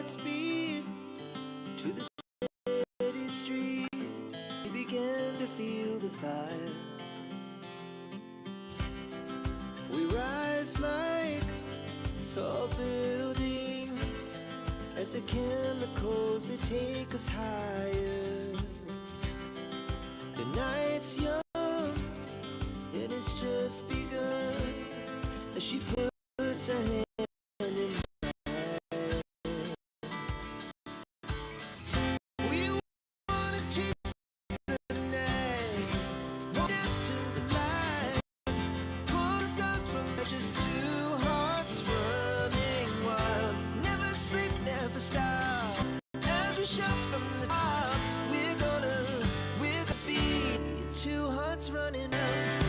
speed to the city streets. We began to feel the fire. We rise like tall buildings as the chemicals they take us higher. The night's young and it's just begun as she puts her hand in mine. We wanna chase the night, dance to the light, pull stars from just two hearts running wild. Never sleep, never stop. As we shout from the top, we're gonna be two hearts running out.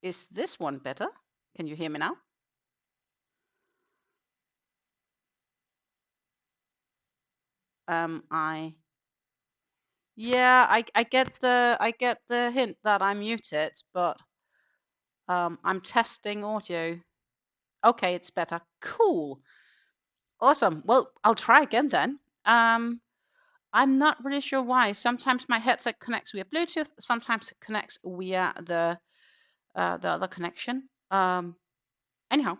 Is this one better? Can you hear me now? I Yeah, I get the hint that I'm muted, but I'm testing audio. Okay, it's better. Cool. Awesome. Well, I'll try again then. I'm not really sure why. Sometimes my headset connects via Bluetooth, sometimes it connects via the other connection. Anyhow,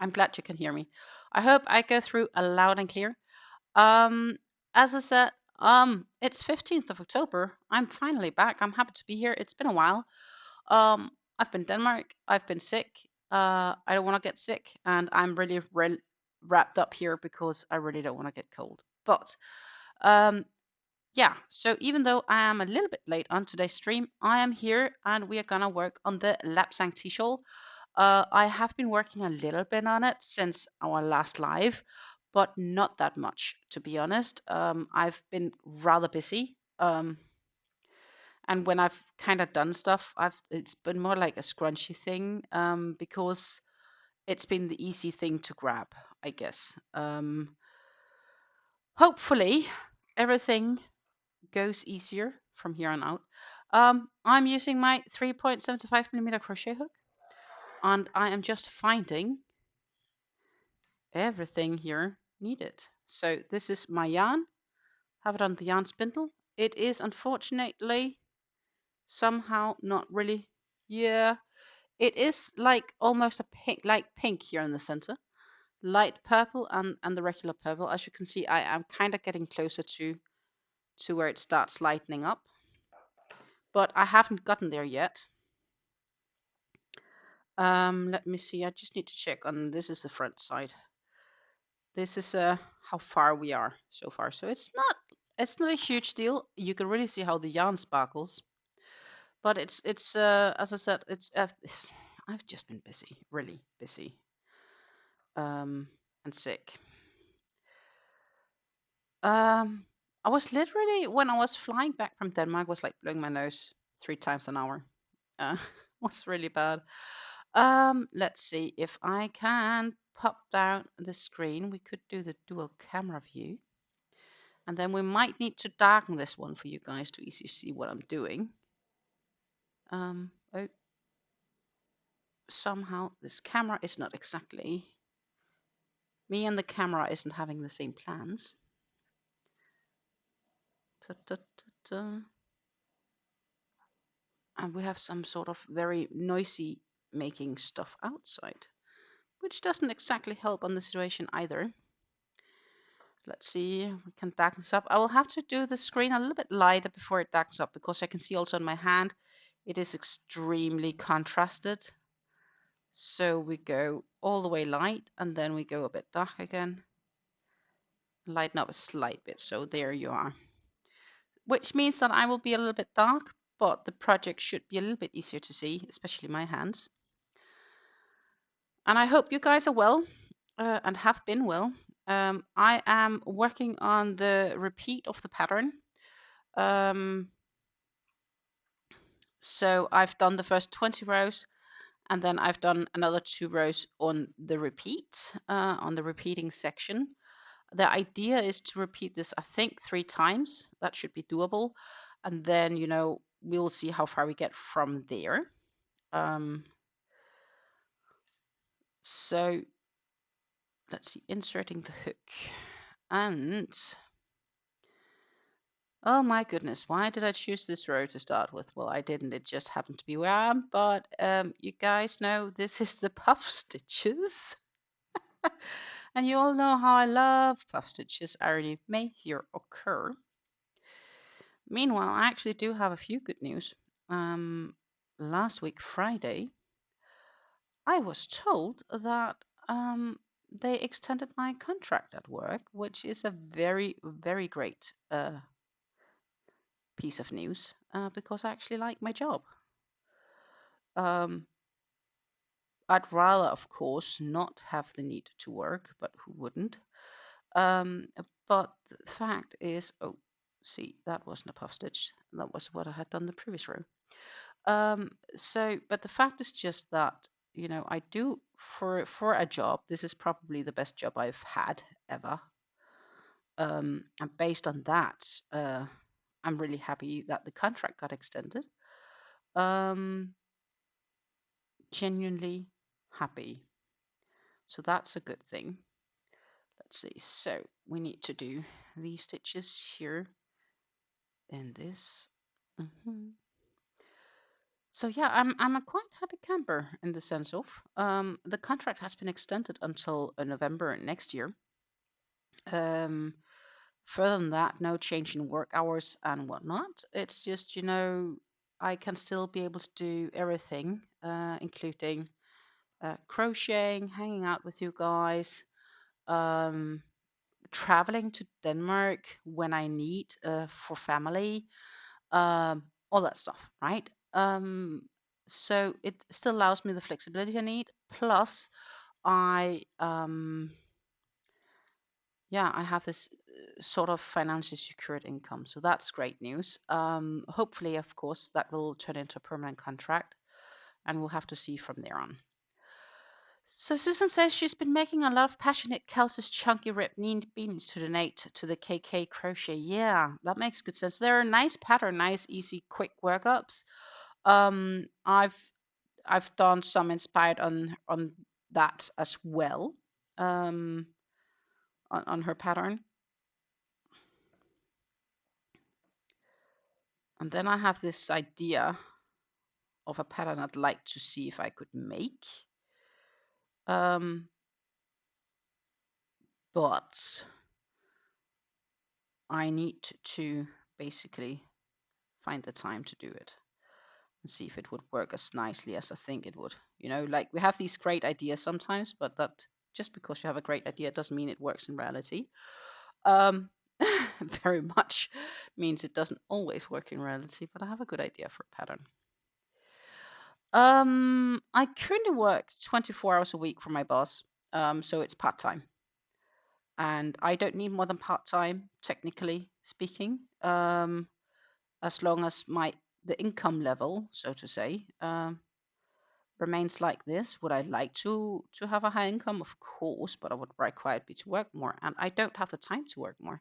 I'm glad you can hear me. I hope I go through loud and clear. Um, as I said, it's 15th of October. I'm finally back. I'm happy to be here. It's been a while. I've been in Denmark. I've been sick. I don't want to get sick, and I'm really wrapped up here because I really don't want to get cold. But yeah, so even though I am a little bit late on today's stream, I am here and we are gonna work on the LapsangTea Shawl. I have been working a little bit on it since our last live, but not that much, to be honest. I've been rather busy. And when I've kind of done stuff, it's been more like a scrunchy thing, because it's been the easy thing to grab, I guess. Hopefully everything goes easier from here on out. I'm using my 3.75mm crochet hook, and I am just finding everything here need it. So this is my yarn. Have it on the yarn spindle. It is unfortunately somehow not really. Yeah, it is like almost a pink, light pink here in the center, light purple and the regular purple. As you can see, I am kind of getting closer to where it starts lightening up, but I haven't gotten there yet. Let me see. I just need to check on. This is the front side. This is how far we are so far. So it's not a huge deal. You can really see how the yarn sparkles, but it's as I said, it's I've just been busy, really busy, and sick. I was literally, when I was flying back from Denmark, was like blowing my nose 3 times an hour. Was really bad. Let's see if I can pop down the screen. We could do the dual camera view. And then we might need to darken this one for you guys to easily see what I'm doing. Oh, somehow this camera is not exactly, me and the camera isn't having the same plans. Ta, ta, ta, ta. And we have some sort of very noisy making stuff outside, which doesn't exactly help on the situation either. Let's see, we can darken this up. I will have to do the screen a little bit lighter before it darkens up, because I can see also in my hand it is extremely contrasted. So we go all the way light, and then we go a bit dark again. Lighten up a slight bit, so there you are. Which means that I will be a little bit dark, but the project should be a little bit easier to see, especially my hands. And I hope you guys are well, and have been well. I am working on the repeat of the pattern. So I've done the first 20 rows, and then I've done another 2 rows on the repeat, on the repeating section. The idea is to repeat this, I think, 3 times. That should be doable. And then, we'll see how far we get from there. So let's see, inserting the hook. And oh my goodness, why did I choose this row to start with? Well, I didn't. It just happened to be where I am. But you guys know this is the puff stitches. And you all know how I love puff stitches. Irony may here occur. Meanwhile, I actually do have a few good news. Last week, Friday, I was told that they extended my contract at work, which is a very, very great piece of news, because I actually like my job. I'd rather, of course, not have the need to work, but who wouldn't? But the fact is, oh, see, that wasn't a puff stitch. That was what I had done the previous row. But the fact is just that, I do for a job. This is probably the best job I've had ever. And based on that, I'm really happy that the contract got extended. Genuinely happy. So that's a good thing. Let's see. So we need to do these stitches here in this. So yeah, I'm a quite happy camper in the sense of the contract has been extended until November next year. Further than that, no change in work hours and whatnot. It's just, I can still be able to do everything, including crocheting, hanging out with you guys, traveling to Denmark when I need for family, all that stuff, right? So it still allows me the flexibility I need. Plus, I have this sort of financially secured income, so that's great news. Hopefully, of course, that will turn into a permanent contract, and we'll have to see from there on. So Susan says she's been making a lot of passionate Kelsey's chunky ripped beanies to donate to the KK Crochet. Yeah, that makes good sense. They're a nice pattern, nice, easy, quick workups. I've done some inspired on that as well. on her pattern. And then I have this idea of a pattern I'd like to see if I could make. But I need to basically find the time to do it and see if it would work as nicely as I think it would. You know, like we have these great ideas sometimes, but that just because you have a great idea doesn't mean it works in reality. Um, very much means it doesn't always work in reality, but I have a good idea for a pattern. I currently work 24 hours a week for my boss, so it's part-time. And I don't need more than part-time, technically speaking, as long as the income level, so to say, remains like this. Would I like to have a high income? Of course, but I would require me to work more, and I don't have the time to work more.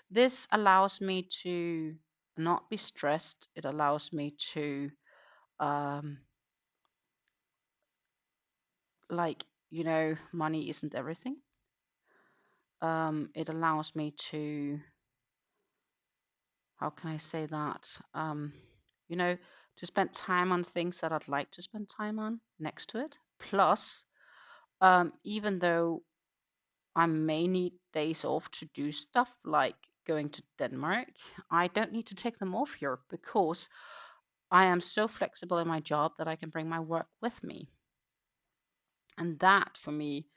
This allows me to not be stressed. It allows me to like, you know, money isn't everything. It allows me to, how can I say that? You know, to spend time on things that I'd like to spend time on next to it. Plus, even though I may need days off to do stuff like going to Denmark, I don't need to take them off here because I am so flexible in my job that I can bring my work with me. And that for me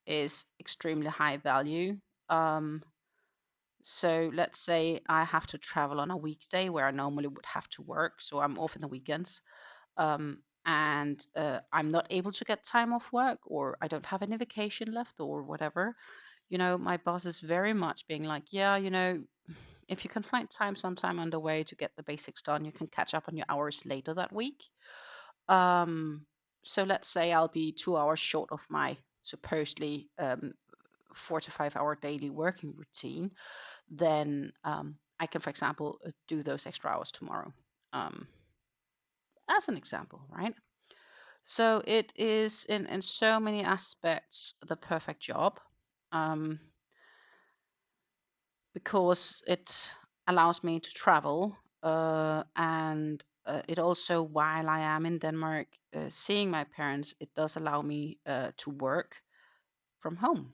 is extremely high value. So let's say I have to travel on a weekday where I normally would have to work, so I'm off in the weekends, and I'm not able to get time off work, or I don't have any vacation left, or whatever. You know, my boss is very much being like, yeah, you know, if you can find time sometime on the way to get the basics done, you can catch up on your hours later that week. So let's say I'll be 2 hours short of my supposedly 4 to 5 hour daily working routine, then I can, for example, do those extra hours tomorrow. As an example, right? So it is in so many aspects the perfect job, because it allows me to travel, and it also, while I am in Denmark seeing my parents, it does allow me to work from home,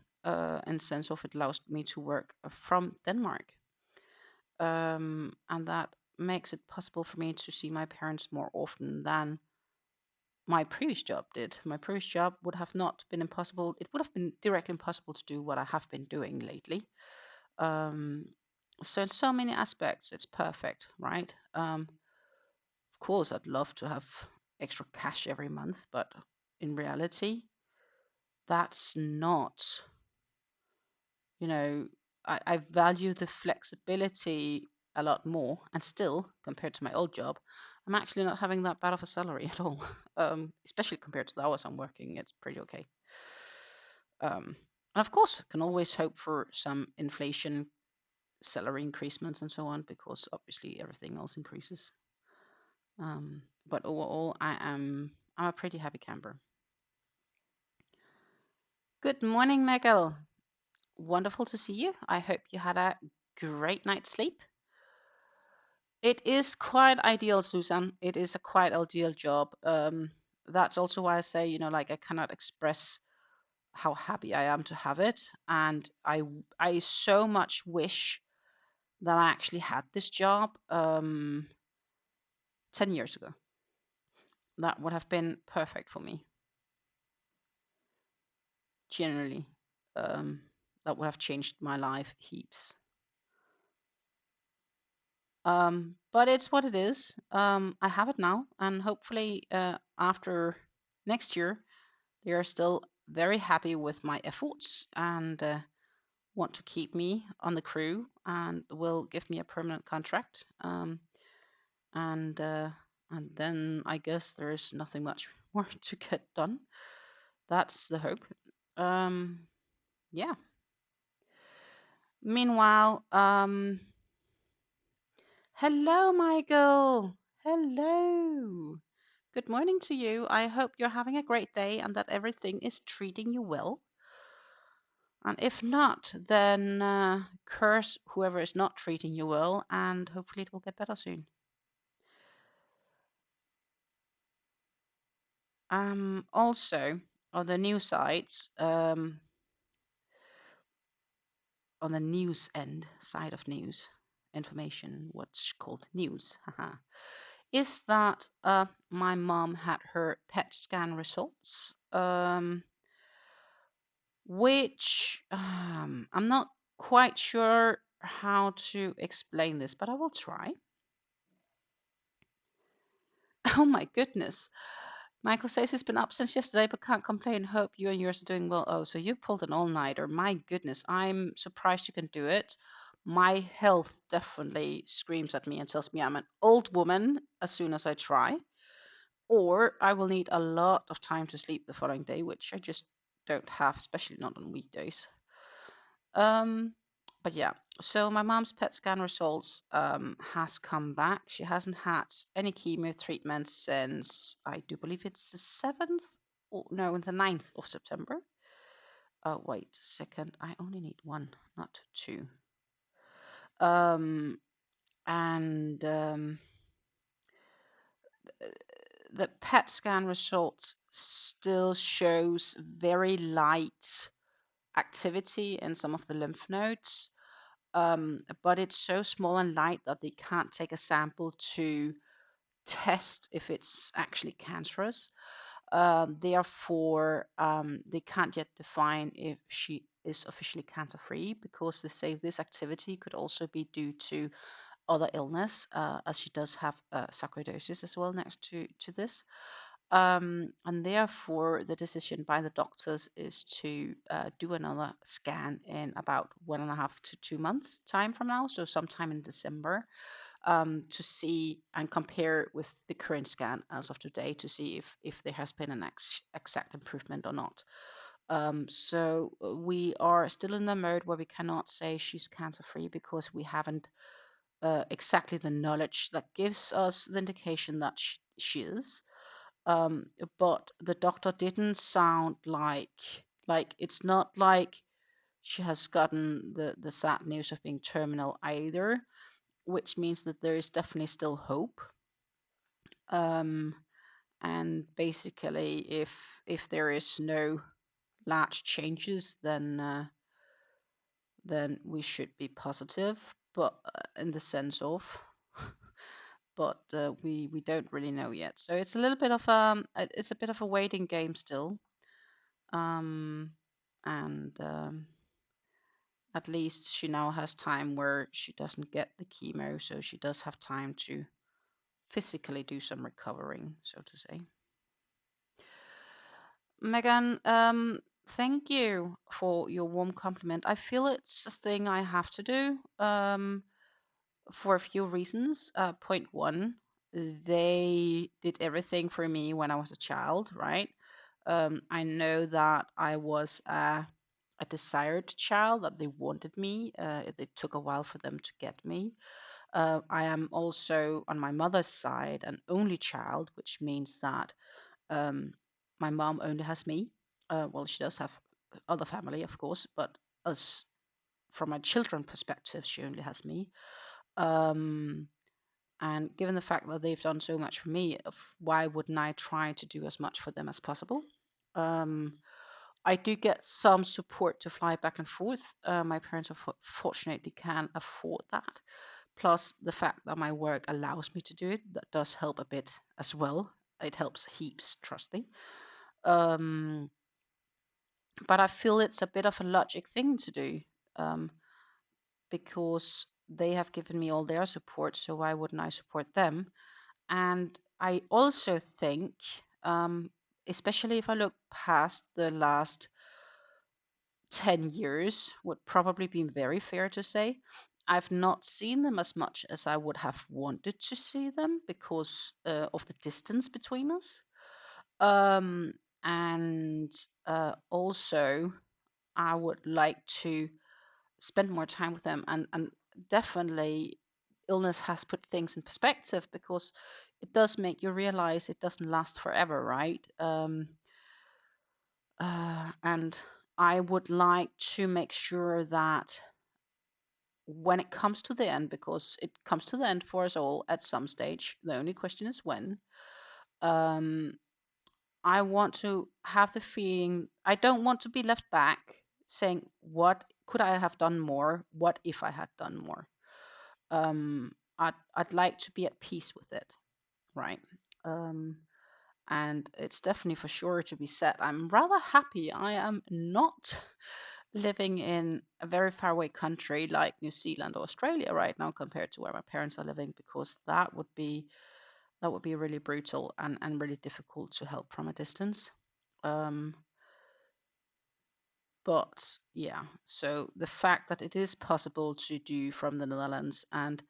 in sense of it allows me to work from Denmark. And that makes it possible for me to see my parents more often than my previous job did. My previous job would have not been impossible. It would have been directly impossible to do what I have been doing lately. So in so many aspects, it's perfect, right? Of course, I'd love to have extra cash every month, but in reality, that's not, you know, I value the flexibility a lot more. And still, compared to my old job, I'm actually not having that bad of a salary at all. Especially compared to the hours I'm working, it's pretty okay. And of course, I can always hope for some inflation, salary increasements, and so on, because obviously everything else increases. But overall, I'm a pretty happy camper. Good morning, Megal. Wonderful to see you. I hope you had a great night's sleep. It is quite ideal, Susan. It is a quite ideal job. That's also why I say, you know, like I cannot express how happy I am to have it, and I so much wish that I actually had this job 10 years ago. That would have been perfect for me. Generally, that would have changed my life heaps. But it's what it is. I have it now, and hopefully, after next year, they are still very happy with my efforts and want to keep me on the crew and will give me a permanent contract. And then I guess there's nothing much more to get done. That's the hope. Yeah. Meanwhile, hello, Michael. Hello. Good morning to you. I hope you're having a great day and that everything is treating you well. And if not, then curse whoever is not treating you well, and hopefully it will get better soon. Also, on the news sites, on the news end side of news information, what's called news, is that my mom had her PET scan results, which I'm not quite sure how to explain this, but I will try. Oh my goodness. Michael says he's been up since yesterday but can't complain. Hope you and yours are doing well. Oh, so you pulled an all-nighter. My goodness, I'm surprised you can do it. My health definitely screams at me and tells me I'm an old woman as soon as I try, or I will need a lot of time to sleep the following day, which I just don't have, especially not on weekdays. Um, but yeah, so my mom's PET scan results has come back. She hasn't had any chemo treatment since I do believe it's the 7th, or no, the 9th of September. Oh, wait a second. I only need one, not two. Um, and the PET scan results still shows very light activity in some of the lymph nodes. But it's so small and light that they can't take a sample to test if it's actually cancerous. Therefore, they can't yet define if she is officially cancer free, because they say this activity could also be due to other illness, as she does have sarcoidosis as well next to this. And therefore, the decision by the doctors is to do another scan in about 1.5 to 2 months time from now, so sometime in December, to see and compare with the current scan as of today to see if there has been an exact improvement or not. So we are still in the mode where we cannot say she's cancer free because we haven't exactly the knowledge that gives us the indication that she is. Um, but the doctor didn't sound like it's not like she has gotten the sad news of being terminal either, which means that there is definitely still hope. Um, and basically, if there is no large changes, then we should be positive, but in the sense of but we don't really know yet. So it's a little bit of it's a bit of a waiting game still. Um, and at least she now has time where she doesn't get the chemo, so she does have time to physically do some recovering, so to say. Megan, thank you for your warm compliment. I feel it's a thing I have to do. For a few reasons. Point one, they did everything for me when I was a child, right? I know that I was a desired child, that they wanted me. It took a while for them to get me. I am also, on my mother's side, an only child, which means that um, my mom only has me. Well, she does have other family, of course, but as from my children perspective, she only has me. Um, and given the fact that they've done so much for me, why wouldn't I try to do as much for them as possible? Um, I do get some support to fly back and forth. My parents fortunately can afford that. Plus, the fact that my work allows me to do it, that does help a bit as well. It helps heaps, trust me. Um, but I feel it's a bit of a logic thing to do, um, because they have given me all their support, so why wouldn't I support them? And I also think, especially if I look past the last 10 years, would probably be very fair to say, I've not seen them as much as I would have wanted to see them because of the distance between us. Um, and also, I would like to spend more time with them, and definitely illness has put things in perspective because it does make you realize it doesn't last forever, right? And I would like to make sure that when it comes to the end, because it comes to the end for us all at some stage, the only question is when, um, I want to have the feeling, I don't want to be left back saying, what could I have done more? What if I had done more? I'd like to be at peace with it, right? Um, and it's definitely for sure to be said. I'm rather happy I am not living in a very far away country like New Zealand or Australia right now compared to where my parents are living, because that would be really brutal and really difficult to help from a distance. Um, but yeah, so the fact that it is possible to do from the Netherlands and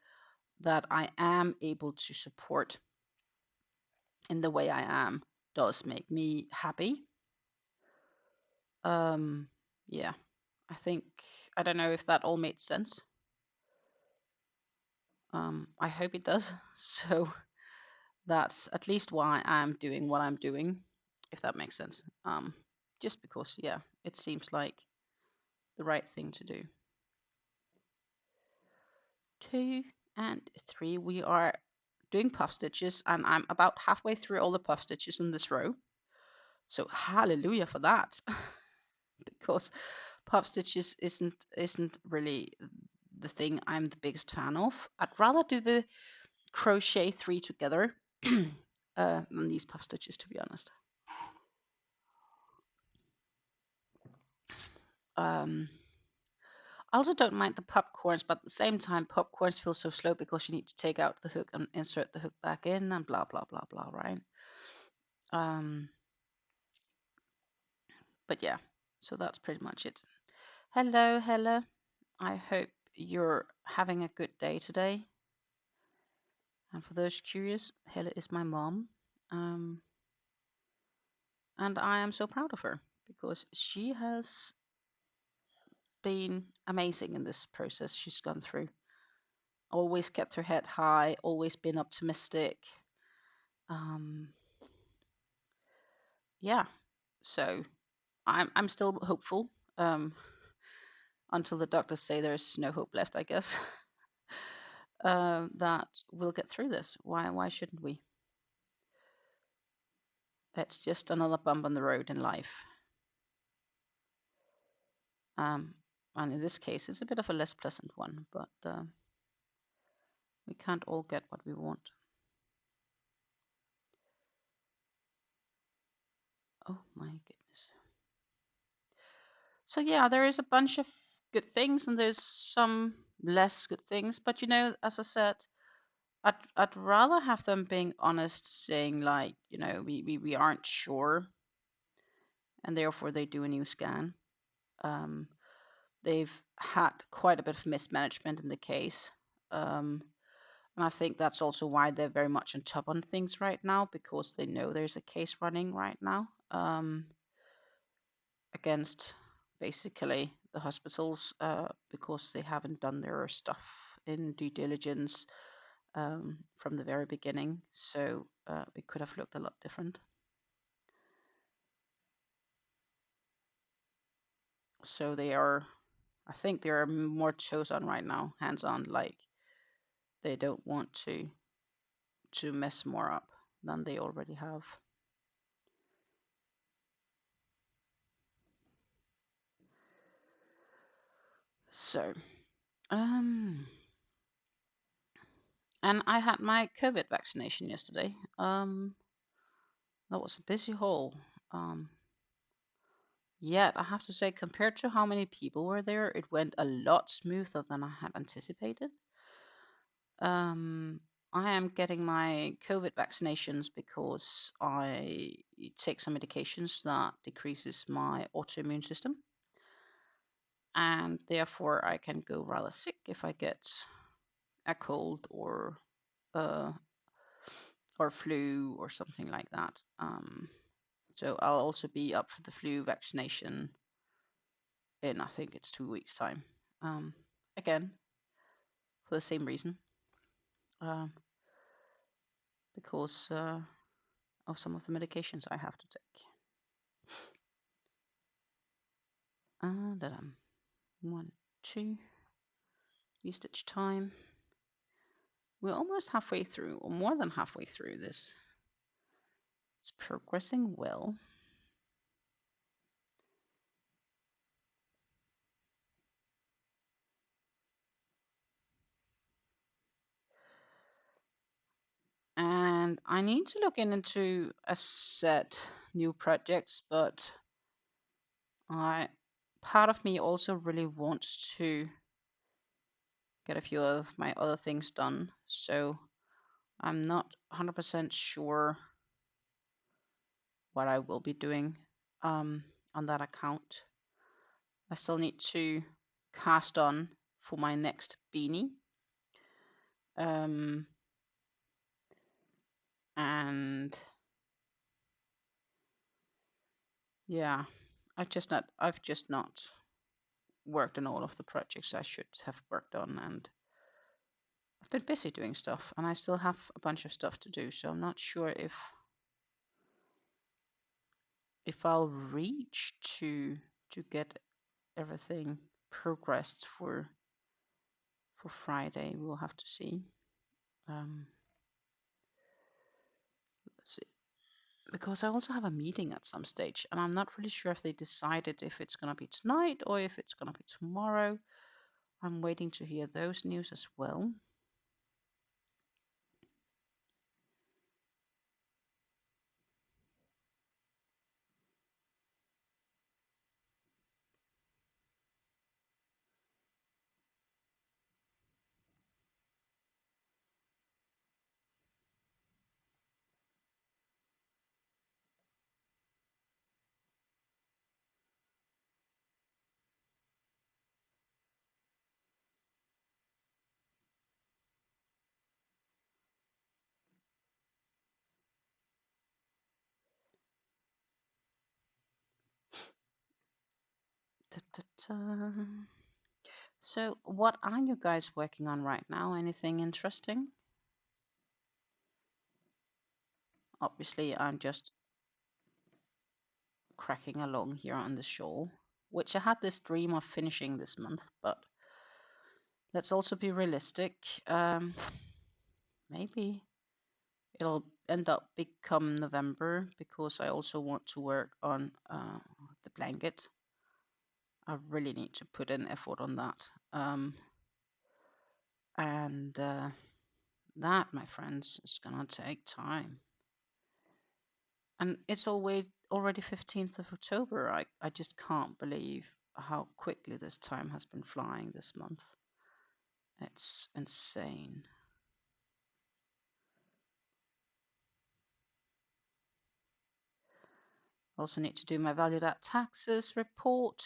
that I am able to support in the way I am does make me happy. Um, yeah, I think, I don't know if that all made sense. I hope it does. So that's at least why I'm doing what I'm doing, if that makes sense. Just because, yeah, it seems like the right thing to do. 2 and 3, we are doing puff stitches, and I'm about halfway through all the puff stitches in this row. So hallelujah for that. Because puff stitches isn't really the thing I'm the biggest fan of. I'd rather do the crochet 3 together than these puff stitches, to be honest. I also don't mind the popcorns, but at the same time, popcorns feel so slow because you need to take out the hook and insert the hook back in and blah, blah, blah, blah, right? But yeah, so that's pretty much it. Hello, Hella. I hope you're having a good day today. And for those curious, Hella is my mom. Um, and I am so proud of her because she has been amazing in this process she's gone through. Always kept her head high, always been optimistic. Um, yeah, so I'm still hopeful until the doctors say there's no hope left, I guess. That we'll get through this. Why shouldn't we? It's just another bump on the road in life. And in this case, it's a bit of a less pleasant one, but we can't all get what we want. Oh my goodness. So yeah, there is a bunch of good things and there's some less good things, but you know, as I said, I'd rather have them being honest, saying like, you know, we aren't sure, and therefore they do a new scan. Um, they've had quite a bit of mismanagement in the case. And I think that's also why they're very much on top on things right now, because they know there's a case running right now against basically the hospitals because they haven't done their stuff in due diligence from the very beginning. So it could have looked a lot different. So they are, I think they are more toes on right now, hands on, like they don't want to mess more up than they already have. So, and I had my COVID vaccination yesterday. That was a busy haul. Yet I have to say, compared to how many people were there, it went a lot smoother than I had anticipated. I am getting my COVID vaccinations because I take some medications that decreases my autoimmune system, and therefore I can go rather sick if I get a cold uh, or flu or something like that. So I'll also be up for the flu vaccination in, I think it's 2 weeks time. Again, for the same reason, um, because of some of the medications I have to take. 1, 2, V-stitch time. We're almost halfway through, or more than halfway through this. It's progressing well. And I need to look into a set new projects, but part of me also really wants to get a few of my other things done. So I'm not 100% sure what I will be doing on that account. I still need to cast on for my next beanie. And yeah, I've just not worked on all of the projects I should have worked on, and I've been busy doing stuff, and I still have a bunch of stuff to do, so I'm not sure if I'll reach to get everything progressed for Friday. We'll have to see. Let's see, because I also have a meeting at some stage, and I'm not really sure if they decided if it's gonna be tonight or if it's gonna be tomorrow. I'm waiting to hear those news as well. Ta-ta-ta. So, what are you guys working on right now? Anything interesting? Obviously, I'm just cracking along here on the shawl, which I had this dream of finishing this month, but let's also be realistic. Maybe it'll end up become November, because I also want to work on the blanket. I really need to put in effort on that. And that, my friends, is gonna take time. And it's already 15th of October. I just can't believe how quickly this time has been flying this month. It's insane. Also need to do my valued at taxes report.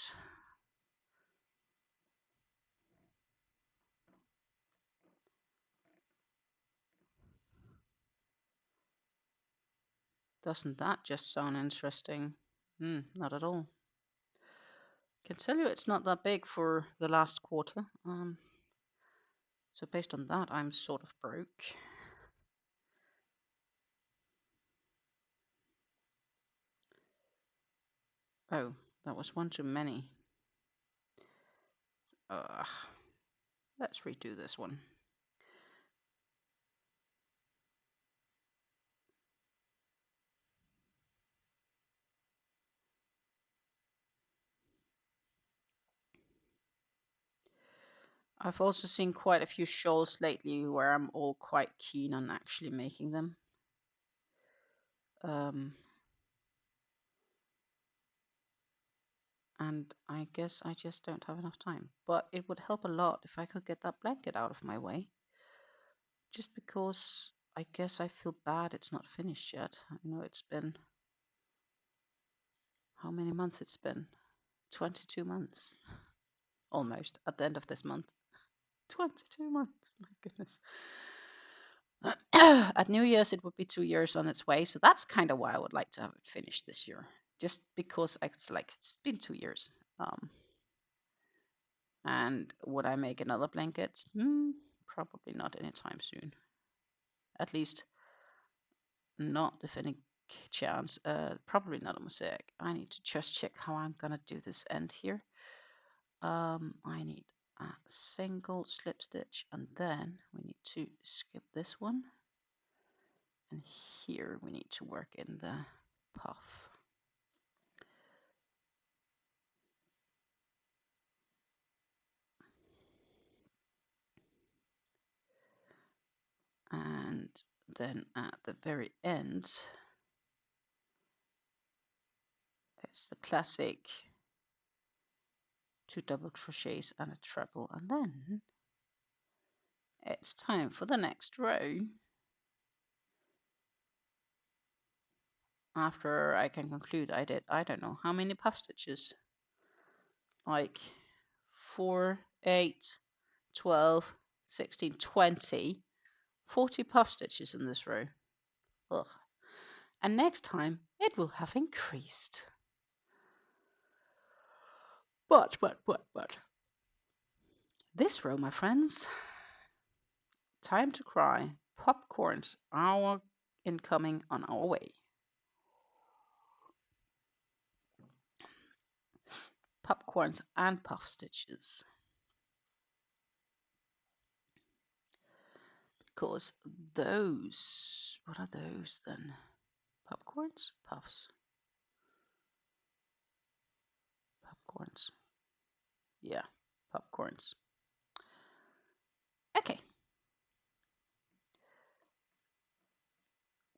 Doesn't that just sound interesting? Not at all. Can tell you it's not that big for the last quarter. So based on that, I'm sort of broke. Oh, that was one too many. Let's redo this one. I've also seen quite a few shawls lately where I'm all quite keen on actually making them. And I guess I just don't have enough time. But it would help a lot if I could get that blanket out of my way. Just because I guess I feel bad it's not finished yet. You know, it's been... How many months it's been? 22 months. Almost, at the end of this month. 22 months, my goodness. At New Year's, it would be 2 years on its way. So that's kind of why I would like to have it finished this year. Just because it's been 2 years. And would I make another blanket? Probably not anytime soon. At least not if any chance. Probably not a mosaic. I need to just check how I'm gonna do this end here. I need a single slip stitch, and then we need to skip this one, and here we need to work in the puff. And then at the very end, it's the classic 2 double crochets and a treble, and then it's time for the next row. After I can conclude I did, I don't know how many puff stitches, like 4, 8, 12, 16, 20, 40 puff stitches in this row. Ugh. And next time it will have increased. But. This row, my friends, time to cry. Popcorns are incoming on our way. Popcorns and puff stitches. Because those, what are those then? Popcorns? Puffs. Popcorns. Yeah, popcorns. Okay.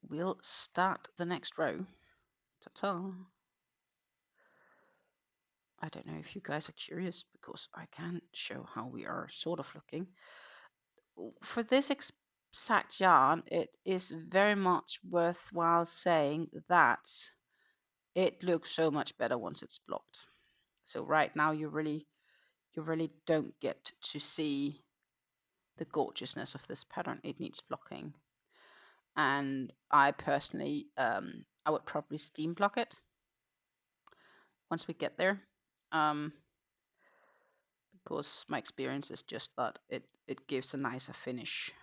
We'll start the next row. Ta-ta. I don't know if you guys are curious, because I can show how we are sort of looking. For this exact yarn, it is very much worthwhile saying that it looks so much better once it's blocked. So right now you really don't get to see the gorgeousness of this pattern. It needs blocking. And I personally, I would probably steam block it once we get there. Because my experience is just that it gives a nicer finish,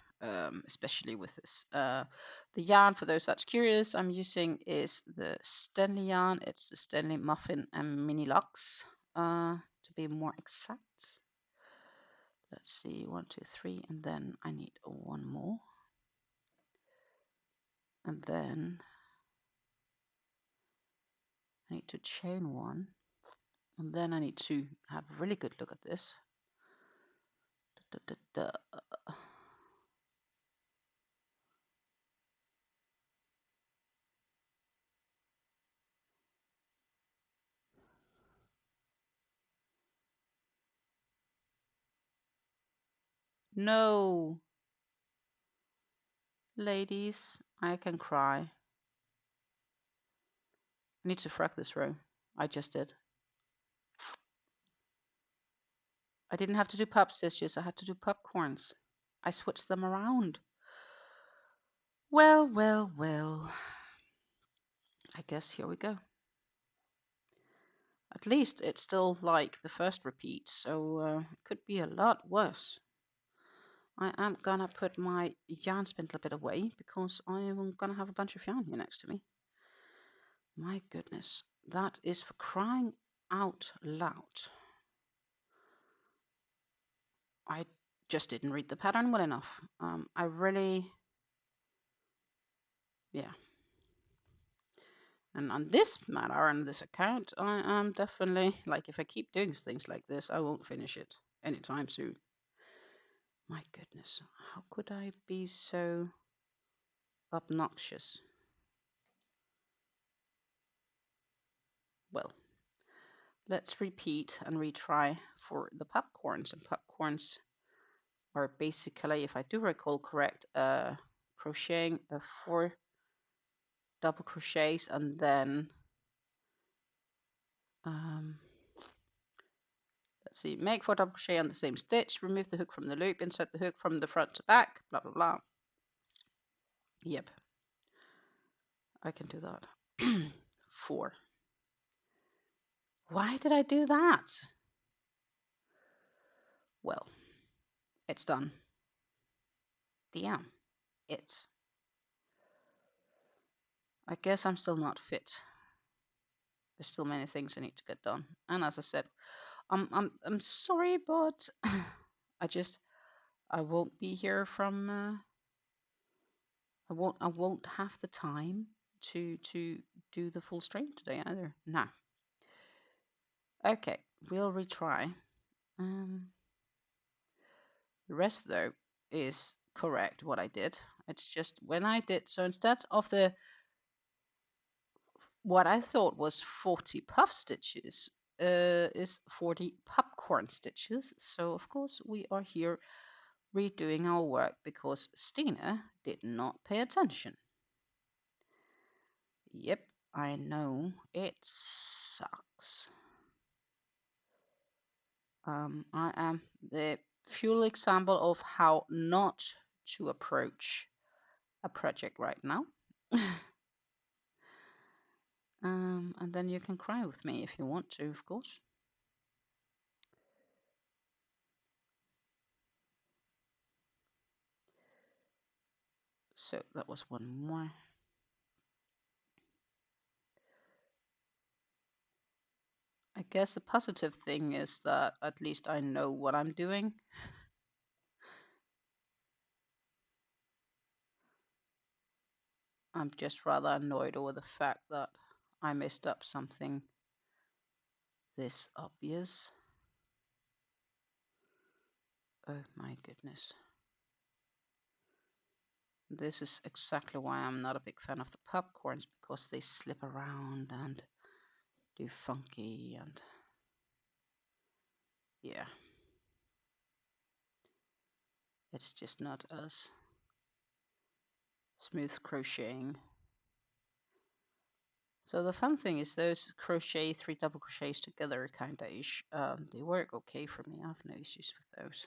especially with this. The yarn, for those that's curious, I'm using is the Stanley yarn. It's the Stanley Muffin and Mini Lux, to be more exact. Let's see, 1, 2, 3, and then I need one more. And then I need to chain one. And then I need to have a really good look at this. Da, da, da, da. No, ladies, I can cry. I need to frag this row. I just did. I didn't have to do pup stitches. I had to do popcorns. I switched them around. Well, well, well. I guess here we go. At least it's still like the first repeat, so it could be a lot worse. I am gonna put my yarn spindle a bit away, because I am gonna have a bunch of yarn here next to me. My goodness, that is for crying out loud. I just didn't read the pattern well enough. I really, yeah. And on this matter, on this account, I am definitely, like, if I keep doing things like this, I won't finish it anytime soon. My goodness, how could I be so obnoxious? Well, let's repeat and retry for the popcorns. And popcorns are basically, if I do recall correct, crocheting 4 double crochets, and then let's see, make 4 double crochet on the same stitch, remove the hook from the loop, insert the hook from the front to back, blah blah blah. Yep, I can do that. 4. Why did I do that? Well, it's done. Damn it. I guess I'm still not fit. There's still many things I need to get done. And as I said, I'm sorry, but I won't be here from I won't have the time to do the full stream today either. No. Okay, we'll retry. The rest though is correct what I did. It's just when I did so instead of the what I thought was 40 puff stitches is 40 popcorn stitches. So of course we are here redoing our work because Stina did not pay attention. Yep, I know it sucks. I am the full example of how not to approach a project right now. And then you can cry with me if you want to, of course. So that was one more. I guess the positive thing is that at least I know what I'm doing. I'm just rather annoyed over the fact that I messed up something this obvious. Oh my goodness. This is exactly why I'm not a big fan of the popcorns, because they slip around and do funky and yeah. It's just not as smooth crocheting. So the fun thing is those crochet 3 double crochets together kind of ish. They work okay for me. I have no issues with those.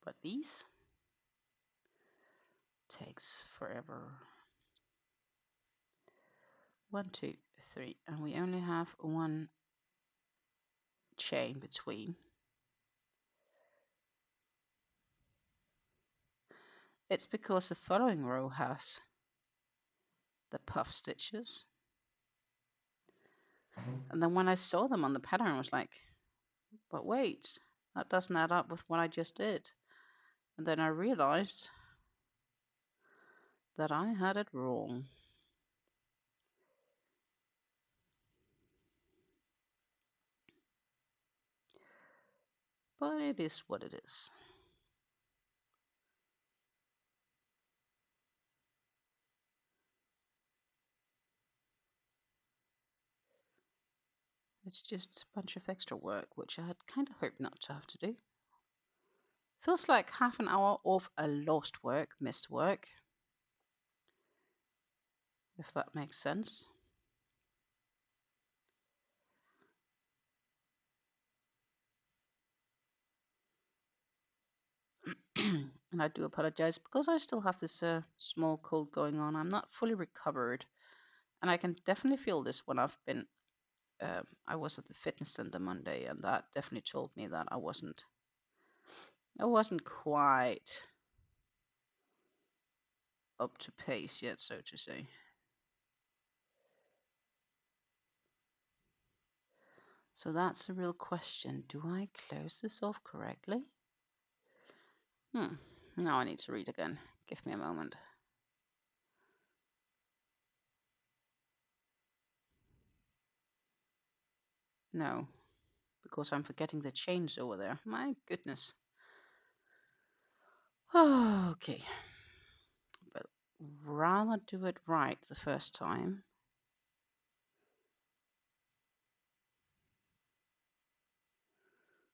But these takes forever. 1, 2, 3, and we only have one chain between. It's because the following row has the puff stitches. And then when I saw them on the pattern, I was like, but wait, that doesn't add up with what I just did. And then I realized that I had it wrong. But it is what it is. It's just a bunch of extra work, which I had kind of hoped not to have to do. Feels like half an hour of a lost work, missed work, if that makes sense. And I do apologize because I still have this small cold going on. I'm not fully recovered, and I can definitely feel this when I've been. I was at the fitness center Monday, and that definitely told me that I wasn't quite up to pace yet, so to say. So that's a real question. Do I close this off correctly? Now I need to read again. Give me a moment. No, because I'm forgetting the chains over there. My goodness. Okay. But rather do it right the first time.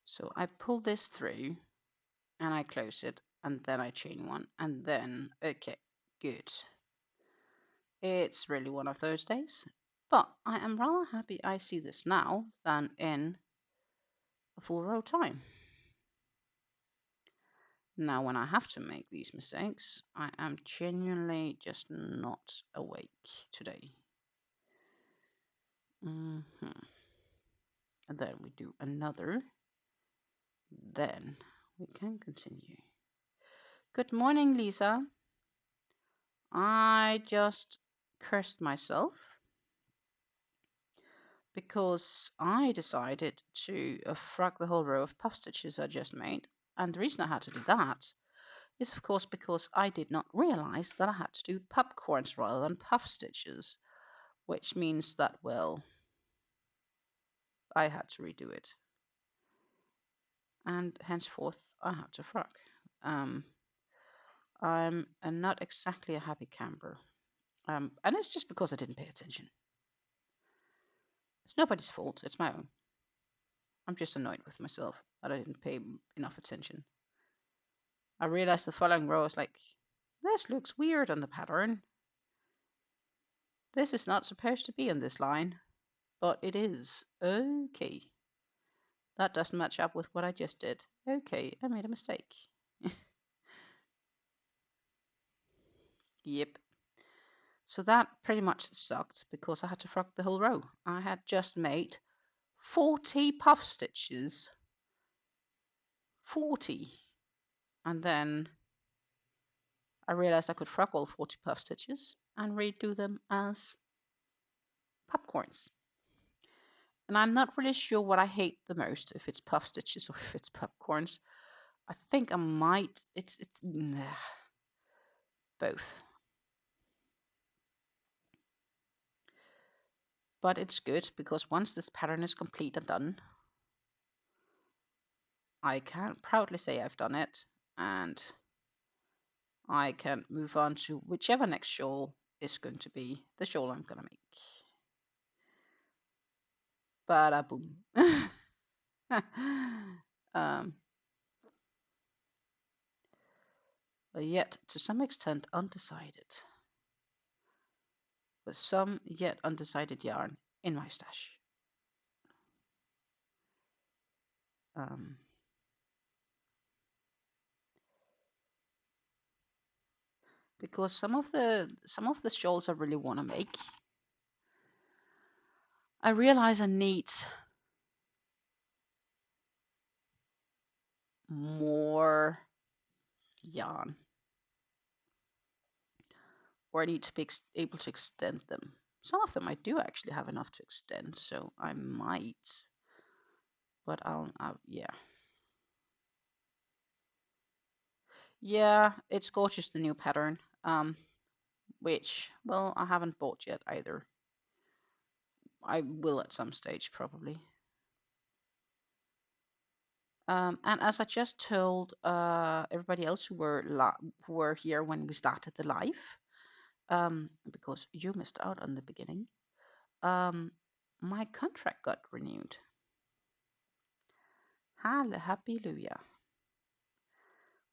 So I pull this through and I close it and then I chain one and then, okay, good. It's really one of those days, but I am rather happy I see this now than in a full row time. Now, when I have to make these mistakes, I am genuinely just not awake today. And then we do another. Then we can continue. Good morning, Lisa. I just cursed myself because I decided to frog the whole row of puff stitches I just made. And the reason I had to do that is, of course, because I did not realize that I had to do popcorns rather than puff stitches, which means that, well, I had to redo it. And henceforth, I had to frog. I'm not exactly a happy camper. And it's just because I didn't pay attention. It's nobody's fault, it's my own. I'm just annoyed with myself that I didn't pay enough attention. I realized the following row is like, this looks weird on the pattern. This is not supposed to be on this line, but it is. Okay. That doesn't match up with what I just did. Okay, I made a mistake. Yep. So that pretty much sucked because I had to frog the whole row. I had just made 40 puff stitches. 40. And then I realized I could frog all 40 puff stitches and redo them as popcorns. And I'm not really sure what I hate the most, if it's puff stitches or if it's popcorns. I think I might, it's both. But it's good because once this pattern is complete and done, I can proudly say I've done it, and I can move on to whichever next shawl is going to be the shawl I'm gonna make. Bada boom. Yet to some extent undecided, with some yet undecided yarn in my stash. Because some of the shawls I really want to make, I realize I need more yarn, or I need to be able to extend them. Some of them I do actually have enough to extend, so I might, but yeah. Yeah, it's gorgeous, the new pattern, which, well, I haven't bought yet either. I will at some stage, probably. And as I just told everybody else who were here when we started the live, because you missed out on the beginning, my contract got renewed. Hallelujah.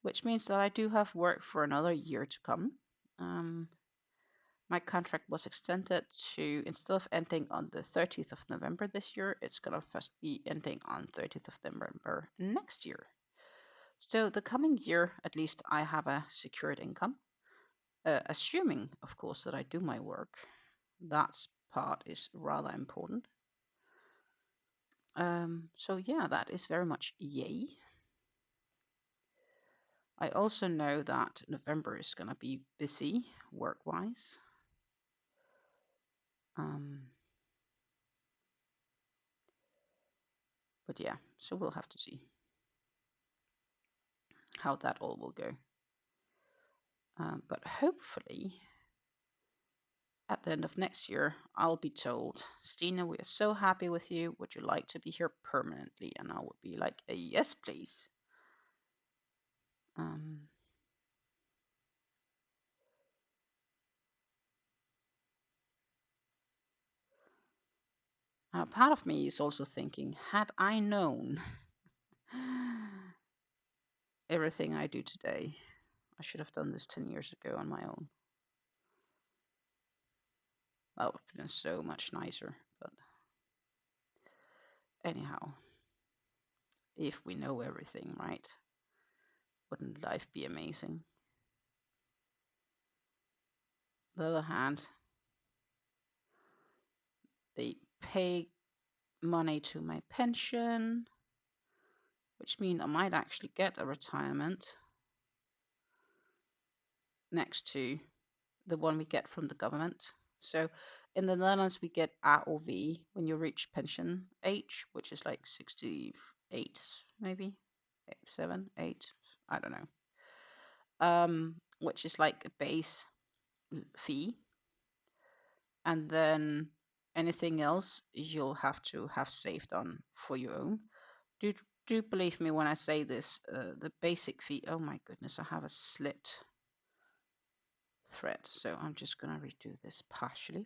Which means that I do have work for another year to come. My contract was extended to, instead of ending on the 30th of November this year, it's going to first be ending on 30th of November next year. So the coming year, at least, I have a secured income, assuming, of course, that I do my work. That part is rather important. So yeah, that is very much yay. I also know that November is going to be busy work-wise. But yeah, so we'll have to see how that all will go. But hopefully, at the end of next year, I'll be told, Stina, we are so happy with you. Would you like to be here permanently? And I would be like, yes, please. Part of me is also thinking, had I known everything I do today, I should have done this 10 years ago on my own. That would have been so much nicer. But anyhow, if we know everything, right? Wouldn't life be amazing? On the other hand, they pay money to my pension, which means I might actually get a retirement next to the one we get from the government. So in the Netherlands, we get AOV when you reach pension age, which is like 68, maybe 7, 8, I don't know. Which is like a base fee, and then anything else you'll have to have saved on for your own. Do do believe me when I say this. The basic fee. Oh my goodness, I have a slit thread, so I'm just gonna redo this partially.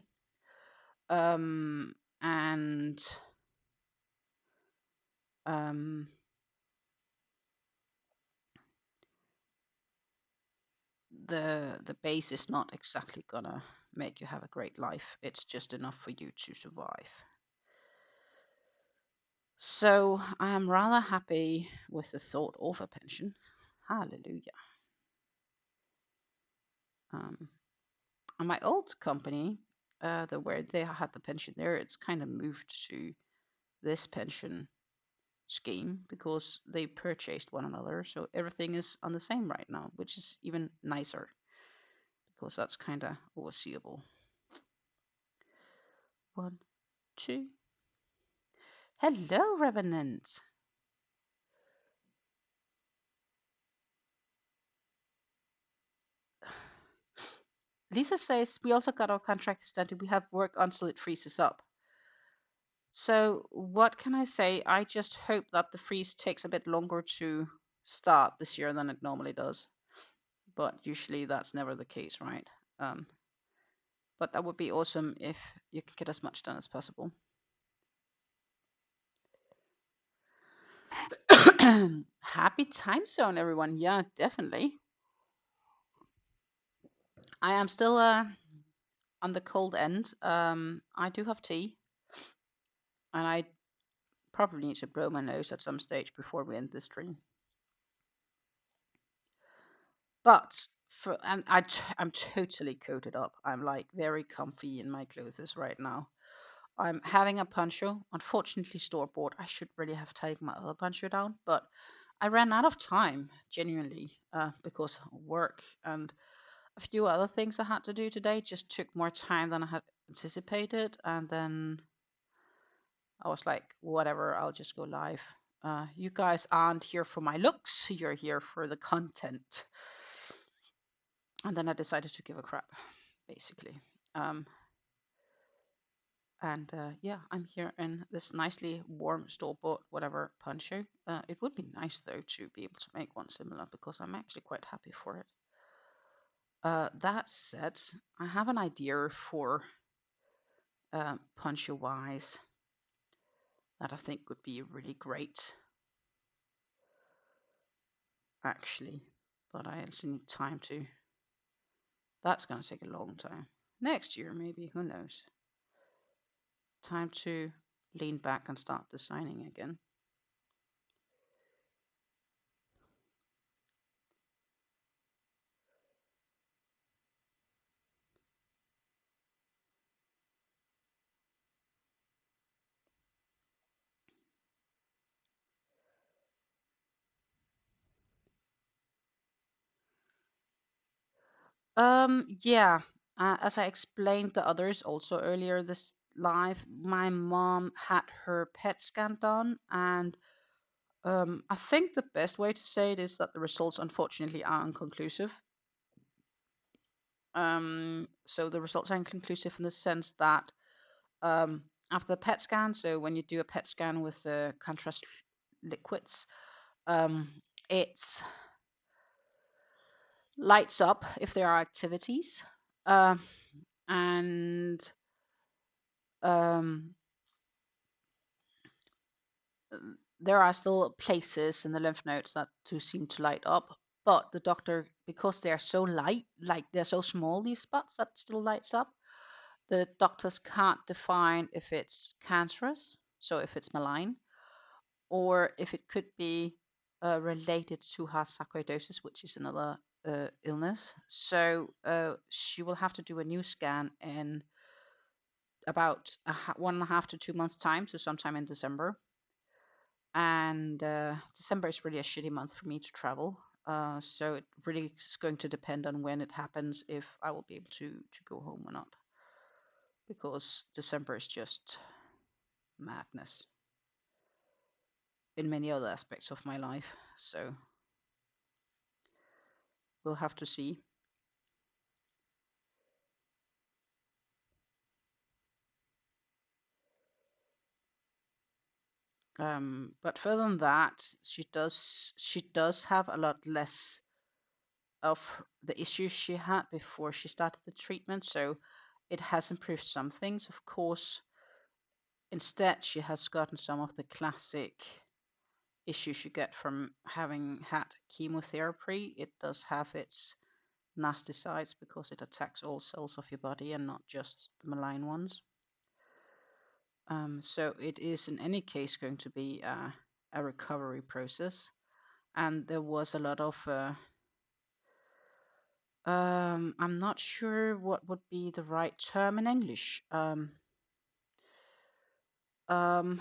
And the base is not exactly gonna make you have a great life. It's just enough for you to survive. So I am rather happy with the thought of a pension. Hallelujah. And my old company, where they had the pension there, it's kind of moved to this pension scheme because they purchased one another. So everything is on the same right now, which is even nicer because that's kind of overseeable. 1, 2. Hello, Revenant. Lisa says we also got our contract extended. We have work until it freezes up. So what can I say? I just hope that the freeze takes a bit longer to start this year than it normally does. But usually that's never the case, right? But that would be awesome if you could get as much done as possible. Happy time zone, everyone. Yeah, definitely. I am still on the cold end. I do have tea, and I probably need to blow my nose at some stage before we end this stream. But I'm totally coated up. I'm like very comfy in my clothes right now. I'm having a poncho, unfortunately store bought. I should really have taken my other poncho down, but I ran out of time, genuinely, because work and a few other things I had to do today just took more time than I had anticipated. And then I was like, whatever, I'll just go live. You guys aren't here for my looks, you're here for the content. And then I decided to give a crap, basically. Yeah, I'm here in this nicely warm store-bought whatever poncho. It would be nice though to be able to make one similar because I'm actually quite happy for it. That said, I have an idea for poncho-wise that I think would be really great, actually. But I also need time to. That's going to take a long time. Next year, maybe. Who knows? Time to lean back and start designing again. Yeah. As I explained the others also earlier this live, my mom had her PET scan done, and I think the best way to say it is that the results unfortunately are inconclusive. So the results are inconclusive in the sense that after the PET scan, so when you do a PET scan with the contrast liquids, it lights up if there are activities, and there are still places in the lymph nodes that do seem to light up, but the doctor, because they're so light, like they're so small, these spots that still lights up, the doctors can't define if it's cancerous, so if it's malign, or if it could be related to her sarcoidosis, which is another illness. So she will have to do a new scan in about 1.5 to 2 months' time, so sometime in December. And December is really a shitty month for me to travel. So it really is going to depend on when it happens, if I will be able to go home or not, because December is just madness in many other aspects of my life. So we'll have to see. But further than that, she does have a lot less of the issues she had before she started the treatment. So it has improved some things, of course. Instead, she has gotten some of the classic issues you get from having had chemotherapy. It does have its nasty sides because it attacks all cells of your body and not just the malign ones. So it is in any case going to be a recovery process. And there was a lot of I'm not sure what would be the right term in English. Um, I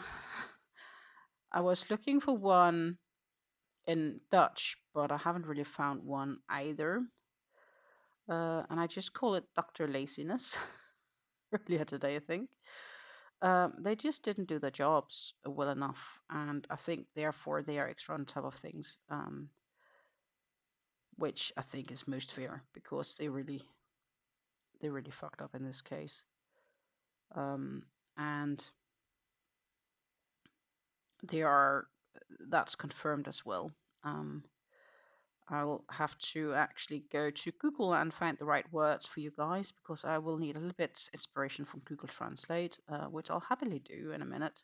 was looking for one in Dutch, but I haven't really found one either. And I just call it Dr. Laziness earlier today, I think. They just didn't do their jobs well enough, and I think therefore they are extra on top of things, which I think is most fair because they really fucked up in this case. And they are that's confirmed as well. I'll have to actually go to Google and find the right words for you guys because I will need a little bit inspiration from Google Translate, which I'll happily do in a minute.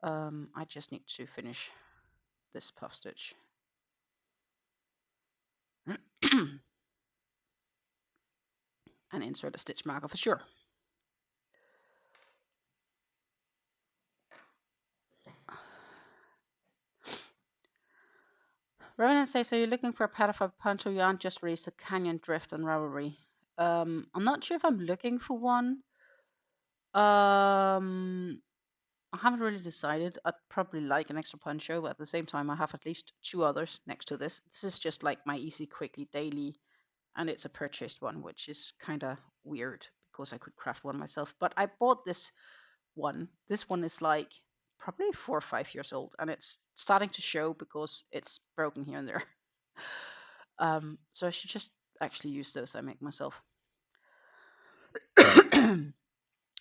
I just need to finish this puff stitch. And insert a stitch marker for sure. Revenant says, so you're looking for a pattern for poncho yarn just released a Canyon Drift and Ravelry. I'm not sure if I'm looking for one. I haven't really decided. I'd probably like an extra poncho, but at the same time, I have at least 2 others next to this. This is just like my easy, quickly, daily, and it's a purchased one, which is kind of weird because I could craft one myself. But I bought this one. This one is like probably 4 or 5 years old, and it's starting to show because it's broken here and there. So I should just actually use those I make myself.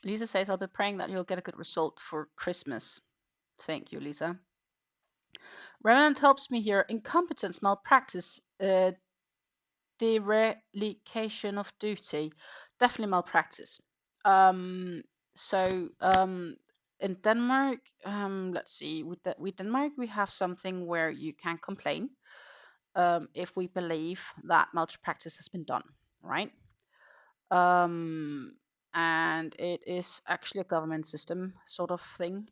Lisa says, I'll be praying that you'll get a good result for Christmas. Thank you, Lisa. Revenant helps me here. Incompetence, malpractice, derelication of duty. Definitely malpractice. In Denmark, let's see, with Denmark, we have something where you can complain if we believe that malpractice has been done, right? And it is actually a government system sort of thing.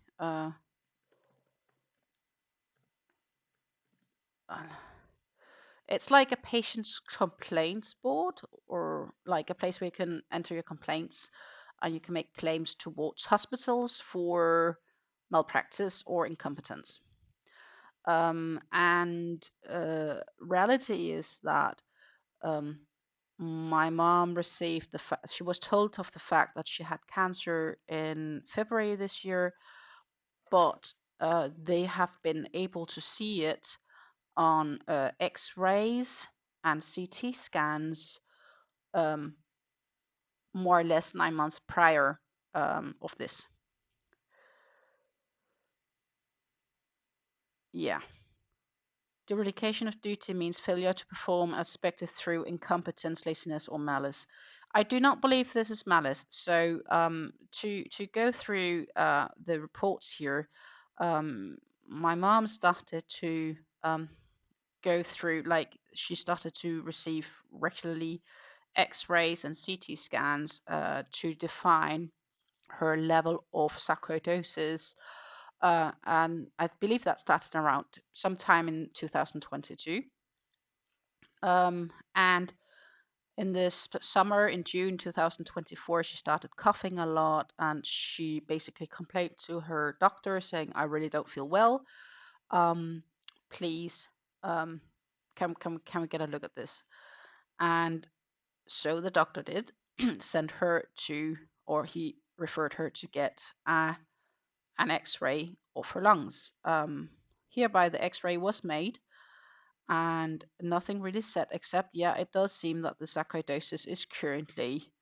It's like a patient's complaints board, or like a place where you can enter your complaints and you can make claims towards hospitals for malpractice or incompetence. Reality is that my mom received she was told of the fact that she had cancer in February this year, but they have been able to see it on X-rays and CT scans more or less 9 months prior of this. Yeah. Derelication of duty means failure to perform as expected through incompetence, laziness, or malice. I do not believe this is malice. So to go through the reports here, my mom started to go through, like she started to receive regularly X-rays and CT scans to define her level of sarcoidosis. And I believe that started around sometime in 2022. And in this summer, in June 2024, she started coughing a lot, and she basically complained to her doctor saying, I really don't feel well. Please can we get a look at this? And so the doctor did send her to, or he referred her to get an X-ray of her lungs. Hereby the X-ray was made, and nothing really said except, yeah, it does seem that the sarcoidosis is currently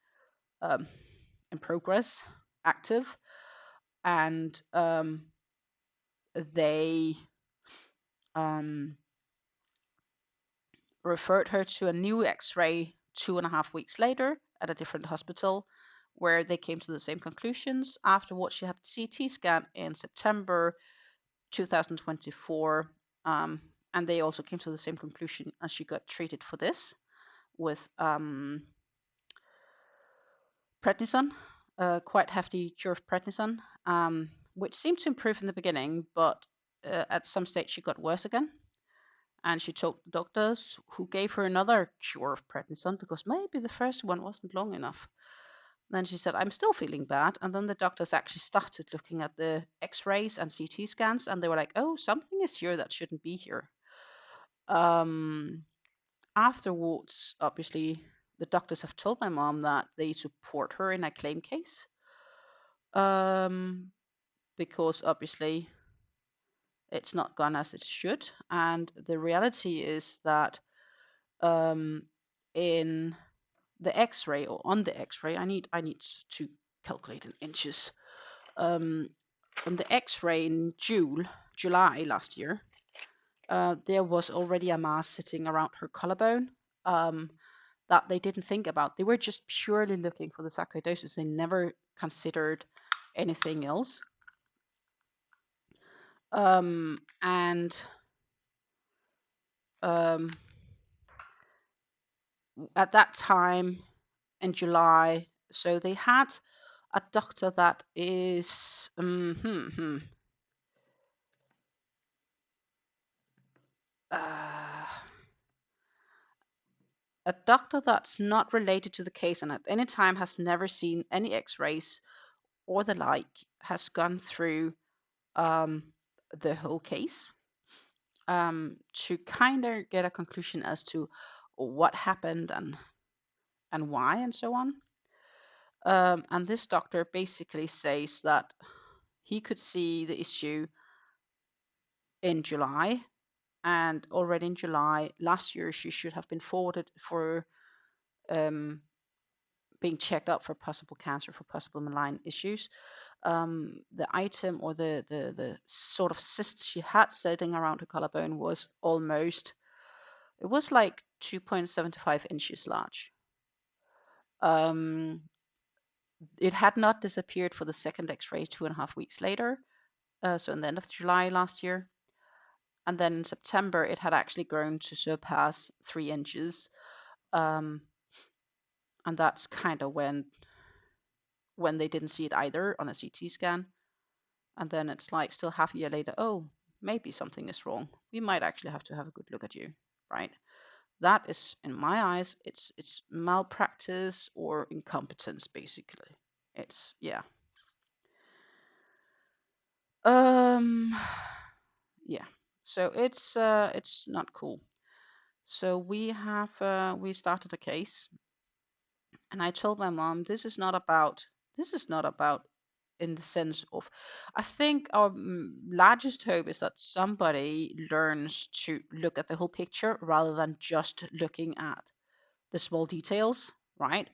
in progress, active, and they referred her to a new X-ray 2.5 weeks later at a different hospital, where they came to the same conclusions. Afterwards, she had a CT scan in September 2024, and they also came to the same conclusion, and she got treated for this with prednisone, quite hefty cure of prednisone, which seemed to improve in the beginning, but at some stage she got worse again. And she told the doctors, who gave her another cure of prednisone because maybe the first one wasn't long enough. Then she said, I'm still feeling bad. And then the doctors actually started looking at the X-rays and CT scans, and they were like, oh, something is here that shouldn't be here. Afterwards, obviously, the doctors have told my mom that they support her in a claim case, because obviously it's not gone as it should. And the reality is that in the X-ray, or on the X-ray, I need to calculate in inches. On the X-ray in July last year, there was already a mass sitting around her collarbone that they didn't think about. They were just purely looking for the sarcoidosis. They never considered anything else. And at that time in July, so they had a doctor that is a doctor that's not related to the case and at any time has never seen any X-rays or the like, has gone through the whole case to kind of get a conclusion as to what happened and why and so on. And this doctor basically says that he could see the issue in July, and already in July last year she should have been forwarded for being checked out for possible cancer, for possible malign issues. The item, or the sort of cyst she had sitting around her collarbone was almost, it was like 2.75 inches large. It had not disappeared for the second X-ray 2.5 weeks later, so in the end of July last year. And then in September, it had actually grown to surpass 3 inches. And that's kind of when they didn't see it either on a CT scan. And then it's like still half a year later, oh, maybe something is wrong. We might actually have to have a good look at you, right? That is, in my eyes, it's malpractice or incompetence, basically. It's, yeah. Yeah. So it's not cool. So we started a case, and I told my mom, this is not about in the sense of, I think our largest hope is that somebody learns to look at the whole picture rather than just looking at the small details, right?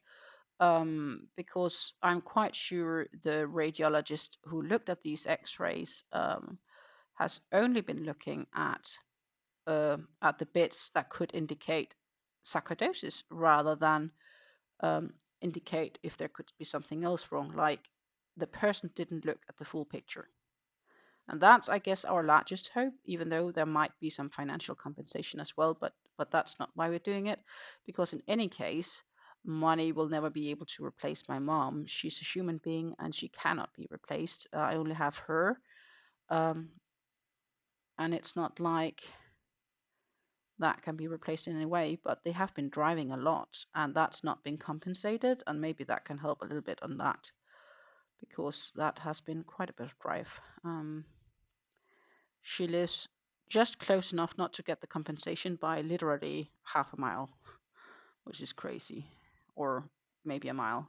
Because I'm quite sure the radiologist who looked at these X-rays has only been looking at the bits that could indicate sarcoidosis rather than indicate if there could be something else wrong, like the person didn't look at the full picture. And that's, I guess, our largest hope, even though there might be some financial compensation as well, but that's not why we're doing it, because in any case, money will never be able to replace my mom. She's a human being and she cannot be replaced. I only have her. And it's not like that can be replaced in any way, but they have been driving a lot and that's not been compensated, and maybe that can help a little bit on that, because that has been quite a bit of drive. She lives just close enough not to get the compensation by literally half a mile, which is crazy, or maybe a mile.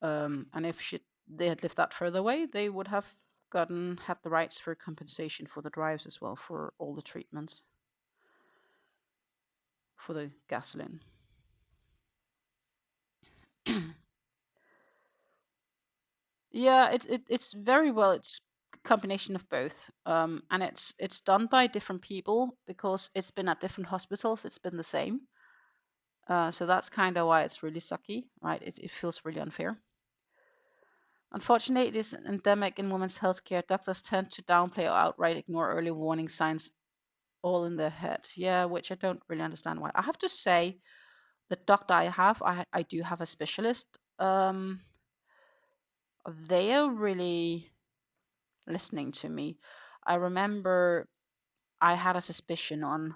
And if they had lived that further away, they would have had the rights for compensation for the drives as well, for all the treatments for the gasoline. Yeah, it's very well. It's a combination of both, and it's done by different people because it's been at different hospitals. It's been the same, so that's kind of why it's really sucky, right? It feels really unfair. Unfortunately, it is endemic in women's healthcare. Doctors tend to downplay or outright ignore early warning signs, all in their head. Yeah, which I don't really understand why. I have to say, the doctor I have, I do have a specialist. They are really listening to me. I remember I had a suspicion on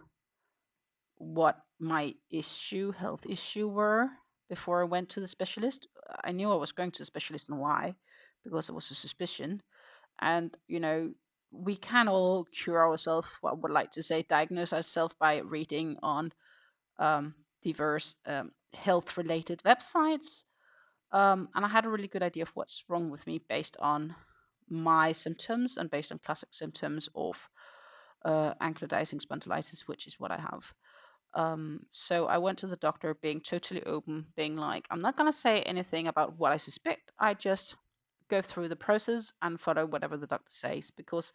what my health issue were before I went to the specialist. I knew I was going to the specialist and why, because it was a suspicion. And, we can all cure ourselves, I would like to say, diagnose ourselves by reading on diverse health related websites. And I had a really good idea of what's wrong with me based on my symptoms and based on classic symptoms of ankylosing spondylitis, which is what I have. So I went to the doctor being totally open, being like, I'm not going to say anything about what I suspect. I just go through the process and follow whatever the doctor says because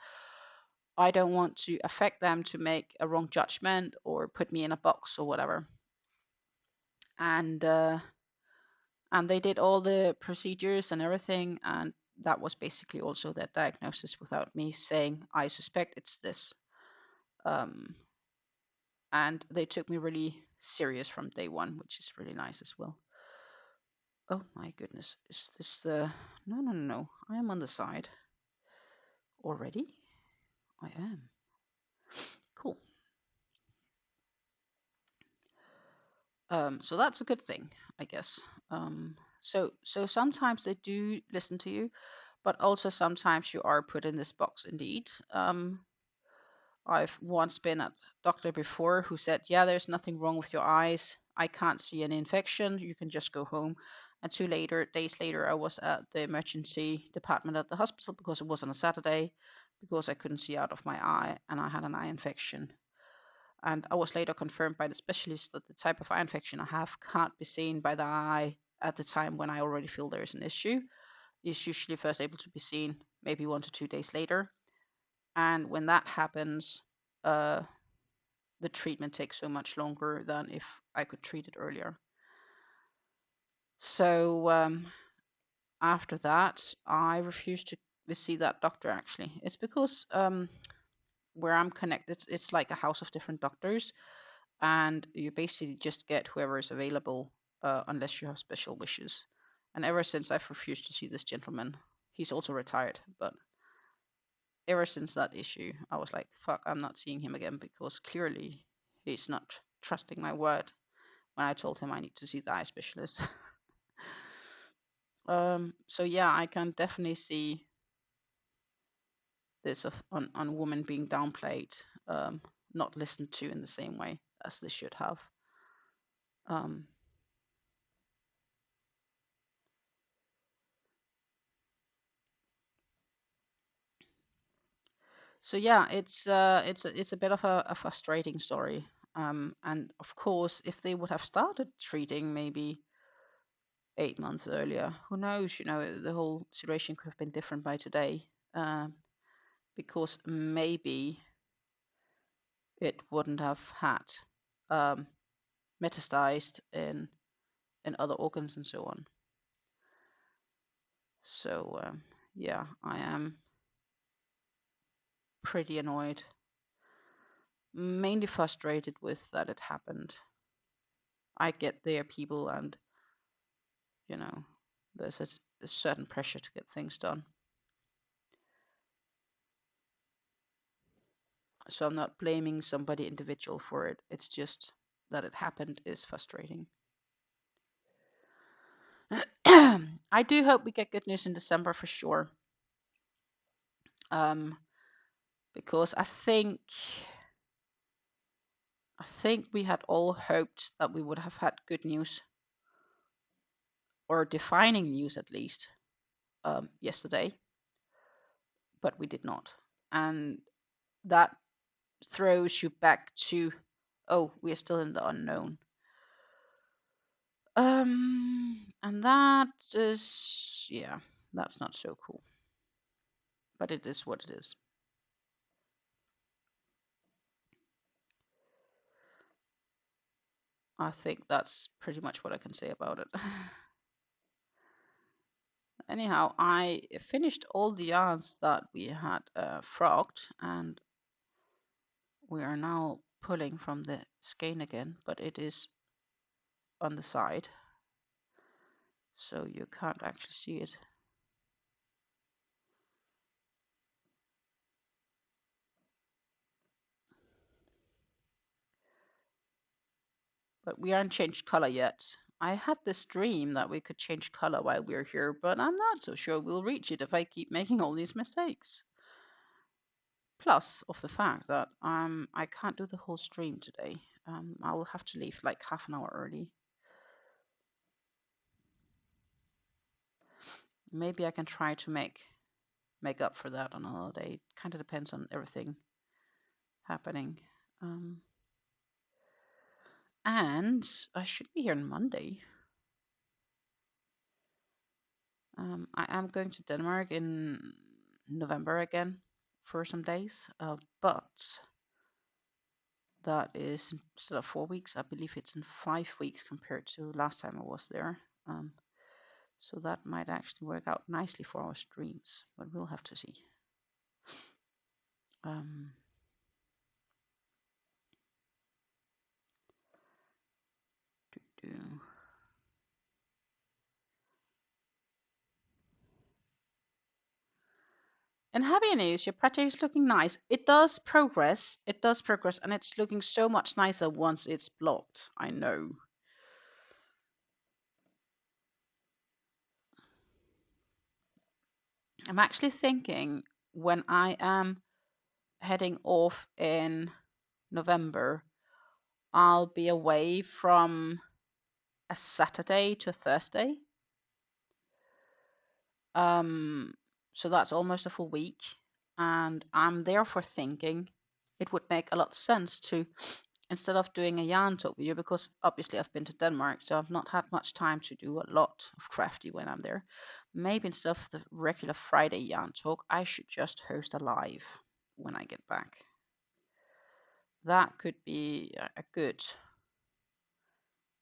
I don't want to affect them to make a wrong judgment or put me in a box or whatever. And they did all the procedures and everything, and that was basically also their diagnosis without me saying I suspect it's this. And they took me really serious from day one, which is really nice as well. Oh my goodness, is this the... No, I am on the side already. I am. Cool. So that's a good thing, I guess. So sometimes they do listen to you, but also sometimes you are put in this box indeed. I've once been at a doctor before who said, yeah, there's nothing wrong with your eyes. I can't see any infection. You can just go home. And 2 days later, I was at the emergency department at the hospital because it was on a Saturday, because I couldn't see out of my eye and I had an eye infection. And I was later confirmed by the specialist that the type of eye infection I have can't be seen by the eye at the time when I already feel there is an issue. It's usually first able to be seen maybe 1 to 2 days later. And when that happens, the treatment takes so much longer than if I could treat it earlier. So after that, I refused to see that doctor actually. It's because where I'm connected, it's like a house of different doctors, and you basically just get whoever is available unless you have special wishes. And ever since I've refused to see this gentleman, he's also retired, but ever since that issue, I was like, fuck, I'm not seeing him again because clearly he's not trusting my word when I told him I need to see the eye specialist. So yeah, I can definitely see this on women being downplayed, not listened to in the same way as they should have. So yeah, it's a bit of a frustrating story. And of course, if they would have started treating maybe 8 months earlier, who knows? The whole situation could have been different by today, because maybe it wouldn't have had metastasized in other organs and so on. So yeah, I am pretty annoyed, mainly frustrated with that it happened. I get there people, and there's a certain pressure to get things done. So I'm not blaming somebody individual for it. It's just that it happened is frustrating. I do hope we get good news in December for sure. because I think we had all hoped that we would have had good news, or defining news at least, yesterday, but we did not. And that throws you back to, oh, we are still in the unknown. And that is, yeah, that's not so cool. But it is what it is. I think that's pretty much what I can say about it. Anyhow, I finished all the yarns that we had frogged, and we are now pulling from the skein again, but it is on the side, so you can't actually see it. But we aren't changed color yet. I had this dream that we could change color while we're here, but I'm not so sure we'll reach it if I keep making all these mistakes. Plus of the fact that I can't do the whole stream today. I will have to leave like half an hour early. Maybe I can try to make up for that on another day. It kind of depends on everything happening. And I should be here on Monday. I am going to Denmark in November again for some days, but that is, instead of 4 weeks, I believe it's in 5 weeks compared to last time I was there. So that might actually work out nicely for our streams, but we'll have to see. And happy news, your project is looking nice. It does progress, and it's looking so much nicer once it's blocked. I know. I'm actually thinking, when I am heading off in November, I'll be away from a Saturday to Thursday. So that's almost a full week. And I'm therefore thinking it would make a lot of sense to, instead of doing a yarn talk video, because obviously I've been to Denmark, so I've not had much time to do a lot of crafty when I'm there. Maybe instead of the regular Friday yarn talk, I should just host a live when I get back. That could be a good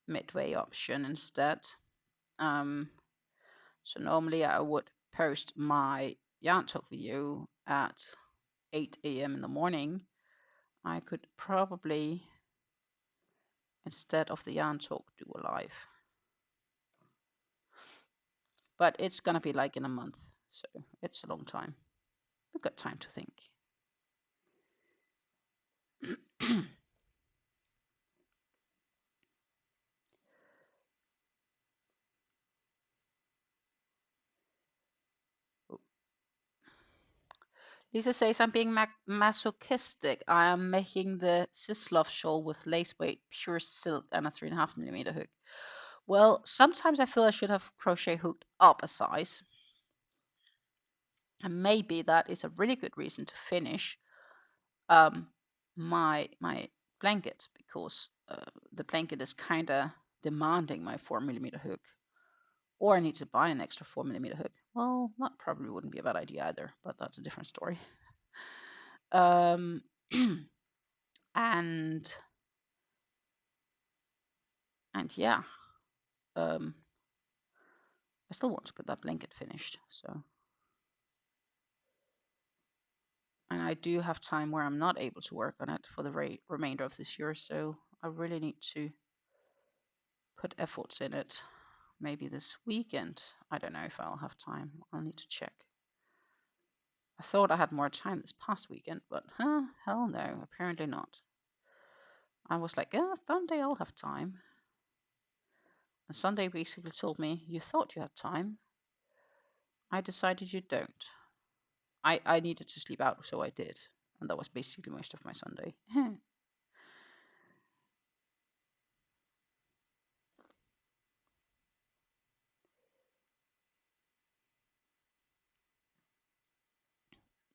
midway option instead. So normally I would post my yarn talk video at 8 a.m. in the morning. I could probably, instead of the yarn talk, do a live. But it's gonna be like in a month, so it's a long time. We've got time to think. Lisa says, I'm being masochistic. I am making the Sislov shawl with lace weight, pure silk, and a 3.5mm hook. Well, sometimes I feel I should have crochet hooked up a size. And maybe that is a really good reason to finish my blanket, because the blanket is kind of demanding my 4mm hook. Or I need to buy an extra 4mm hook. Well, that probably wouldn't be a bad idea either, but that's a different story. And yeah, I still want to get that blanket finished. So, and I do have time where I'm not able to work on it for the remainder of this year. So I really need to put efforts in it. Maybe this weekend. I don't know if I'll have time. I'll need to check. I thought I had more time this past weekend, but hell no, apparently not. I was like, yeah, Sunday I'll have time. And Sunday basically told me, you thought you had time. I decided you don't. I needed to sleep out, so I did. And that was basically most of my Sunday.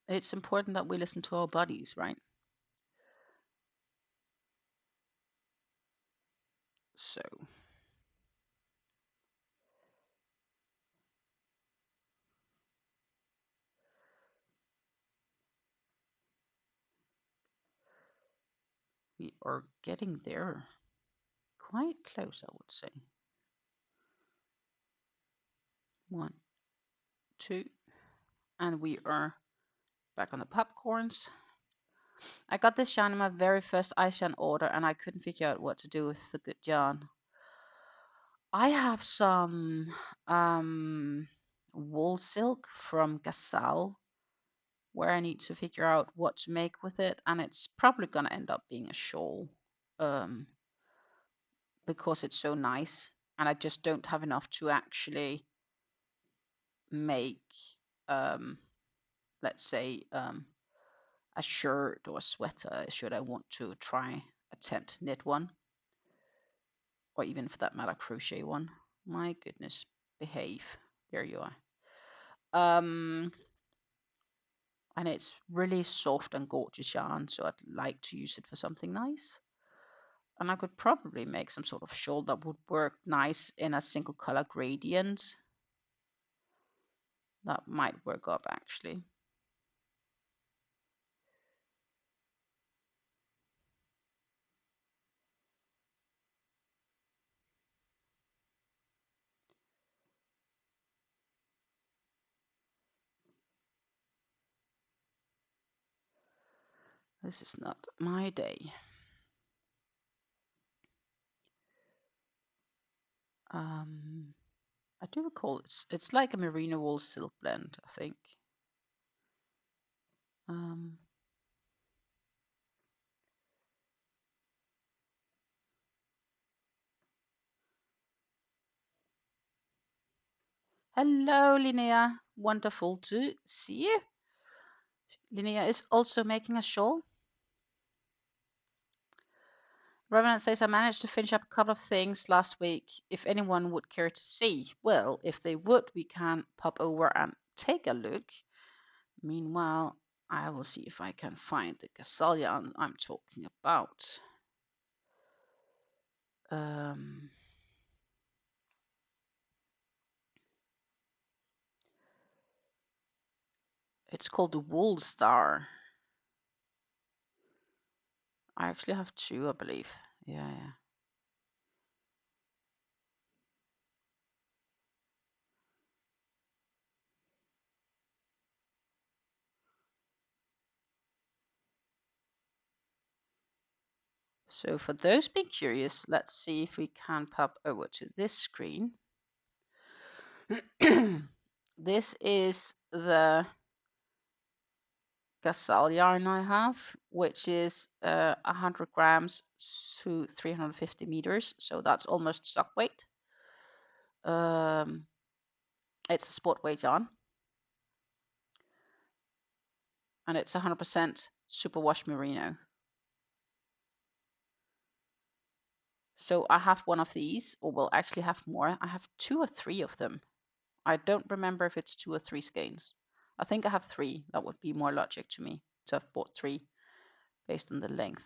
It's important that we listen to our bodies, right? So we are getting there. Quite close, I would say. 1, 2, and we are back on the popcorns. I got this yarn in my very first ice yarn order, and I couldn't figure out what to do with the good yarn. I have some wool silk from Gazelle, where I need to figure out what to make with it, and it's probably gonna end up being a shawl, because it's so nice, and I just don't have enough to actually make, let's say, a shirt or a sweater, should I want to try attempt knit one, or even for that matter crochet one. My goodness, behave. There you are. And it's really soft and gorgeous yarn, so I'd like to use it for something nice. And I could probably make some sort of shawl that would work nice in a single color gradient. That might work up actually. This is not my day. I do recall it's like a merino wool silk blend, I think. Hello, Linnea. Wonderful to see you. Linnea is also making a shawl. Revenant says, I managed to finish up a couple of things last week. If anyone would care to see, well, if they would, we can pop over and take a look. Meanwhile, I will see if I can find the Gazelle yarn I'm talking about. It's called the Wool Star. I actually have two, I believe. Yeah. So for those being curious, let's see if we can pop over to this screen. This is the Gazelle yarn I have, which is 100 grams to 350 meters. So that's almost stock weight. It's a sport weight yarn. And it's 100% superwash merino. So I have one of these, or will actually have more. I have 2 or 3 of them. I don't remember if it's 2 or 3 skeins. I think I have 3. That would be more logic to me to have bought 3 based on the length.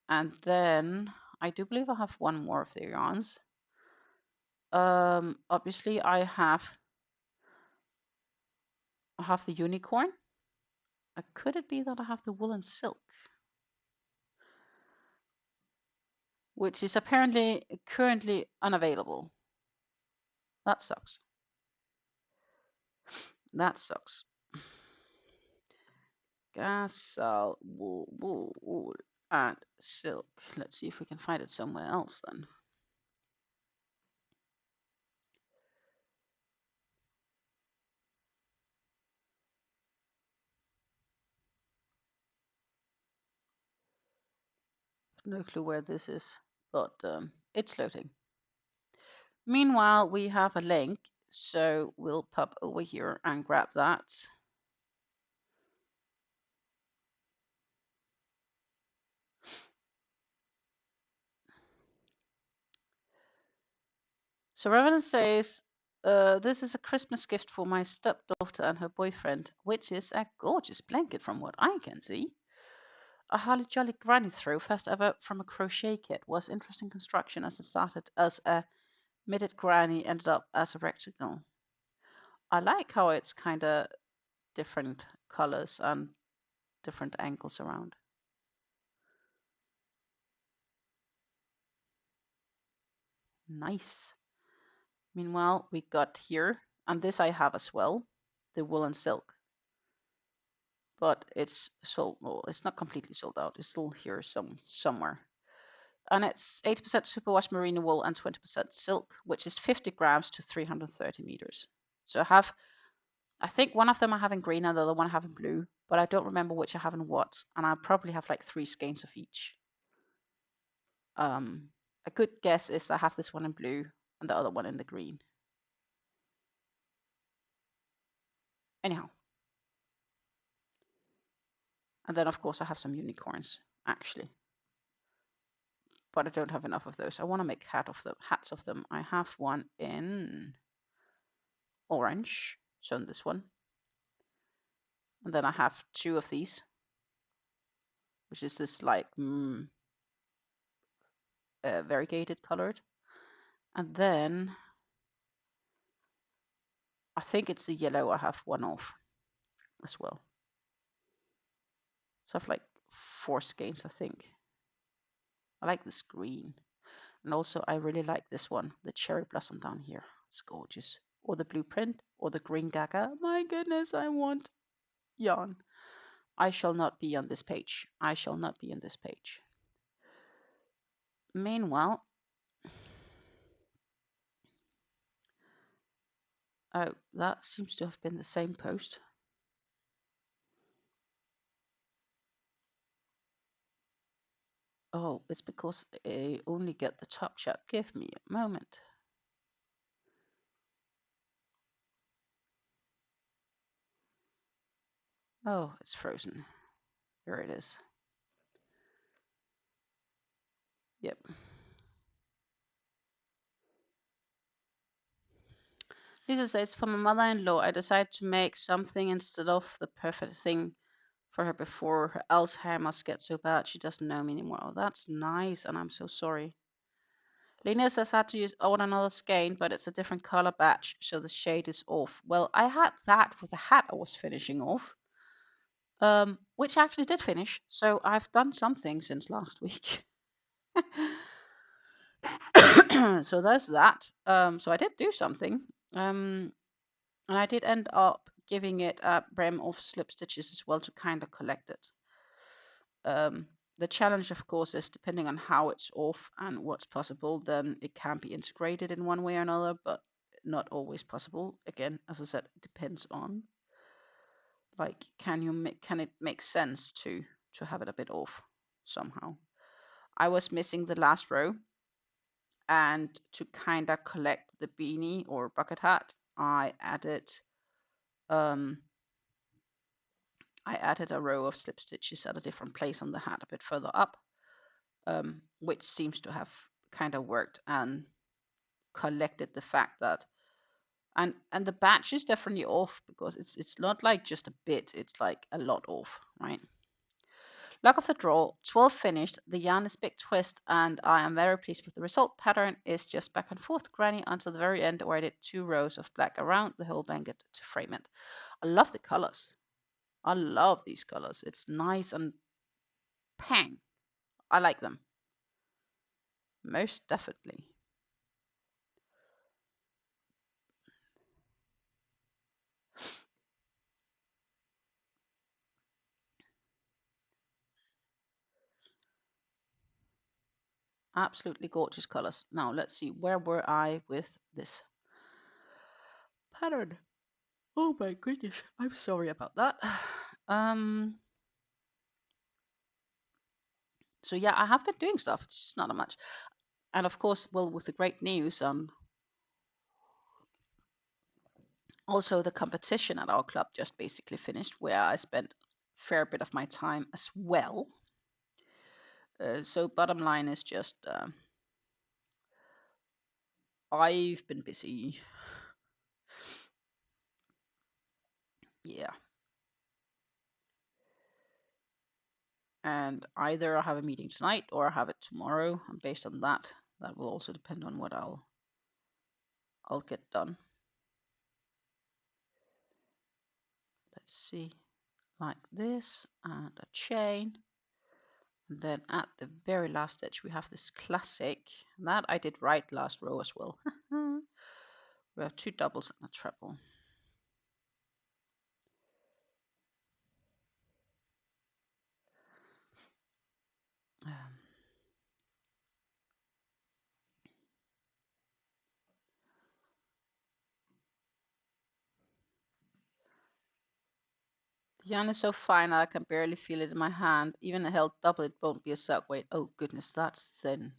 And then I do believe I have one more of the yarns. Obviously I have the unicorn. Could it be that I have the woolen silk? Which is apparently currently unavailable. That sucks. That sucks. Gazelle, wool, and silk. Let's see if we can find it somewhere else then. No clue where this is, but it's loading. Meanwhile, we have a link, so we'll pop over here and grab that. So Reverend says, this is a Christmas gift for my stepdaughter and her boyfriend, which is a gorgeous blanket from what I can see. A holly jolly granny throw, first ever from a crochet kit, was interesting construction as it started as a mitted granny, ended up as a rectangle. I like how it's kind of different colors and different angles around. Nice. Meanwhile, we got here, and this I have as well, the woolen silk. But it's sold, well, it's not completely sold out. It's still here somewhere. And it's 80% superwash merino wool and 20% silk, which is 50 grams to 330 meters. So I think one of them I have in green and the other one I have in blue, but I don't remember which I have in what. And I probably have like 3 skeins of each. A good guess is I have this one in blue and the other one in the green. Anyhow. And then, of course, I have some unicorns, actually. But I don't have enough of those. I want to make hats of them. I have one in orange, so in this one. And then I have 2 of these, which is this like variegated colored. And then I think it's the yellow I have one of as well. So I have like 4 skeins, I think. I like this green. And also I really like this one, the cherry blossom down here. It's gorgeous. Or the blueprint, or the green gaga. My goodness, I want yarn. I shall not be on this page. I shall not be on this page. Meanwhile, oh, that seems to have been the same post. Oh, it's because I only get the top chat. Give me a moment. Oh, it's frozen. Here it is. Yep. Lisa says, for my mother-in-law, I decided to make something instead of the perfect thing for her before her Alzheimer's gets so bad she doesn't know me anymore. Oh, that's nice, and I'm so sorry. Lena says I had to use another skein, but it's a different color batch, so the shade is off. Well, I had that with the hat I was finishing off, which actually did finish. So I've done something since last week. So there's that. So I did do something, and I did end up giving it a brim of slip stitches as well to kind of collect it. The challenge, of course, is depending on how it's off and what's possible, then it can be integrated in one way or another, but not always possible. Again, as I said, it depends on, like, can it make sense to have it a bit off somehow. I was missing the last row, and to kind of collect the beanie or bucket hat, I added a row of slip stitches at a different place on the hat a bit further up, which seems to have kind of worked and collected the fact that, and the batch is definitely off because it's not like just a bit, it's like a lot off, right? Luck of the draw, 12 finished, the yarn is big twist, and I am very pleased with the result. Pattern is just back and forth granny until the very end, where I did 2 rows of black around the whole blanket to frame it. I love the colors. I love these colors. It's nice and pang. I like them. Most definitely. Absolutely gorgeous colors. Now let's see, where were I with this pattern? Oh my goodness, I'm sorry about that. So yeah, I have been doing stuff, it's just not that much. And of course, well, with the great news, also the competition at our club just basically finished, where I spent a fair bit of my time as well. So bottom line is just I've been busy. Yeah. And either I have a meeting tonight or I have it tomorrow, and based on that, that will also depend on what I'll get done. Let's see, like this, and a chain. And then at the very last stitch, we have this classic. That I did right last row as well. We have 2 doubles and a treble. The yarn is so fine I can barely feel it in my hand. Even held double, it won't be a sock weight. Oh goodness, that's thin.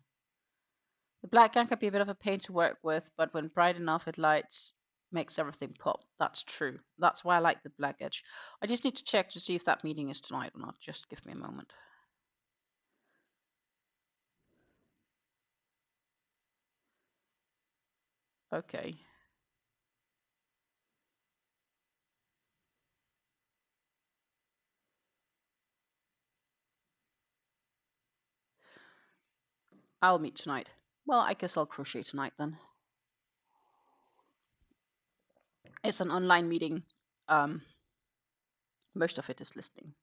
The black yarn can be a bit of a pain to work with, but when bright enough, it lights, makes everything pop. That's true. That's why I like the black edge. I just need to check to see if that meeting is tonight or not. Just give me a moment. Okay. I'll meet tonight. Well, I guess I'll crochet tonight then. It's an online meeting. Most of it is listening.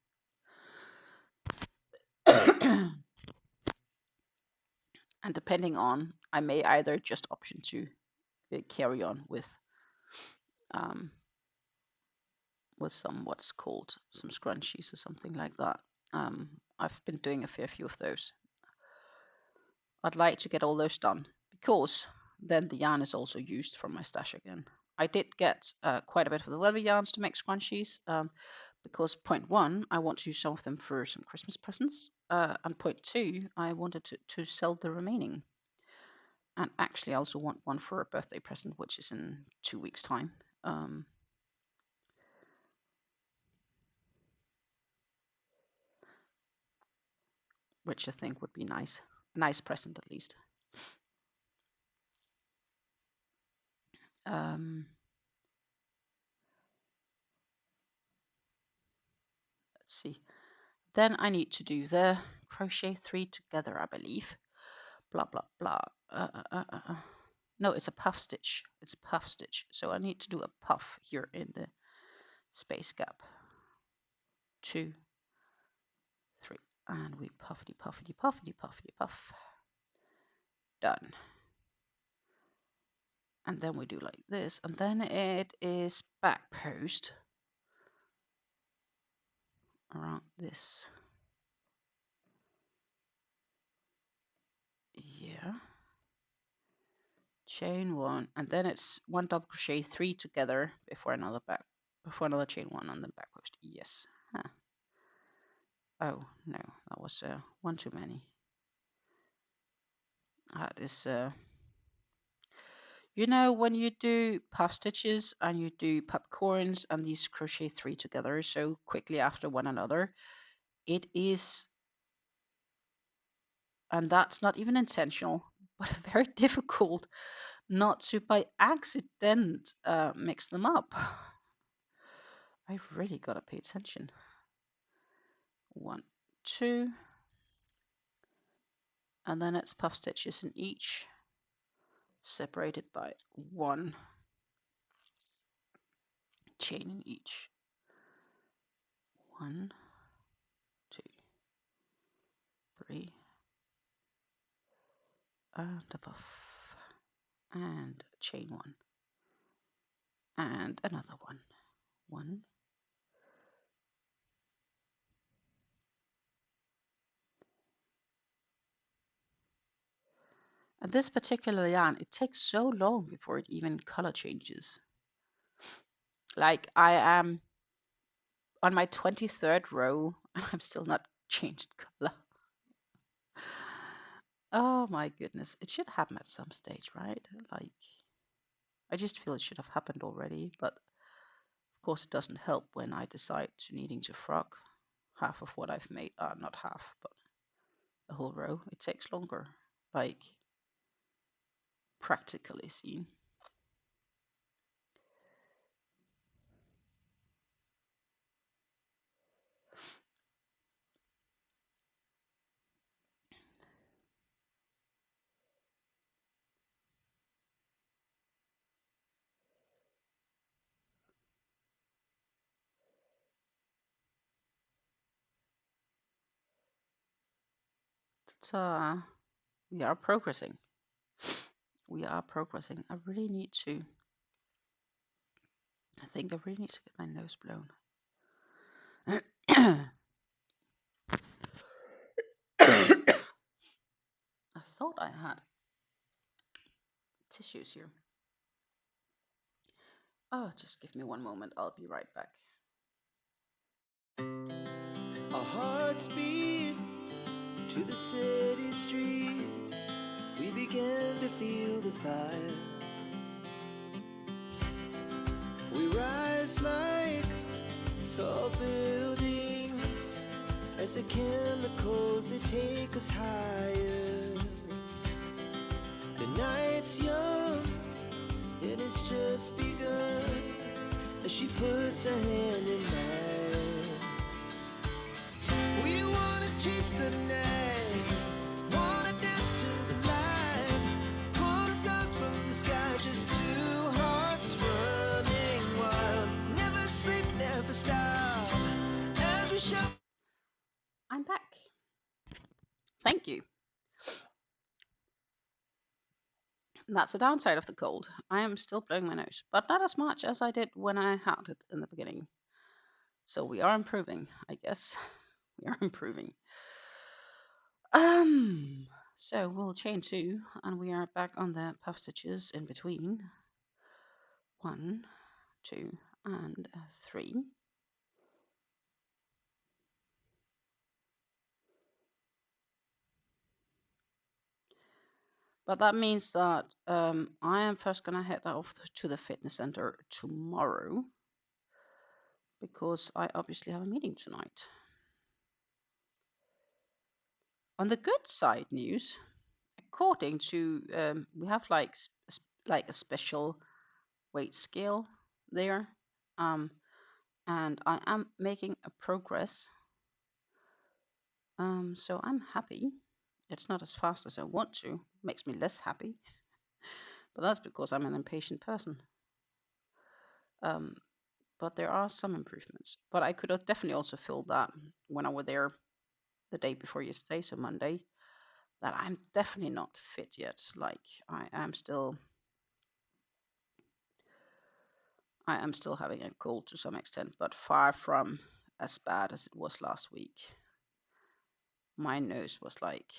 And depending on, I may either just option to carry on with some what's called some scrunchies or something like that. I've been doing a fair few of those. I'd like to get all those done because then the yarn is also used from my stash again. I did get quite a bit of the leather yarns to make scrunchies because point 1, I want to use some of them for some Christmas presents, and point 2, I wanted to sell the remaining. And actually, I also want one for a birthday present, which is in 2 weeks' time. Which I think would be nice. A nice present, at least. Let's see. Then I need to do the crochet 3 together, I believe. Blah, blah, blah. No, it's a puff stitch. It's a puff stitch. So I need to do a puff here in the space gap. 2, 3. And we puffity, puffity, puffity, puffity, puff. Done. And then we do like this. And then it is back post around this. Yeah. Chain 1, and then it's 1 double crochet 3 together before another chain 1 and then back post. Yes. Huh. Oh no, that was one too many. That is you know, when you do puff stitches and you do popcorns and these crochet 3 together so quickly after one another, it is, and that's not even intentional, but very difficult not to by accident mix them up. I really gotta pay attention. 1, 2, and then it's puff stitches in each, separated by 1 chain in each. 1, 2, 3, and a puff, and chain 1, and another 1. 1, and this particular yarn, it takes so long before it even color changes. Like I am on my 23rd row and I'm still not changed color. Oh my goodness, it should happen at some stage, right? Like, I just feel it should have happened already, but of course it doesn't help when I decide to needing to frock half of what I've made, not half, but a whole row. It takes longer. Like, practically seen. But we are progressing. We are progressing. I really need to. I think I really need to get my nose blown. I thought I had tissues here. Oh, just give me one moment. I'll be right back. Our hearts beat to the city streets. We began to feel the fire. We rise like tall buildings as the chemicals, they take us higher. The night's young, it has just begun as she puts her hand in mine. We wanna chase the night, wanna dance to the light, pull the stars from the sky, just two hearts running wild. Never sleep, never stop, as we show. I'm back. Thank you. That's the downside of the cold. I am still blowing my nose, but not as much as I did when I had it in the beginning. So we are improving, I guess. We are improving. So we'll chain 2, and we are back on the puff stitches in between. 1, 2, and 3. But that means that I am first gonna head off to the fitness center tomorrow, because I obviously have a meeting tonight. On the good side news, according to we have like a special weight scale there, and I am making a progress. So I'm happy. It's not as fast as I want to. Makes me less happy, but that's because I'm an impatient person. But there are some improvements. But I could have definitely also feel that when I was there the day before yesterday, so Monday, that I'm definitely not fit yet. Like I am still having a cold to some extent, but far from as bad as it was last week. My nose was like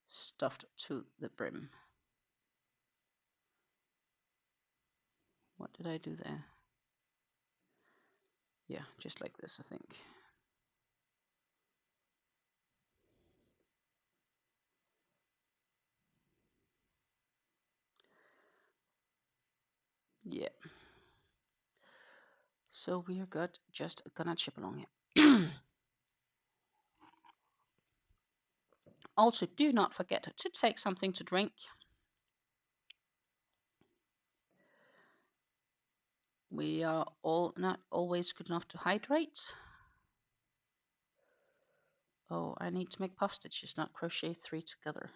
stuffed to the brim. What did I do there? Yeah, just like this, I think. Yeah. So we are good. Just gonna chip along here. Also, do not forget to take something to drink. We are all not always good enough to hydrate. Oh, I need to make puff stitches, not crochet 3 together.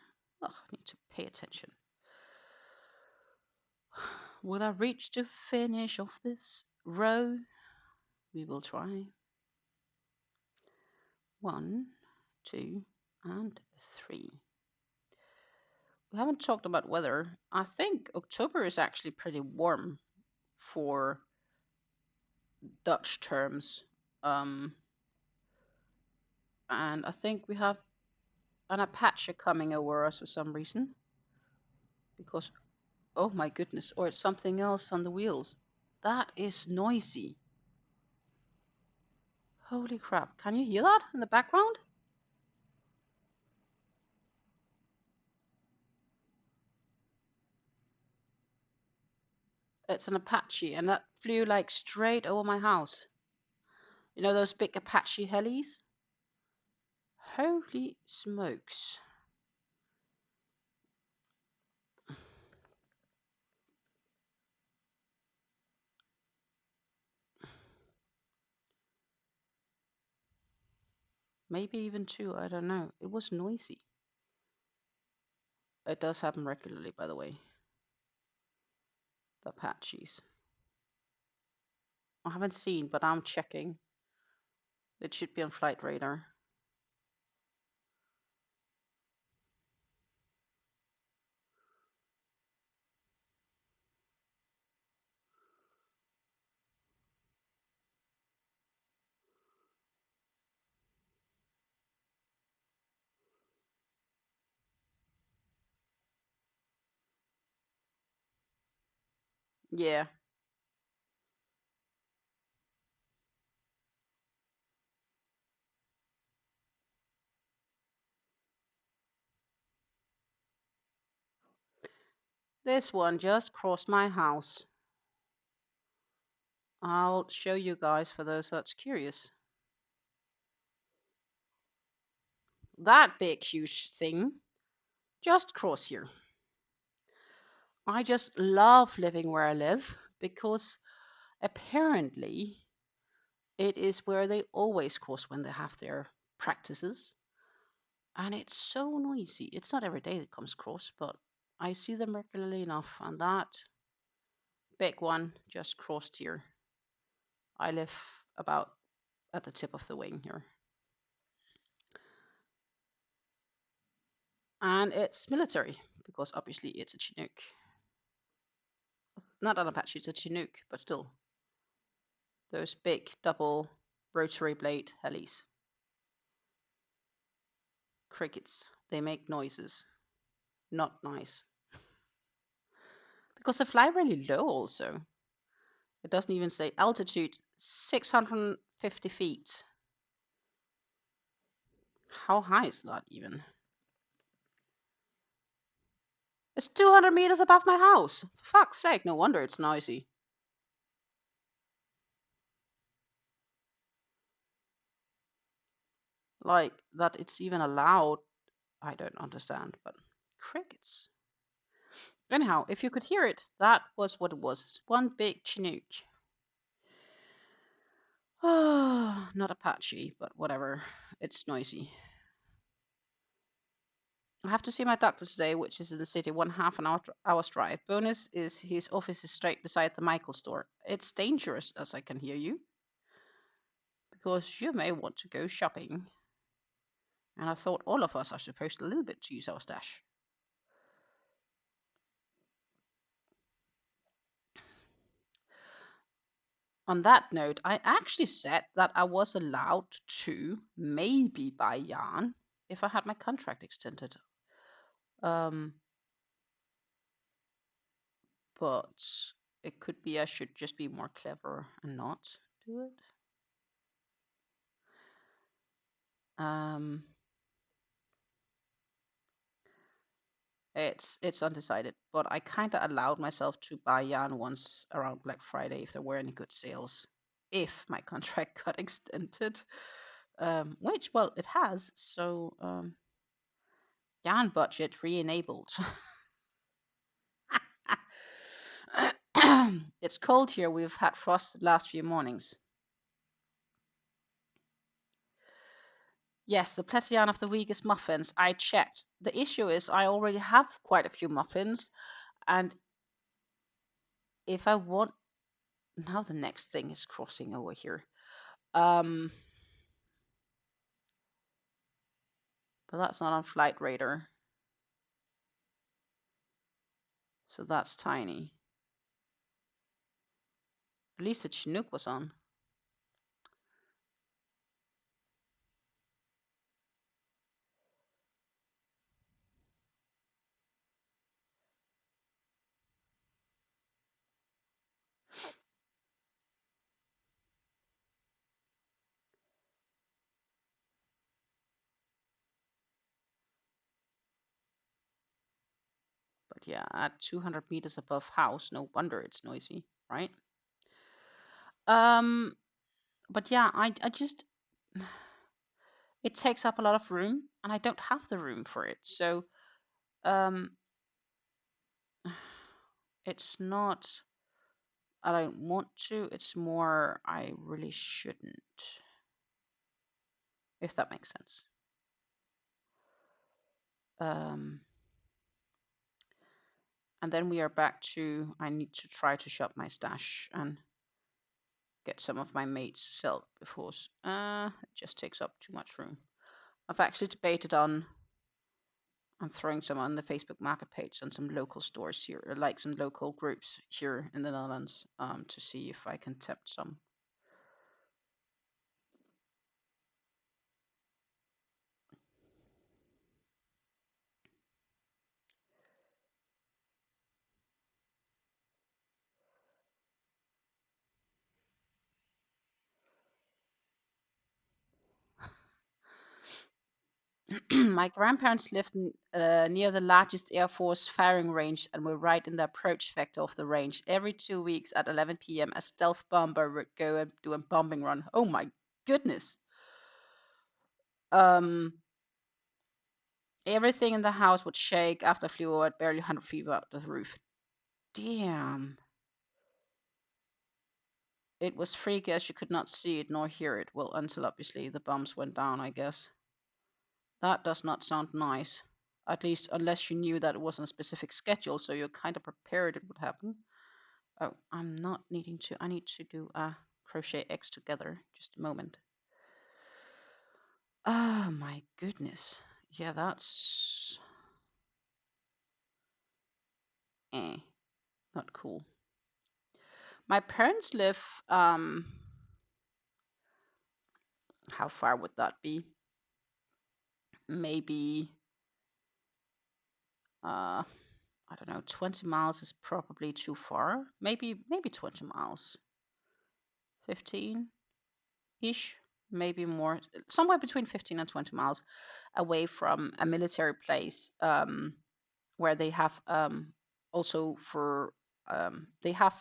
Oh, I need to pay attention. Will I reach the finish of this row? We will try. 1, 2, and 3. We haven't talked about weather. I think October is actually pretty warm for Dutch terms. And I think we have an Apache coming over us for some reason. Because, oh my goodness, or it's something else on the wheels. That is noisy. Holy crap. Can you hear that in the background? It's an Apache, and that flew like straight over my house. You know those big Apache helis? Holy smokes. Maybe even 2, I don't know. It was noisy. It does happen regularly, by the way. The Apaches. I haven't seen, but I'm checking. It should be on flight radar. Yeah. This one just crossed my house. I'll show you guys for those that's curious. That big, huge thing just crossed here. I just love living where I live because apparently it is where they always cross when they have their practices. And it's so noisy. It's not every day that comes across, but I see them regularly enough. And that big one just crossed here. I live about at the tip of the wing here. And it's military because obviously it's a Chinook. Not an Apache, it's a Chinook, but still. Those big double rotary blade helis. Crickets. They make noises. Not nice. Because they fly really low also. It doesn't even say altitude 650 feet. How high is that even? It's 200 meters above my house. For fuck's sake, no wonder it's noisy. Like, that it's even allowed, I don't understand, but crickets. Anyhow, if you could hear it, that was what it was. It's one big Chinook. Not Apache, but whatever. It's noisy. I have to see my doctor today, which is in the city, 1.5 hour's drive. Bonus is his office is straight beside the Michael store. It's dangerous, as I can hear you, because you may want to go shopping. And I thought all of us are supposed a little bit to use our stash. On that note, I actually said that I was allowed to maybe buy yarn if I had my contract extended. But it could be I should just be more clever and not do it. It's undecided, but I kind of allowed myself to buy yarn once around Black Friday if there were any good sales, if my contract got extended, which, well, it has. So yarn budget re-enabled. It's cold here. We've had frost the last few mornings. Yes, the pleasure yarn of the week is muffins. I checked. The issue is I already have quite a few muffins, and if I want, now the next thing is crossing over here. But that's not on flight radar, so that's tiny. At least the Chinook was on. But yeah, at 200 meters above house, no wonder it's noisy, right? But yeah, I just it takes up a lot of room, and I don't have the room for it. So it's not I don't want to. It's more I really shouldn't. if that makes sense. And then we are back to, I need to try to shop my stash and get some of my mates sell before it just takes up too much room. I've actually debated on throwing some on the Facebook market page and some local stores here, like some local groups here in the Netherlands, to see if I can tempt some. My grandparents lived near the largest Air Force firing range and were right in the approach vector of the range. Every 2 weeks at 11 p.m., a stealth bomber would go and do a bombing run. Oh my goodness. Everything in the house would shake after it flew over at barely 100 feet above the roof. Damn. It was freaky as you could not see it nor hear it. Well, until obviously the bombs went down, I guess. That does not sound nice. At least unless you knew that it was on a specific schedule, so you're kind of prepared it would happen. Oh, I'm not needing to. I need to do a crochet X together. Just a moment. Oh my goodness. Yeah, that's not cool. My parents live how far would that be? Maybe I don't know, 20 miles is probably too far. Maybe 20 miles. 15-ish, maybe more, somewhere between 15 and 20 miles away from a military place, where they have also for they have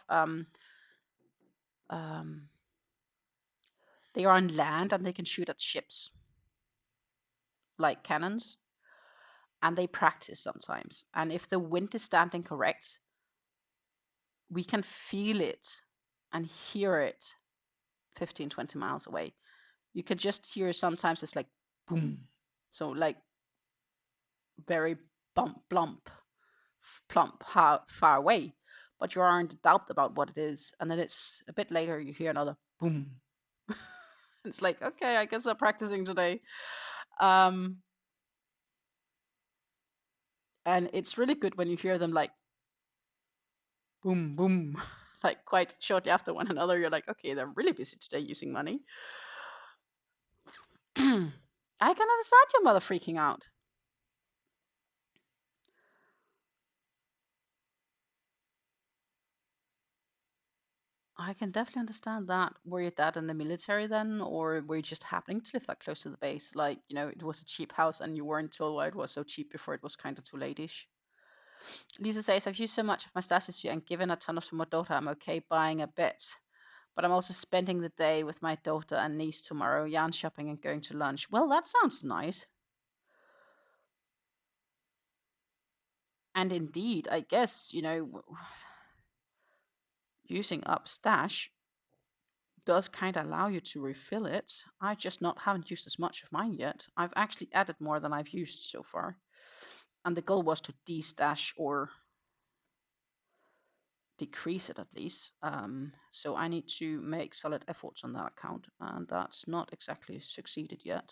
they are on land and they can shoot at ships like cannons, and they practice sometimes. And if the wind is standing correct, we can feel it and hear it 15, 20 miles away. You can just hear sometimes it's like boom. So like very bump, plump, far away, but you aren't in doubt about what it is. And then it's a bit later, you hear another boom. It's like, okay, I guess I'm practicing today. And it's really good when you hear them like boom, boom, like quite shortly after one another. You're like, okay, they're really busy today using money. I can understand your mother freaking out. I can definitely understand that. Were your dad in the military then, or were you just happening to live that close to the base? Like, it was a cheap house and you weren't told why it was so cheap before it was kind of too late-ish. Lisa says, I've used so much of my stash this year and given a ton of to my daughter. I'm okay buying a bit. But I'm also spending the day with my daughter and niece tomorrow, yarn shopping and going to lunch. Well, that sounds nice. And indeed, I guess, using up stash does kind of allow you to refill it. I just haven't used as much of mine yet. I've actually added more than I've used so far. And the goal was to de-stash or decrease it at least. So I need to make solid efforts on that account, and that's not exactly succeeded yet.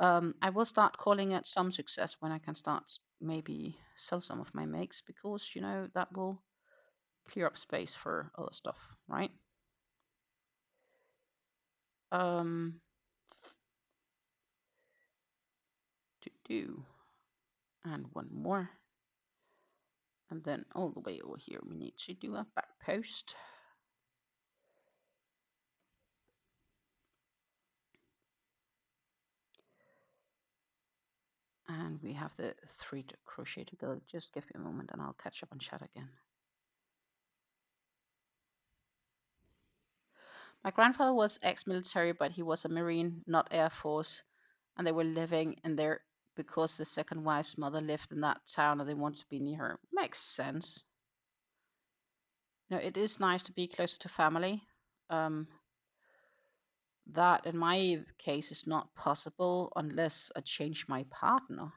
I will start calling it some success when I can start maybe sell some of my makes, because that will clear up space for other stuff, right? To do, and one more, and then all the way over here we need to do a back post. And we have the 3 to crochet together. Just give me a moment and I'll catch up on chat again. My grandfather was ex-military, but he was a Marine, not Air Force, and they were living in there because the second wife's mother lived in that town and they wanted to be near her. Makes sense. It is nice to be closer to family. That in my case is not possible unless I change my partner.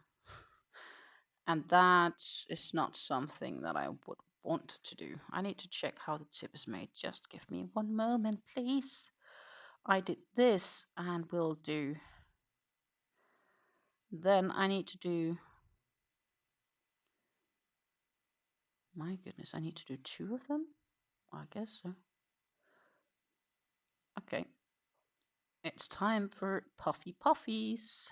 And that is not something that I would want to do. I need to check how the tip is made. Just give me one moment, please. I did this and will do. Then I need to do. My goodness, I need to do 2 of them? I guess so. Okay. It's time for Puffy Puffies.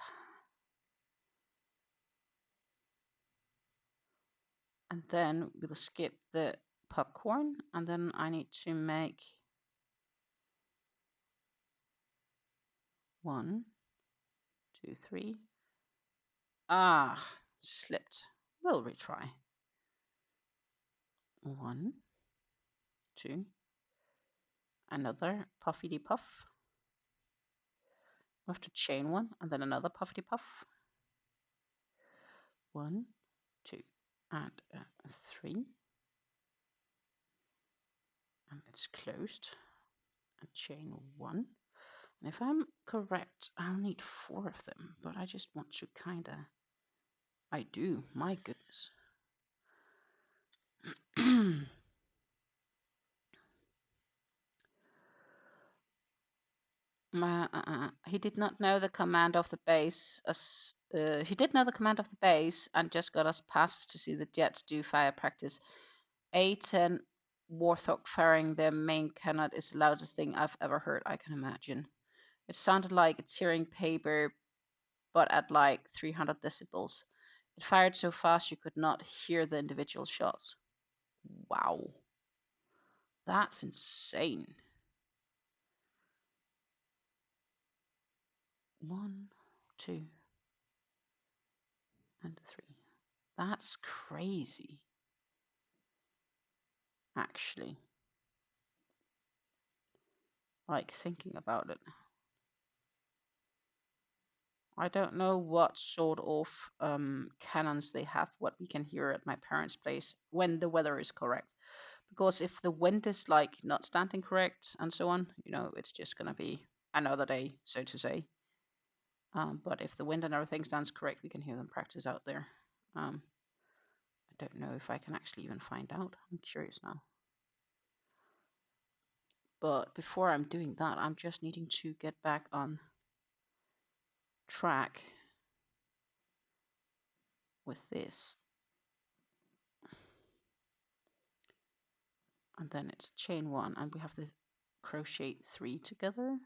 And then we'll skip the popcorn. And then I need to make 1, 2, 3. Ah, slipped. We'll retry. 1, 2. Another puffy puff. We have to chain 1 and then another puffy puff. 1, 2, and 3. And it's closed. And chain 1. And if I'm correct, I'll need 4 of them, but I just want to kinda. I do, my goodness. He did not know the command of the base. He did know the command of the base and just got us passes to see the Jets do fire practice. A10 Warthog firing their main cannon is the loudest thing I've ever heard, I can imagine. It sounded like it's tearing paper, but at like 300 decibels. It fired so fast you could not hear the individual shots. Wow. That's insane. 1, 2, and 3. That's crazy. Actually. Like thinking about it. I don't know what sort of cannons they have, what we can hear at my parents' place when the weather is correct. Because if the wind is like not standing correct and so on, it's just gonna be another day, so to say. But if the wind and everything stands correct, we can hear them practice out there. I don't know if I can actually even find out. I'm curious now. But before I'm doing that, I'm just needing to get back on track with this. And then it's chain 1, and we have the crochet 3 together.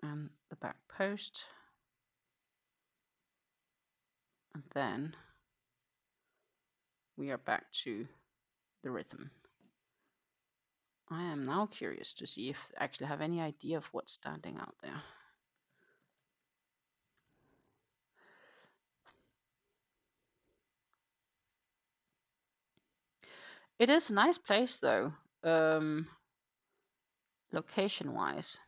And the back post. And then we are back to the rhythm. I am now curious to see if I actually have any idea of what's standing out there. It is a nice place though, location-wise.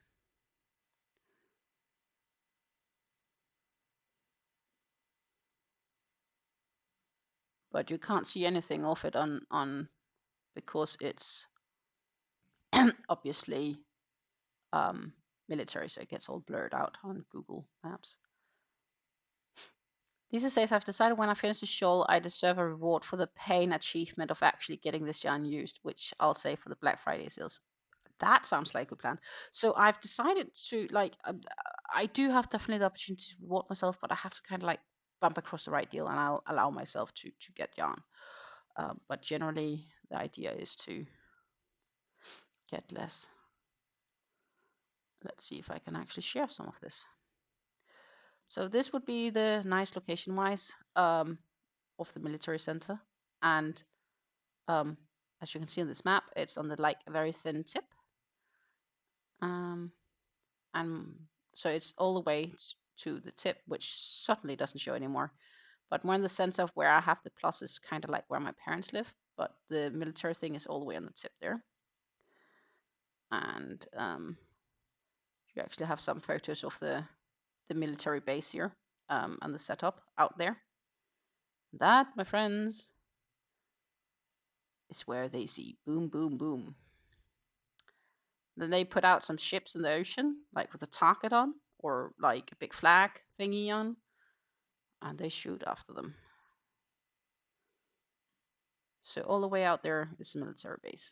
But you can't see anything of it on because it's obviously military, so it gets all blurred out on Google Maps. Lisa says, I've decided when I finish the shawl, I deserve a reward for the pain achievement of actually getting this yarn used, which I'll say for the Black Friday sales. That sounds like a plan. So I've decided to I do have definitely the opportunity to reward myself, but I have to kind of like bump across the right deal, and I'll allow myself to get yarn. But generally, the idea is to get less. Let's see if I can actually share some of this. So this would be the nice location-wise of the military center, and as you can see on this map, it's on the like very thin tip. And so it's all the way to the tip, which certainly doesn't show anymore. But more in the sense of where I have the plus is kind of like where my parents live, but the military thing is all the way on the tip there. And you actually have some photos of the military base here and the setup out there. That, my friends, is where they see boom, boom, boom. Then they put out some ships in the ocean, like with a target on, or like a big flag thingy on, and they shoot after them. So all the way out there is a military base.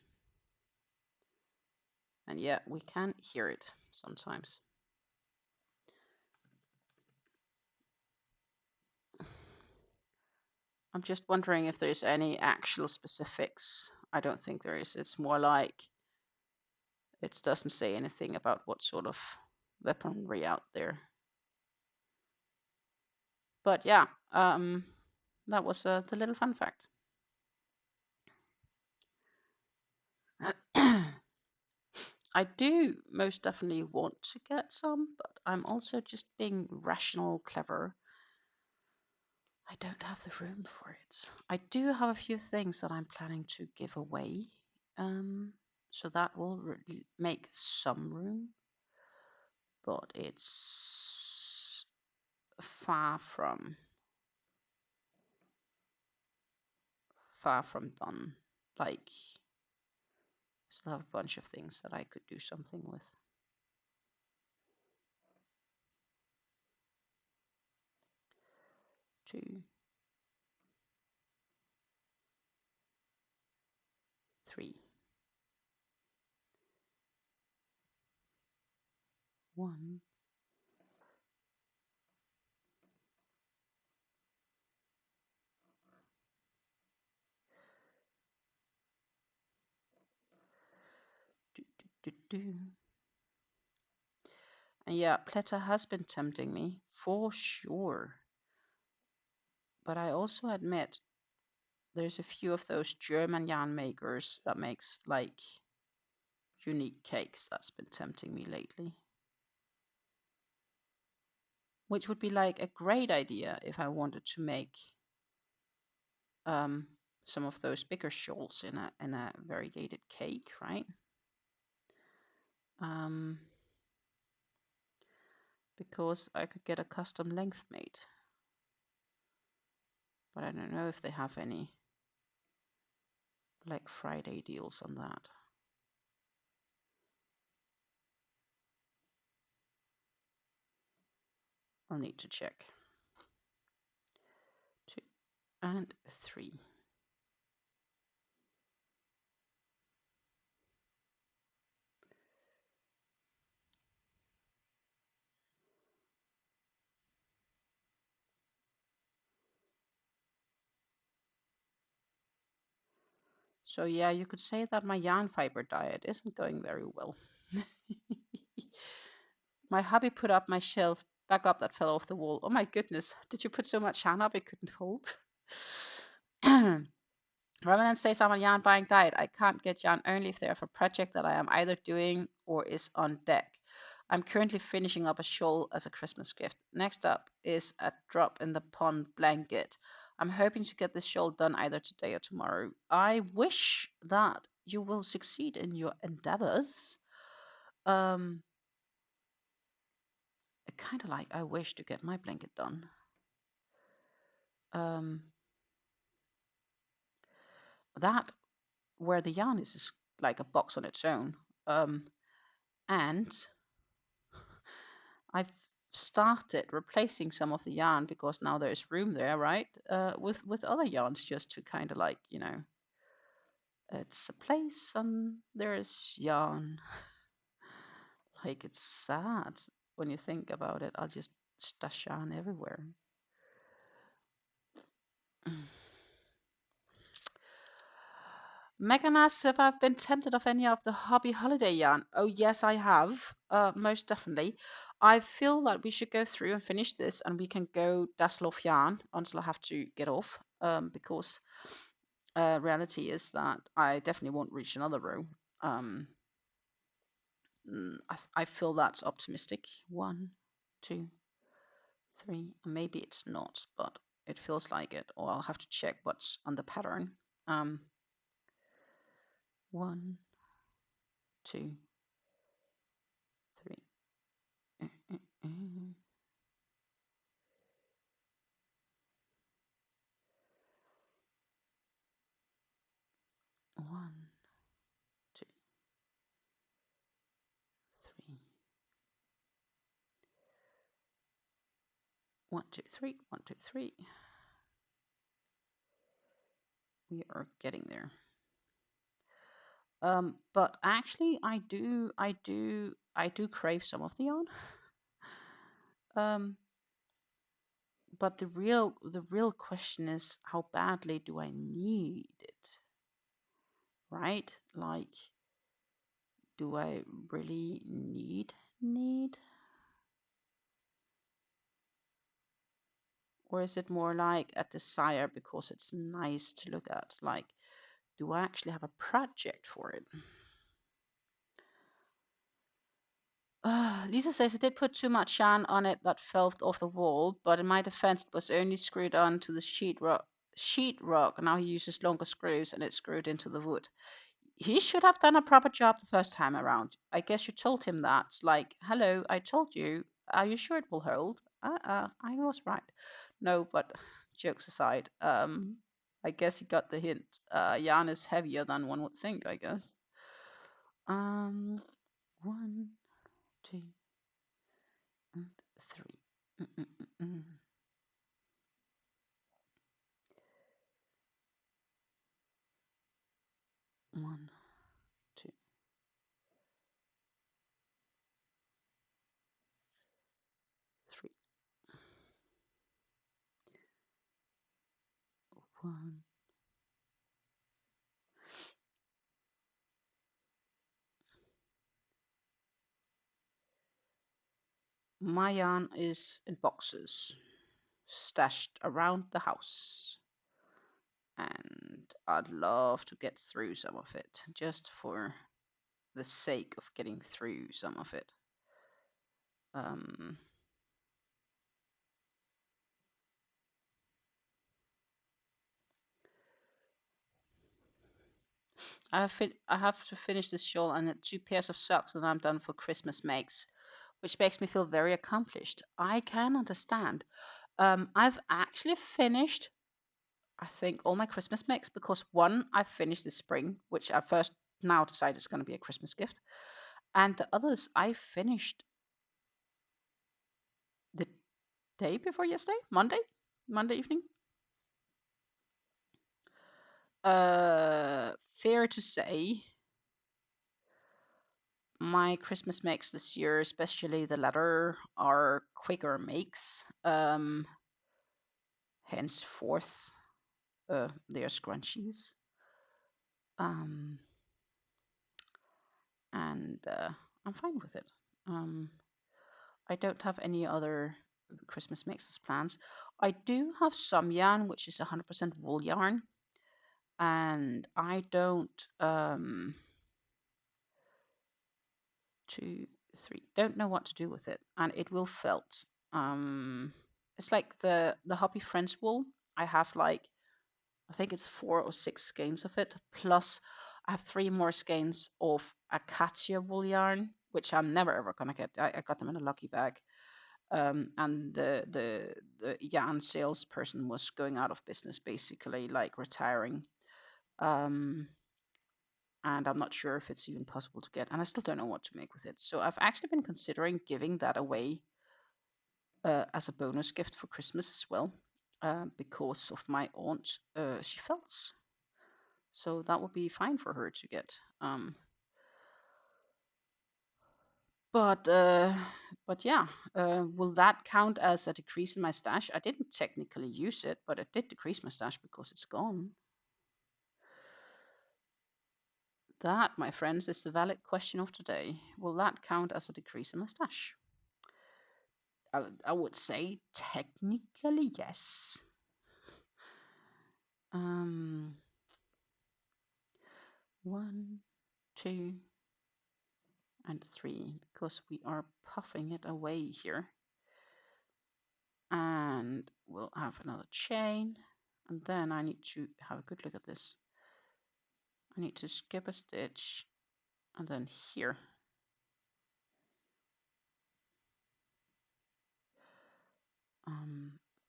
And yeah, we can hear it sometimes. I'm just wondering if there's any actual specifics. I don't think there is. It's more like it doesn't say anything about what sort of weaponry out there. But yeah, that was the little fun fact. I do most definitely want to get some, but I'm also just being rational, clever. I don't have the room for it. I do have a few things that I'm planning to give away, so that will make some room, but it's far from done. Like, still have a bunch of things that I could do something with. 2, 3, 1. Do, do, do, do. And yeah, Pleta has been tempting me for sure. But I also admit there's a few of those German yarn makers that makes like unique cakes that's been tempting me lately. Which would be like a great idea if I wanted to make some of those bigger shawls in a variegated cake, right? Because I could get a custom length made. But I don't know if they have any Black Friday deals on that. I'll need to check. 2 and 3. So yeah, you could say that my yarn fiber diet isn't going very well. My hubby put up my shelf back up that fell off the wall. Oh my goodness, did you put so much yarn up it couldn't hold? Ramanan says I'm on yarn buying diet. I can't get yarn only if they have a project that I am either doing or is on deck. I'm currently finishing up a shawl as a Christmas gift. Next up is a drop in the pond blanket. I'm hoping to get this shawl done either today or tomorrow. I wish that you will succeed in your endeavors. I kind of like, I wish to get my blanket done. That where the yarn is like a box on its own. And I've started replacing some of the yarn because now there's room there, right? With other yarns just to kind of like, you know, it's a place and there's yarn. Like, it's sad when you think about it. I'll just stash yarn everywhere. Megan asks if I've been tempted of any of the hobby holiday yarn. Oh, yes, I have. Most definitely. I feel that we should go through and finish this and we can go dazzle off yarn until I have to get off. Because reality is that I definitely won't reach another row. I feel that's optimistic. 1, 2, 3. Maybe it's not, but it feels like it. Or I'll have to check what's on the pattern. 1, 2, 3. 1, 2, 3. 1, 2, 3. 1, 2, 3. We are getting there. But actually, I do crave some of the yarn. But the real question is, how badly do I need it? Right? Like, do I really need? Or is it more like a desire because it's nice to look at? Like, do I actually have a project for it? Lisa says I did put too much yarn on it that fell off the wall, but in my defense, it was only screwed on to the sheetrock. Now he uses longer screws and it's screwed into the wood. He should have done a proper job the first time around. I guess you told him that. It's like, hello, I told you. Are you sure it will hold? I was right. No, but jokes aside, I guess he got the hint. Yarn is heavier than one would think, I guess. 1, 2, and 3. 1, 2, 3. 1. My yarn is in boxes, stashed around the house. And I'd love to get through some of it, just for the sake of getting through some of it. I have to finish this shawl and 2 pairs of socks, and I'm done for Christmas makes, which makes me feel very accomplished. I can understand. I've actually finished, I think, all my Christmas makes because one, I finished this spring, which I first now decided is going to be a Christmas gift, and the others I finished the day before yesterday, Monday evening. Fair to say, my Christmas makes this year, especially the latter, are quicker makes. Henceforth, they are scrunchies. And I'm fine with it. I don't have any other Christmas mixes plans. I do have some yarn, which is 100% wool yarn, and I don't 2, 3. Don't know what to do with it, and it will felt. It's like the Hobby Friends wool. I have like, I think it's 4 or 6 skeins of it. Plus, I have 3 more skeins of acacia wool yarn, which I'm never ever gonna get. I got them in a lucky bag. And the yarn salesperson was going out of business, basically, like retiring. And I'm not sure if it's even possible to get, and I still don't know what to make with it. So I've actually been considering giving that away as a bonus gift for Christmas as well, because of my aunt. She fells, so that would be fine for her to get. But yeah, will that count as a decrease in my stash? I didn't technically use it, but it did decrease my stash because it's gone. That, my friends, is the valid question of today. Will that count as a decrease in my stash? I would say technically yes. 1, 2, and 3, because we are puffing it away here. And we'll have another chain, and then I need to have a good look at this. I need to skip a stitch, and then here.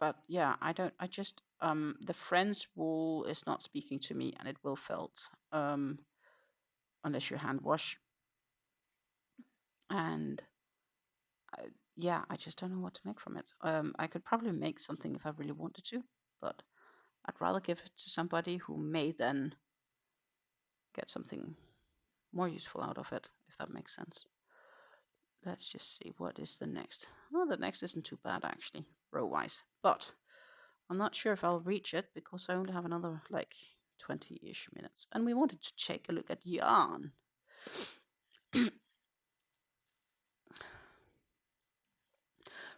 but yeah, I just, the Friends wool is not speaking to me, and it will felt, unless you hand wash. And yeah, I just don't know what to make from it. I could probably make something if I really wanted to, but I'd rather give it to somebody who may then get something more useful out of it, if that makes sense. Let's just see, what is the next? Well, the next isn't too bad actually, row-wise, but I'm not sure if I'll reach it because I only have another like 20-ish minutes, and we wanted to take a look at yarn.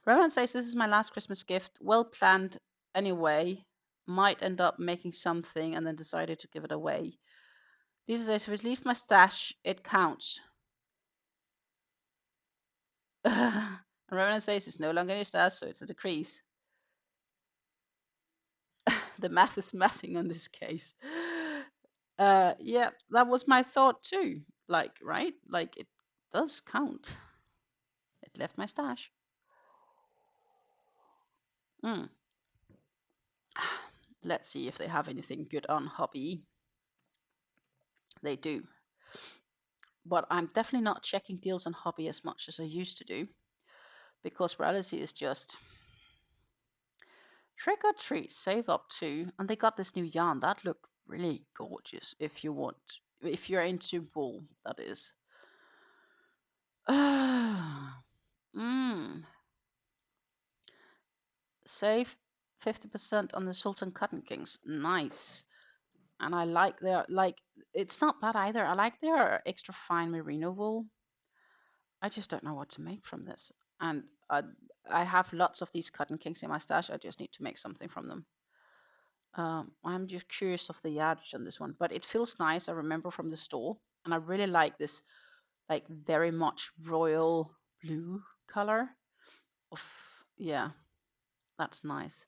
Rowan says, this is my last Christmas gift, well planned anyway, might end up making something and then decided to give it away. Lisa says, if I leave my stash, it counts. And Rowan says, it's no longer in your stash, so it's a decrease. The math is mathing in this case. Yeah, that was my thought too. Like, right? Like, it does count. It left my stash. Mm. Let's see if they have anything good on Hobby. They do. But I'm definitely not checking deals on Hobby as much as I used to do, because reality is just trick or treat, save up to, and they got this new yarn that looked really gorgeous. If you're into wool, that is. Save 50% on the Sultan Cotton Kings. Nice. And I like their, like, it's not bad either. I like their extra fine merino wool. I just don't know what to make from this. And I have lots of these Cotton Kings in my stash. I just need to make something from them. I'm just curious of the yardage on this one, but it feels nice. I remember from the store, and I really like this, like, very much royal blue color. Yeah, that's nice.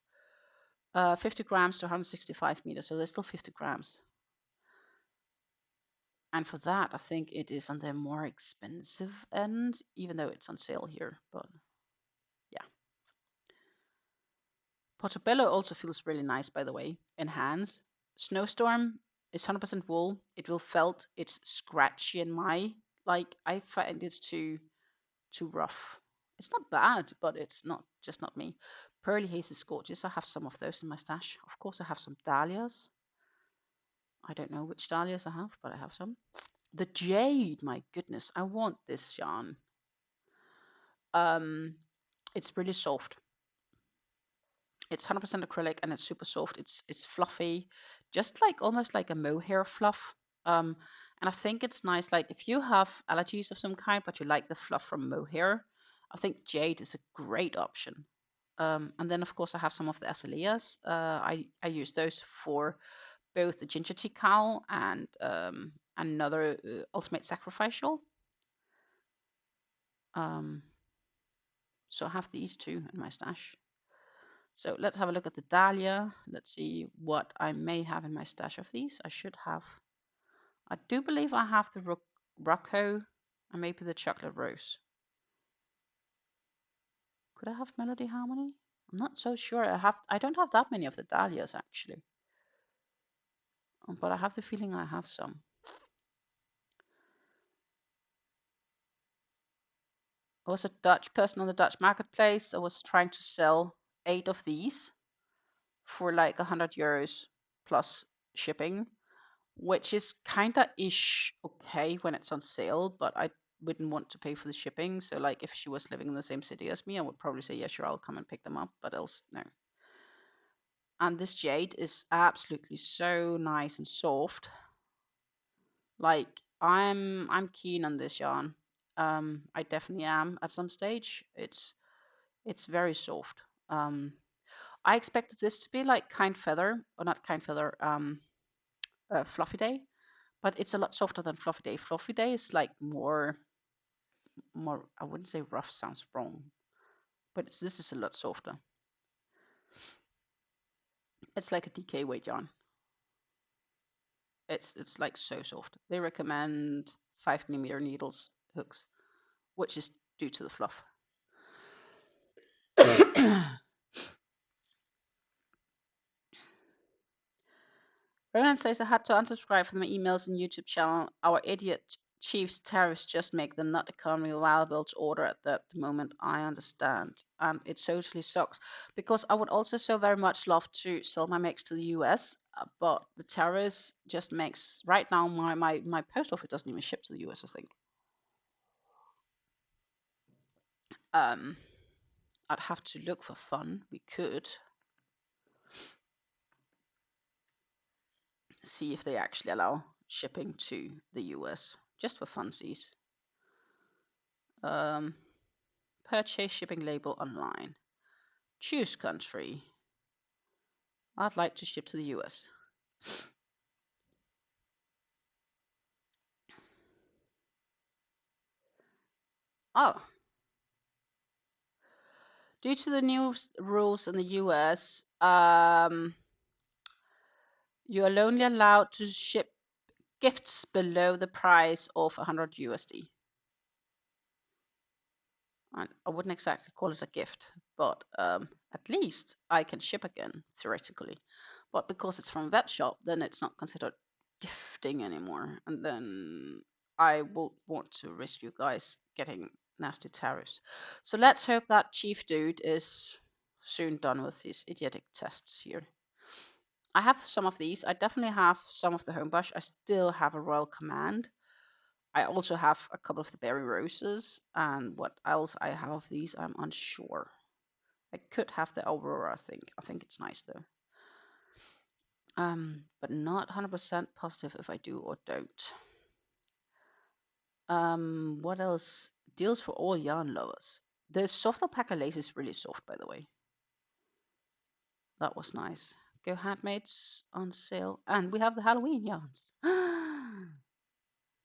50 grams to 165 meters, so there's still 50 grams. And for that, I think it is on the more expensive end, even though it's on sale here. But yeah. Portobello also feels really nice, by the way, in hands. Snowstorm is 100% wool. It will felt. It's scratchy in my, like, I find it's too rough. It's not bad, but it's not just not me. Pearly Haze is gorgeous. I have some of those in my stash. Of course, I have some dahlias. I don't know which dahlias I have, but I have some. The jade, my goodness, I want this yarn. It's really soft. It's 100% acrylic and it's super soft. It's fluffy, just like almost like a mohair fluff. And I think it's nice, like if you have allergies of some kind, but you like the fluff from mohair, I think jade is a great option. And then of course I have some of the azaleas. I use those for both the ginger tea cowl and another ultimate sacrifice shawl. So I have these two in my stash. So let's have a look at the dahlia. Let's see what I may have in my stash of these. I do believe I have the Rocco and maybe the chocolate rose. Could I have Melody Harmony? I'm not so sure. I don't have that many of the dahlias actually. But I have the feeling I have some. I was a Dutch person on the Dutch marketplace that was trying to sell 8 of these for like 100 euros plus shipping, which is kinda ish okay when it's on sale, but I wouldn't want to pay for the shipping. So like if she was living in the same city as me, I would probably say, yeah, sure, I'll come and pick them up, but else no. And this jade is absolutely so nice and soft. Like I'm keen on this yarn. I definitely am at some stage. It's very soft. I expected this to be like kind feather, or not kind feather, fluffy day, but it's a lot softer than fluffy day. Fluffy day is like more, I wouldn't say rough, sounds wrong, but this is a lot softer. It's like a DK weight yarn. It's like so soft. They recommend 5mm needles hooks, which is due to the fluff. Ronan says I had to unsubscribe from my emails and YouTube channel. Our idiot chief's tariffs just make them not economically viable to order at the moment. I understand, and it totally sucks because I would also so very much love to sell my makes to the US, but the tariffs just makes right now my post office doesn't even ship to the US. I think. I'd have to look for fun. We could see if they actually allow shipping to the US just for funsies. Purchase shipping label online. Choose country. I'd like to ship to the US. Oh. Due to the new rules in the US, you are only allowed to ship gifts below the price of 100 USD. I wouldn't exactly call it a gift, but at least I can ship again, theoretically. But because it's from a web shop, then it's not considered gifting anymore. And then I won't want to risk you guys getting nasty tariffs. So let's hope that chief dude is soon done with his idiotic tests here. I have some of these. I definitely have some of the home brush. I still have a Royal Command. I also have a couple of the berry roses, and what else I have of these, I'm unsure. I could have the Aurora, I think. I think it's nice though. But not 100% positive if I do or don't. What else? Deals for all yarn lovers. The soft alpaca lace is really soft, by the way. That was nice. Go Handmaids on sale, and we have the Halloween yarns.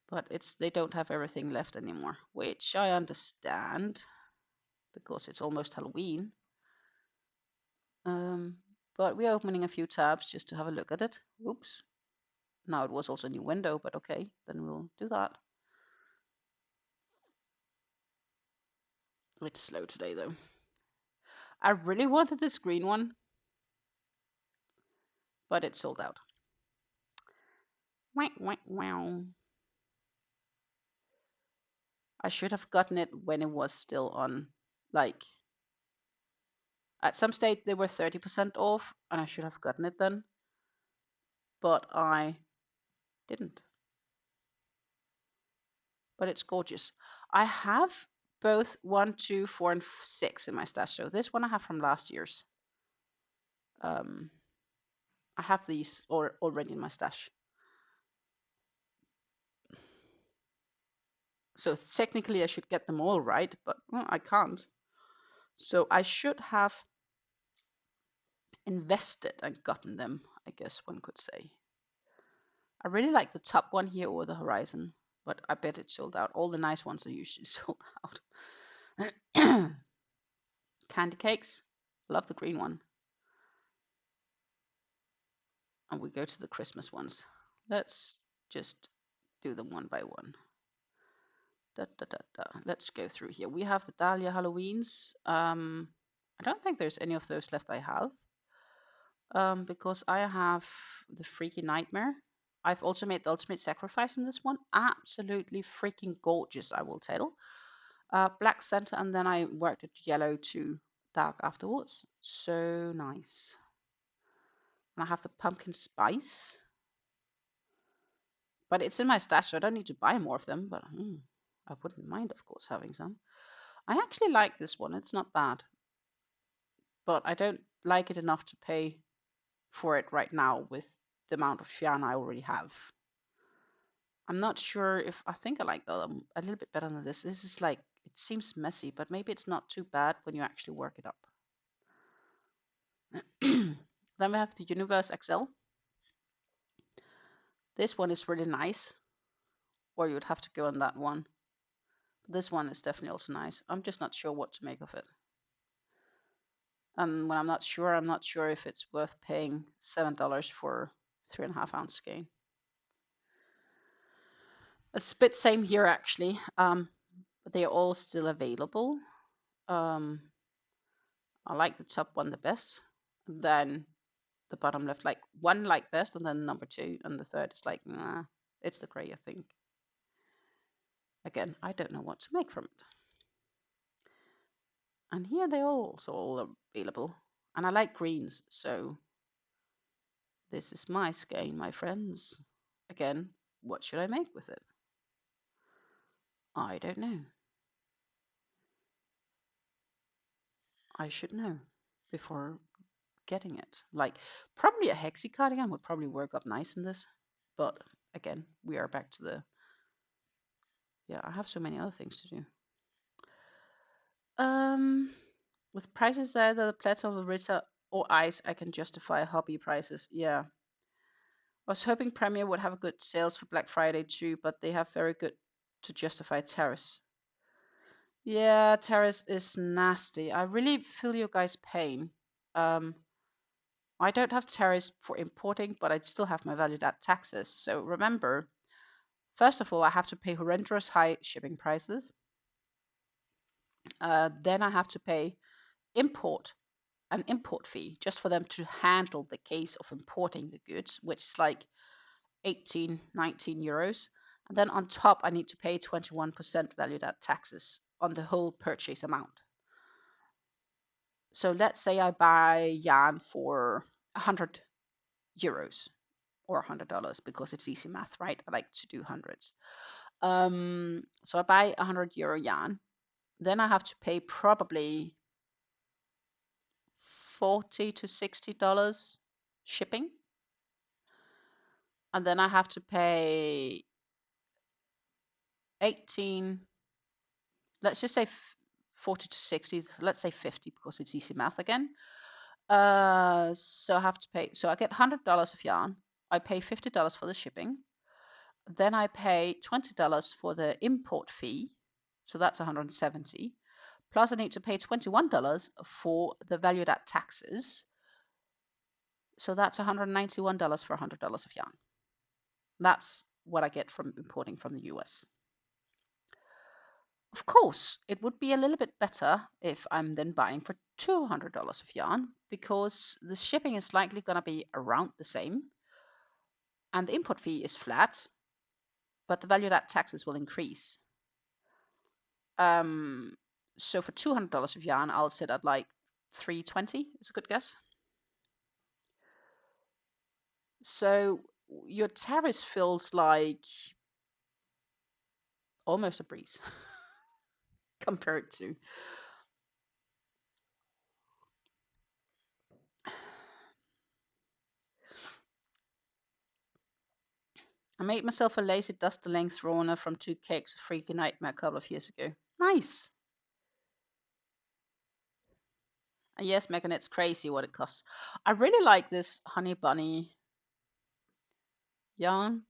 But they don't have everything left anymore, which I understand because it's almost Halloween. But we're opening a few tabs just to have a look at it. Oops. Now it was also a new window, but okay, then we'll do that. It's slow today though. I really wanted this green one, but it's sold out. Wow. I should have gotten it when it was still on, like, at some stage they were 30% off, and I should have gotten it then, but I didn't. But it's gorgeous. I have both 1, 2, 4, and 6 in my stash. So this one I have from last year's. I have these already in my stash. So technically I should get them all right, but well, I can't. So I should have invested and gotten them, I guess one could say. I really like the top one here over the horizon, but I bet it's sold out. All the nice ones are usually sold out. Candy cakes. Love the green one. And we go to the Christmas ones. Let's just do them one by one. Let's go through here. We have the Dahlia Halloweens. I don't think there's any of those left I have. Because I have the Freaky Nightmare. I've also made the Ultimate Sacrifice in this one. Absolutely freaking gorgeous, I will tell. Black center, and then I worked it yellow to dark afterwards. So nice. And I have the Pumpkin Spice. But it's in my stash, so I don't need to buy more of them. But I wouldn't mind, of course, having some. I actually like this one. It's not bad. But I don't like it enough to pay for it right now with the amount of yarn I already have. I'm not sure if I think I like the a little bit better than this. This is like, it seems messy, but maybe it's not too bad when you actually work it up. Then we have the Universe XL. This one is really nice, or you would have to go on that one. But this one is definitely also nice. I'm just not sure what to make of it. And when I'm not sure if it's worth paying $7 for 3.5 ounce skein. It's a bit same here actually, but they are all still available. I like the top one the best. Then the bottom left, like one like best, and then number 2, and the third is like, nah, it's the gray, I think. Again, I don't know what to make from it. And here they're also all available. And I like greens, so this is my skein, my friends. Again, what should I make with it? I don't know. I should know before getting it. Like, probably a hexie cardigan would probably work up nice in this. But again, we are back to the... Yeah, I have so many other things to do. With prices either the plateau of Ritter or ice, I can justify hobby prices. Yeah. I was hoping Premier would have a good sales for Black Friday too, but they have very good to justify tariffs. Yeah, tariffs is nasty. I really feel your guys' pain. I don't have tariffs for importing, but I still have my value add taxes. So remember, first of all, I have to pay horrendous high shipping prices. Then I have to pay an import fee just for them to handle the case of importing the goods, which is like 18, 19 euros. And then on top, I need to pay 21% value add taxes on the whole purchase amount. So let's say I buy yarn for 100 euros or $100 because it's easy math, right? I like to do hundreds. So I buy 100 euro yarn. Then I have to pay probably $40 to $60 shipping. And then I have to pay 18, let's just say 40 to 60, let's say 50 because it's easy math again. So I have to pay, so I get $100 of yarn. I pay $50 for the shipping. Then I pay $20 for the import fee. So that's 170. Plus I need to pay $21 for the value add taxes. So that's $191 for $100 of yarn. That's what I get from importing from the US. Of course, it would be a little bit better if I'm then buying for $200 of yarn because the shipping is likely going to be around the same and the import fee is flat, but the value add taxes will increase. So for $200 of yarn, I'll sit at like $320 is a good guess. So your tariff feels like almost a breeze compared to. I made myself a lazy dust length runner from 2 cakes of Freaky Nightmare a couple of years ago. Nice. And yes, Megan, it's crazy what it costs. I really like this Honey Bunny yarn.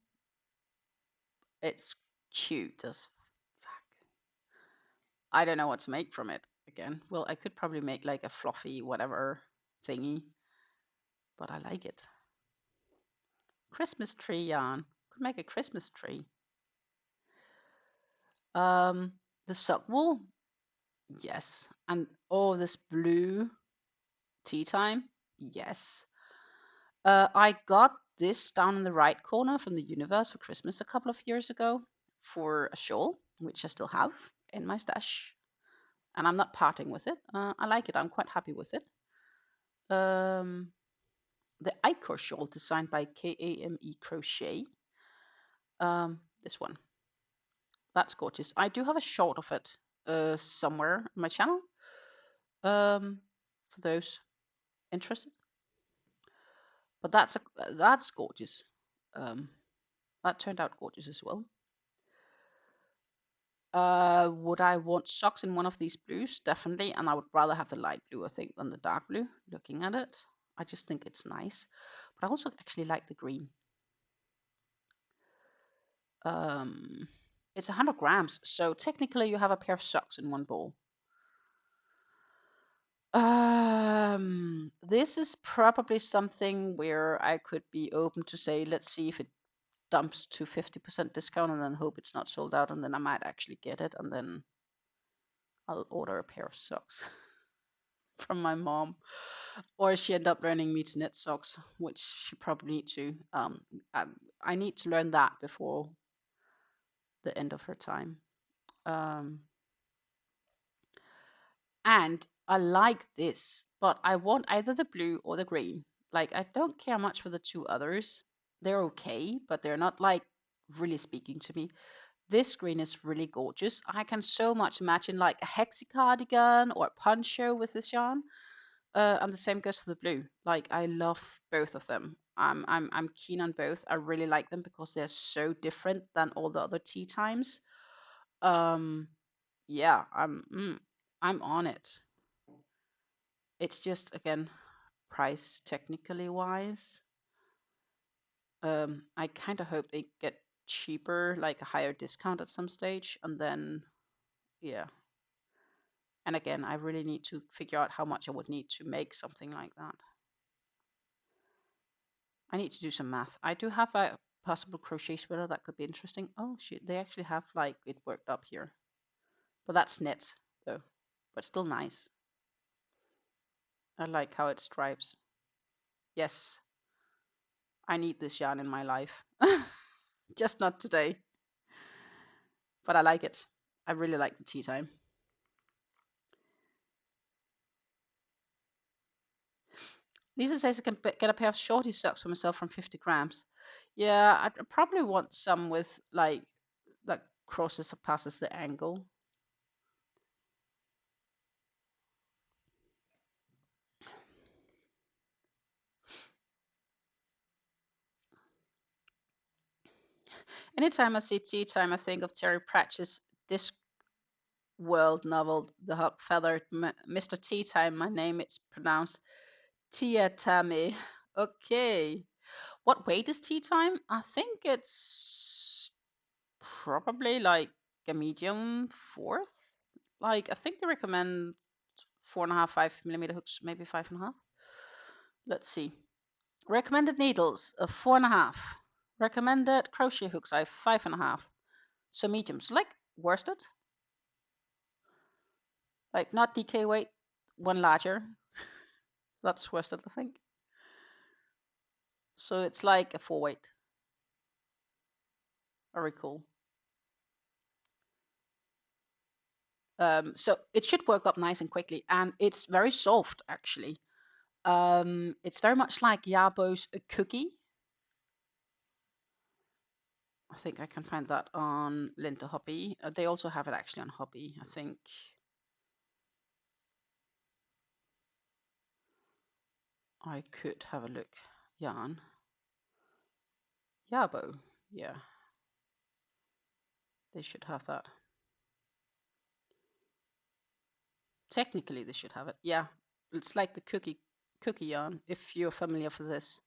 It's cute as fuck. I don't know what to make from it again. Well, I could probably make like a fluffy whatever thingy, but I like it. Christmas tree yarn. Could make a Christmas tree. The sock wool. Yes. And oh, this blue tea time. Yes. I got this down in the right corner from the universe for Christmas a couple of years ago for a shawl, which I still have in my stash. And I'm not parting with it. I like it. I'm quite happy with it. The Icor shawl designed by KAME Crochet. This one. That's gorgeous. I do have a short of it somewhere on my channel for those interested. But that's gorgeous. That turned out gorgeous as well. Would I want socks in one of these blues? Definitely, and I would rather have the light blue, I think, than the dark blue. Looking at it, I just think it's nice. But I also actually like the green. It's 100 grams, so technically you have a pair of socks in one ball. This is probably something where I could be open to say, let's see if it dumps to 50% discount and then hope it's not sold out, and then I might actually get it, and then I'll order a pair of socks from my mom. Or she ended up learning me to knit socks, which she probably need to. I need to learn that before the end of her time. Um, and I like this, but I want either the blue or the green. Like, I don't care much for the two others. They're okay, but they're not like really speaking to me. This green is really gorgeous. I can so much imagine like a hexi cardigan or a poncho with this yarn. And the same goes for the blue. Like, I love both of them. I'm keen on both. I really like them because they're so different than all the other tea times. Yeah, I'm on it. It's just, again, price technically wise. I kind of hope they get cheaper, like a higher discount at some stage, and then yeah. And again, I really need to figure out how much I would need to make something like that. I need to do some math. I do have a possible crochet sweater that could be interesting. Oh shit, they actually have like it worked up here. But that's knit though. But still nice. I like how it stripes. Yes, I need this yarn in my life. Just not today. But I like it. I really like the tea time. Lisa says I can get a pair of shorty socks for myself from 50 grams. Yeah, I probably want some with like that crosses passes the angle. Anytime I see tea time, I think of Terry Pratchett's Discworld novel, The Hot Feathered Mr. Tea Time. My name it's pronounced Tia Tammy. Okay. What weight is tea time? I think it's probably like a medium fourth. Like, I think they recommend 4.5, 5 millimeter hooks, maybe 5.5. Let's see. Recommended needles of 4.5. Recommended crochet hooks I have 5.5. So mediums, like worsted, like not DK weight, one larger. That's worsted, I think. So it's like a 4 weight. Very cool. So it should work up nice and quickly, and it's very soft actually. It's very much like Yabo's cookie. I think I can find that on Linda Hobby. They also have it actually on Hobby, I think. I could have a look. Yarn. Yabo. Yeah. They should have that. Technically, they should have it. Yeah. It's like the cookie yarn, if you're familiar with this.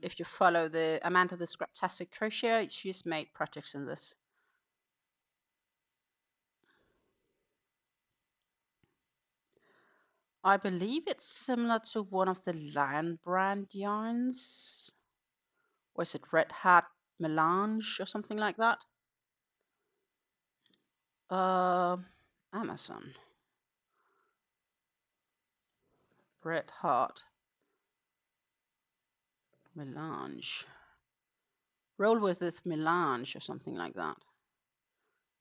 If you follow the Amanda the Scraptastic Crochet, she's made projects in this. I believe it's similar to one of the Lion brand yarns. Or is it Red Hat Melange or something like that? Amazon. Red Heart Melange. Roll with this melange or something like that.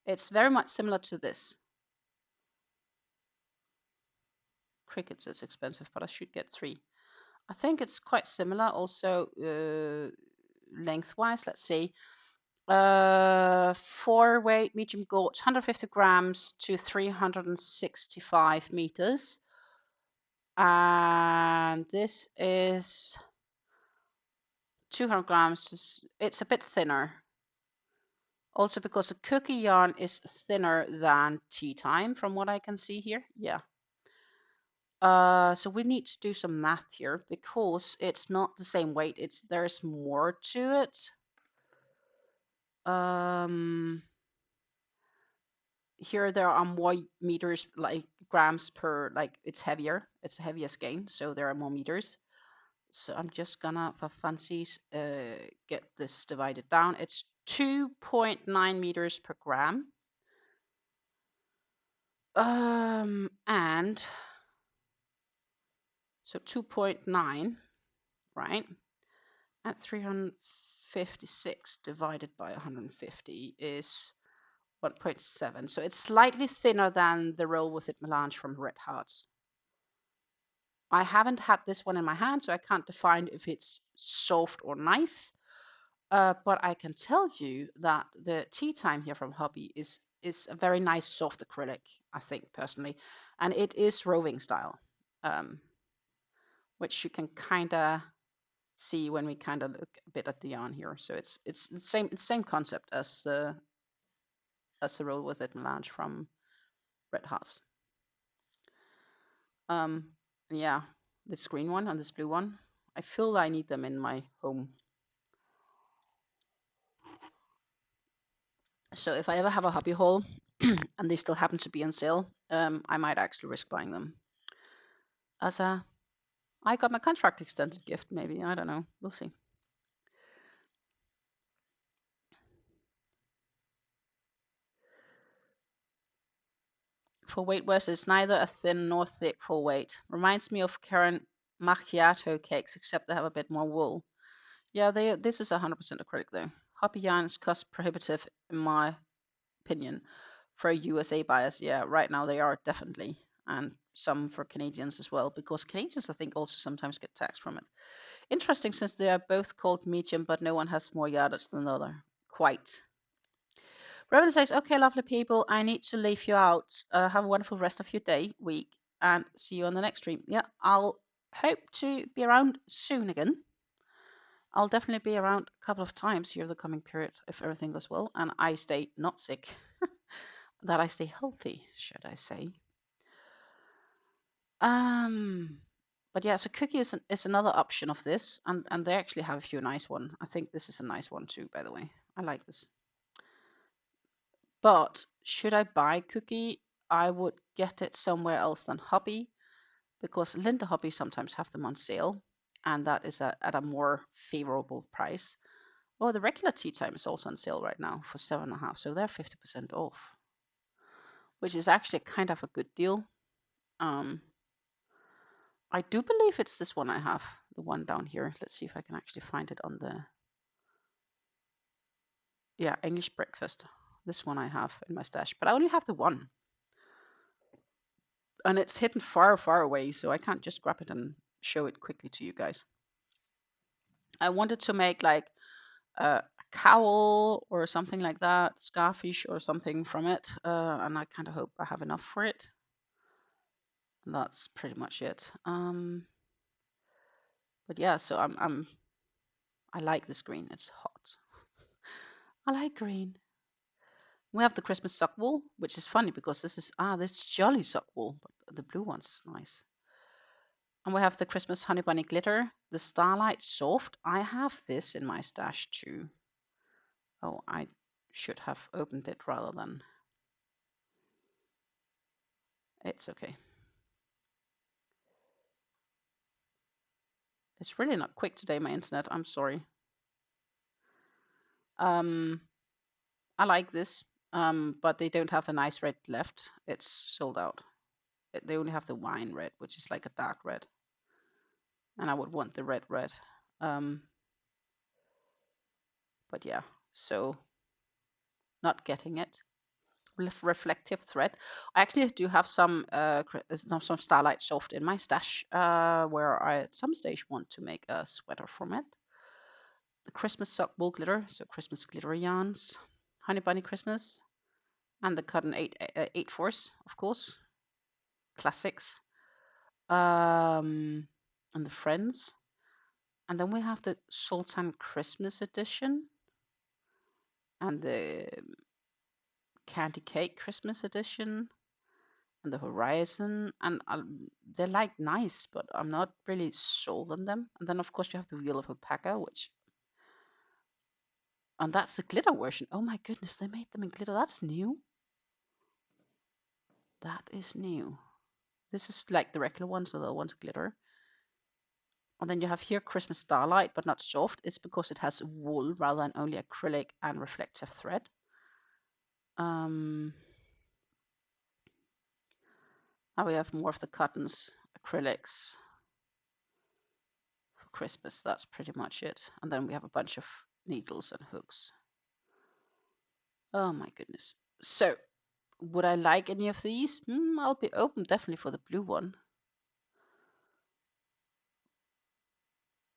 It's very much similar to this. Crickets is expensive, but I should get 3. I think it's quite similar also lengthwise. Let's see. 4 weight medium gauge, 150 grams to 365 meters. And this is 200 grams. It's a bit thinner. Also because the cookie yarn is thinner than tea time from what I can see here. Yeah. So we need to do some math here because it's not the same weight. There's more to it. Here there are more meters, like grams per, like it's heavier. It's a heavier skein, so there are more meters. So I'm just gonna, for fancies, get this divided down. It's 2.9 meters per gram. And So 2.9, right? And 356 divided by 150 is 1.7. So it's slightly thinner than the roll with it melange from Red Hearts. I haven't had this one in my hand, so I can't define if it's soft or nice. But I can tell you that the tea time here from Hobby is a very nice soft acrylic, I think personally, and it is roving style, which you can kind of see when we kind of look a bit at the yarn here. So it's the same concept as the roll with it melange from Red Hearts. Yeah, this green one and this blue one, I feel I need them in my home. So if I ever have a hobby haul and they still happen to be on sale, I might actually risk buying them. As I got my contract extended gift, maybe. I don't know. We'll see. For weight versus neither a thin nor thick for weight. Reminds me of current macchiato cakes, except they have a bit more wool. Yeah, this is 100% acrylic though. Hobby yarns cost prohibitive in my opinion for USA buyers. Yeah, right now they are definitely, and some for Canadians as well, because Canadians I think also sometimes get taxed from it. Interesting, since they are both called medium, but no one has more yardage than the other. Quite. Robin says, okay, lovely people, I need to leave you out. Have a wonderful rest of your day, week, and see you on the next stream. Yeah, I'll hope to be around soon again. I'll definitely be around a couple of times here the coming period if everything goes well and I stay not sick. That I stay healthy, should I say. But yeah, so cookie is another option of this, and they actually have a few nice ones. I think this is a nice one too, by the way. I like this. But should I buy cookie? I would get it somewhere else than Hobby, because Linda Hobby sometimes have them on sale, and that is at a more favorable price. Oh, the regular tea time is also on sale right now for 7.5, so they're 50% off, which is actually kind of a good deal. I do believe it's this one I have, the one down here. Let's see if I can actually find it on the, yeah, English breakfast. This one I have in my stash, but I only have the one. And it's hidden far, far away, so I can't just grab it and show it quickly to you guys. I wanted to make like a cowl or something like that, scarfish or something from it, and I kind of hope I have enough for it. And that's pretty much it. But yeah, so I like this green. It's hot. I like green. We have the Christmas sock wool, which is funny because this is jolly sock wool, but the blue ones is nice. And we have the Christmas honey bunny glitter, the Starlight soft. I have this in my stash too. Oh, I should have opened it rather than. It's okay. It's really not quick today, my internet. I'm sorry. I like this, but they don't have the nice red left. It's sold out. They only have the wine red, which is like a dark red. And I would want the red. But yeah, so not getting it. Reflective thread. I actually do have some Starlight Soft in my stash, where I at some stage want to make a sweater from it. The Christmas sock wool glitter, so Christmas glitter yarns, Honey Bunny Christmas, and the Cotton 8/4, of course, classics, and the Friends, and then we have the Sultan Christmas edition, and the Candy Cake Christmas edition, and the Horizon, and they're like nice, but I'm not really sold on them. And then of course you have the Wheel of Alpaca, and that's the glitter version. Oh my goodness, they made them in glitter. That's new. That is new. This is like the regular ones, the other ones glitter. And then you have here Christmas Starlight, but not soft. It's because it has wool rather than only acrylic and reflective thread. Now we have more of the cottons, acrylics, Christmas. That's pretty much it. And then we have a bunch of needles and hooks. Oh my goodness. So, would I like any of these? I'll be open definitely for the blue one.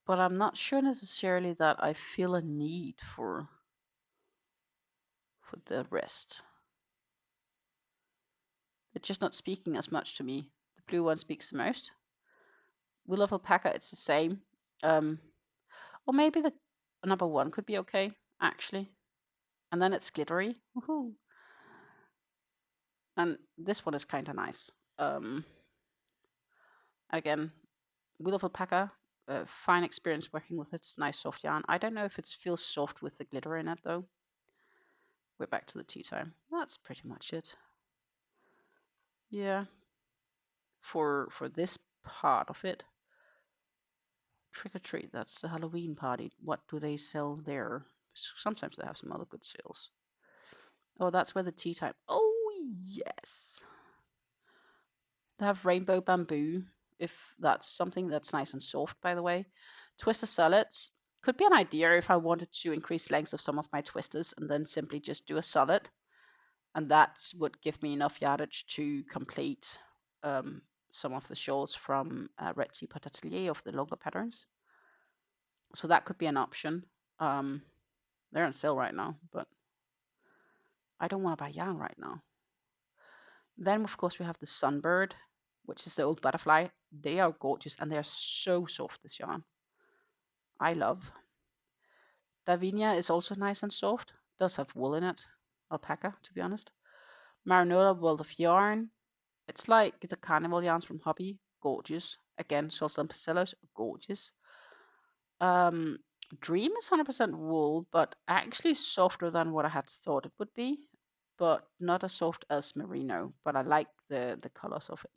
But I'm not sure necessarily that I feel a need for the rest. They're just not speaking as much to me. The blue one speaks the most. Will of Alpaca, it's the same. Or maybe the number one could be okay, actually. And then it's glittery. Woohoo! And this one is kind of nice. Again, Will of Alpaca, fine experience working with it. It's nice soft yarn. I don't know if it feels soft with the glitter in it though. We're back to the tea time. That's pretty much it. Yeah. For this part of it. Trick or treat, that's the Halloween party. What do they sell there? Sometimes they have some other good sales. Oh, that's where the tea time. Oh, yes. They have rainbow bamboo, if that's something that's nice and soft, by the way. Twister solids could be an idea if I wanted to increase length of some of my twisters and then simply just do a solid. And that would give me enough yardage to complete some of the shawls from Red Teapot Atelier of the longer patterns. So that could be an option. They're on sale right now, but I don't want to buy yarn right now. Then, of course, we have the Sunbird, which is the old butterfly. They are gorgeous, and they are so soft, this yarn. I love. Davinia is also nice and soft. Does have wool in it. Alpaca, to be honest. Marinola World of Yarn. It's like the carnival yarns from Hobby. Gorgeous. Again, Shawls and Pastellos. Gorgeous. Dream is 100% wool, but actually softer than what I had thought it would be, but not as soft as merino. But I like the colors of it.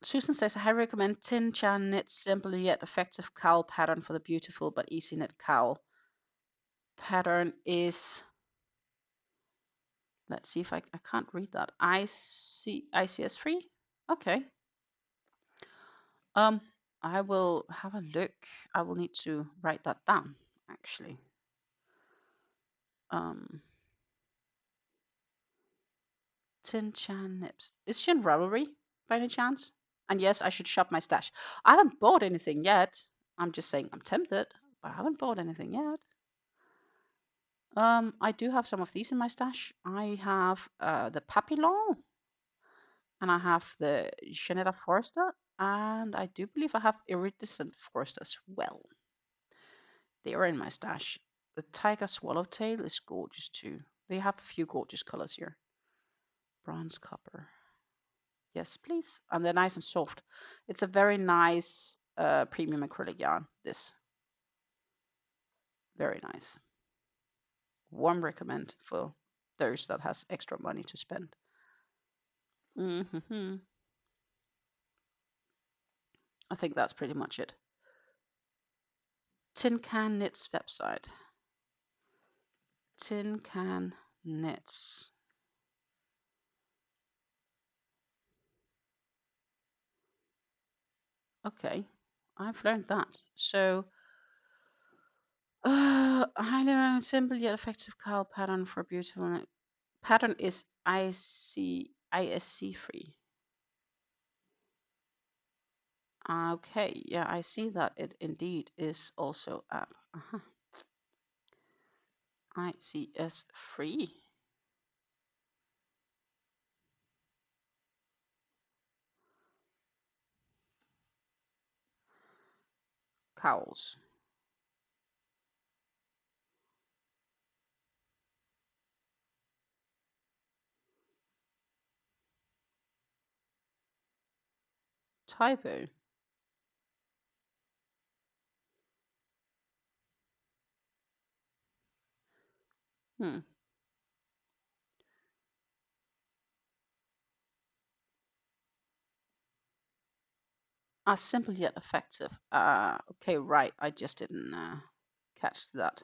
Susan says, I recommend Tin Chan Knit's simple yet effective cowl pattern for the beautiful but easy knit cowl. Pattern is, let's see if I can't read that. ICS free? Okay. I will have a look. I will need to write that down, actually. Tin Chan Nips. Is she in Ravelry by any chance? And yes, I should shop my stash. I haven't bought anything yet. I'm just saying I'm tempted, but I haven't bought anything yet. I do have some of these in my stash. I have the Papillon, and I have the Janetta Forester, and I do believe I have Iridescent Forest as well. They are in my stash. The Tiger Swallowtail is gorgeous too. They have a few gorgeous colors here. Bronze Copper. Yes, please. And they're nice and soft. It's a very nice premium acrylic yarn, this. Very nice. Warm recommend for those that has extra money to spend. I think that's pretty much it. Tin Can Knits website. Tin Can Knits. Okay, I've learned that. So, highly recommend simple yet effective cowl pattern for beautiful. Pattern is ISC free. Okay, yeah, I see that it indeed is also up. ICS free. Cowls. Typo. Simple yet effective. Okay, right. I just didn't catch that.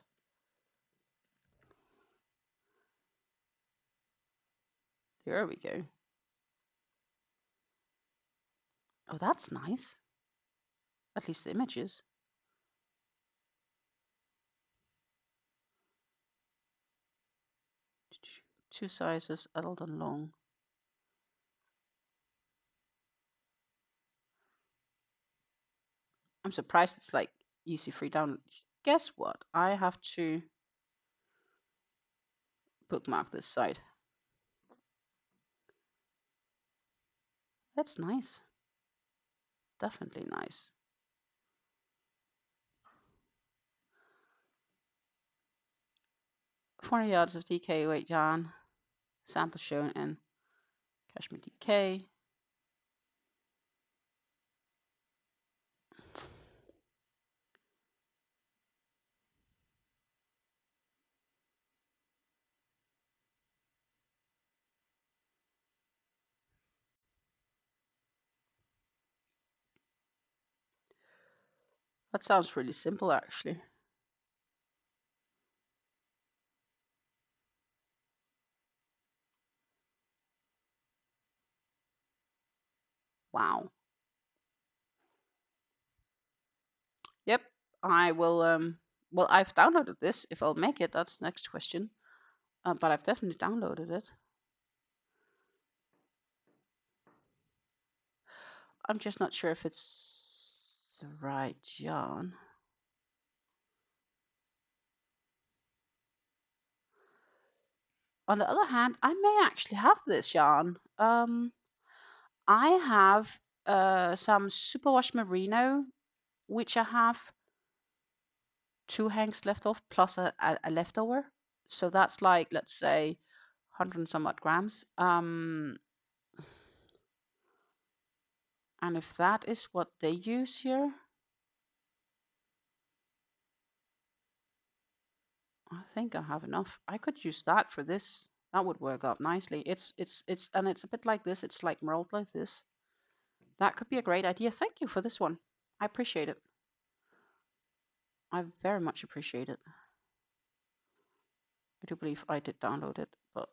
There we go. Oh, that's nice. At least the images. Two sizes, adult and long. I'm surprised it's like easy free download. Guess what? I have to bookmark this site. That's nice. Definitely nice. 400 yards of DK weight yarn. Sample shown in Cashmere DK. That sounds really simple, actually. Wow. Yep, I will. Well, I've downloaded this. If I'll make it, that's the next question. But I've definitely downloaded it. I'm just not sure if it's the right yarn. On the other hand, I may actually have this yarn. I have some superwash merino, which I have 2 hanks left off plus a leftover. So that's like, let's say, 100 and some odd grams. And if that is what they use here, I think I have enough. I could use that for this. That would work out nicely. It's and it's a bit like this. It's like rolled like this. That could be a great idea. Thank you for this one. I appreciate it. I very much appreciate it. I do believe I did download it, but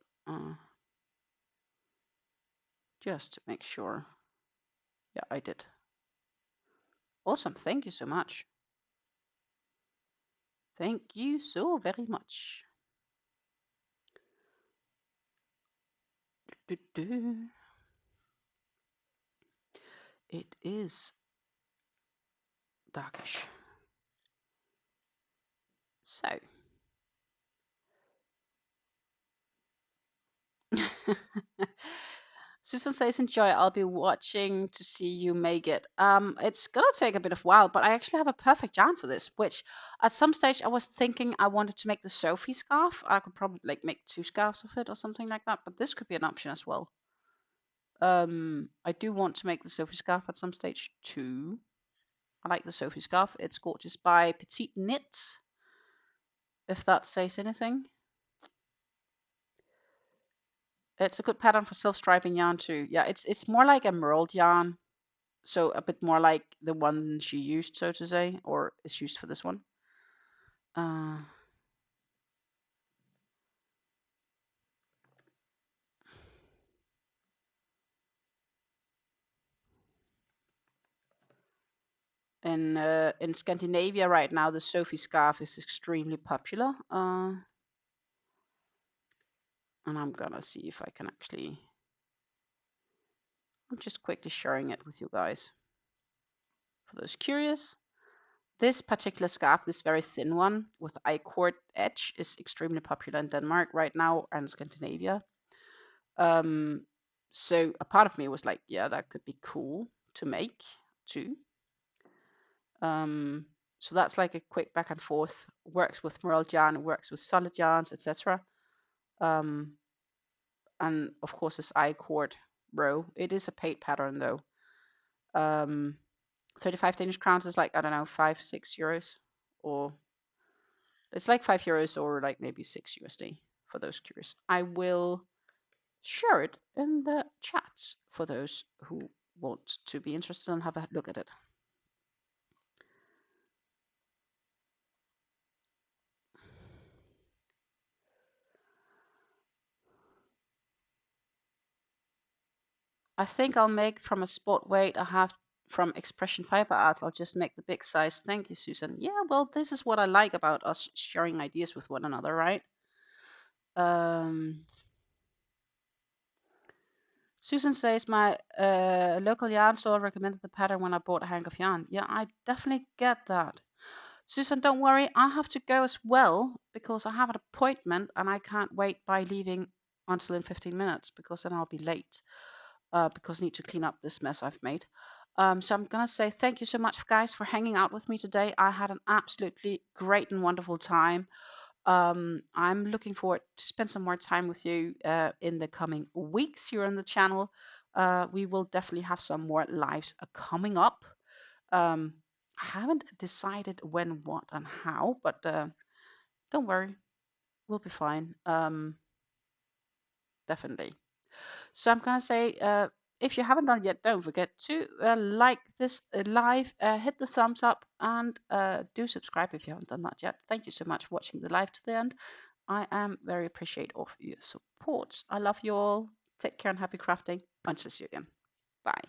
just to make sure. Yeah, I did. Awesome. Thank you so much. Thank you so very much. It is darkish. So. Susan says, enjoy. I'll be watching to see you make it. It's gonna take a bit of while, but I actually have a perfect yarn for this, which at some stage I was thinking I wanted to make the Sophie scarf. I could probably like make 2 scarves of it or something like that, but this could be an option as well. I do want to make the Sophie scarf at some stage too. I like the Sophie scarf. It's gorgeous by Petite Knit, if that says anything. It's a good pattern for self-striping yarn too. Yeah, it's more like emerald yarn, so a bit more like the one she used, so to say, or is used for this one. In Scandinavia right now, the Sophie scarf is extremely popular. And I'm gonna see if I can actually. I'm just quickly sharing it with you guys. For those curious, this particular scarf, this very thin one with I-cord edge, is extremely popular in Denmark right now and Scandinavia. So a part of me was like, yeah, that could be cool to make too. So that's like a quick back and forth. Works with Merle yarn, works with solid yarns, etc. And of course, this I-cord row. It is a paid pattern though. 35 Danish crowns is like, I don't know, 5-6 euros, or it's like 5 euros or like maybe 6 USD for those curious. I will share it in the chats for those who want to be interested and have a look at it. I think I'll make from a spot weight. I have from Expression Fiber Arts. I'll just make the big size. Thank you, Susan. Yeah, well, this is what I like about us sharing ideas with one another, right? Susan says my local yarn store recommended the pattern when I bought a hank of yarn. Yeah, I definitely get that. Susan, don't worry, I have to go as well because I have an appointment and I can't wait by leaving until in 15 minutes because then I'll be late because I need to clean up this mess I've made. So I'm going to say thank you so much, guys, for hanging out with me today. I had an absolutely great and wonderful time. I'm looking forward to spend some more time with you in the coming weeks here on the channel. We will definitely have some more lives coming up. I haven't decided when, what, and how, but don't worry, we'll be fine. Definitely. So I'm going to say, if you haven't done it yet, don't forget to like this live, hit the thumbs up, and do subscribe if you haven't done that yet. Thank you so much for watching the live to the end. I am very appreciative of your support. I love you all. Take care and happy crafting. Until see you again. Bye.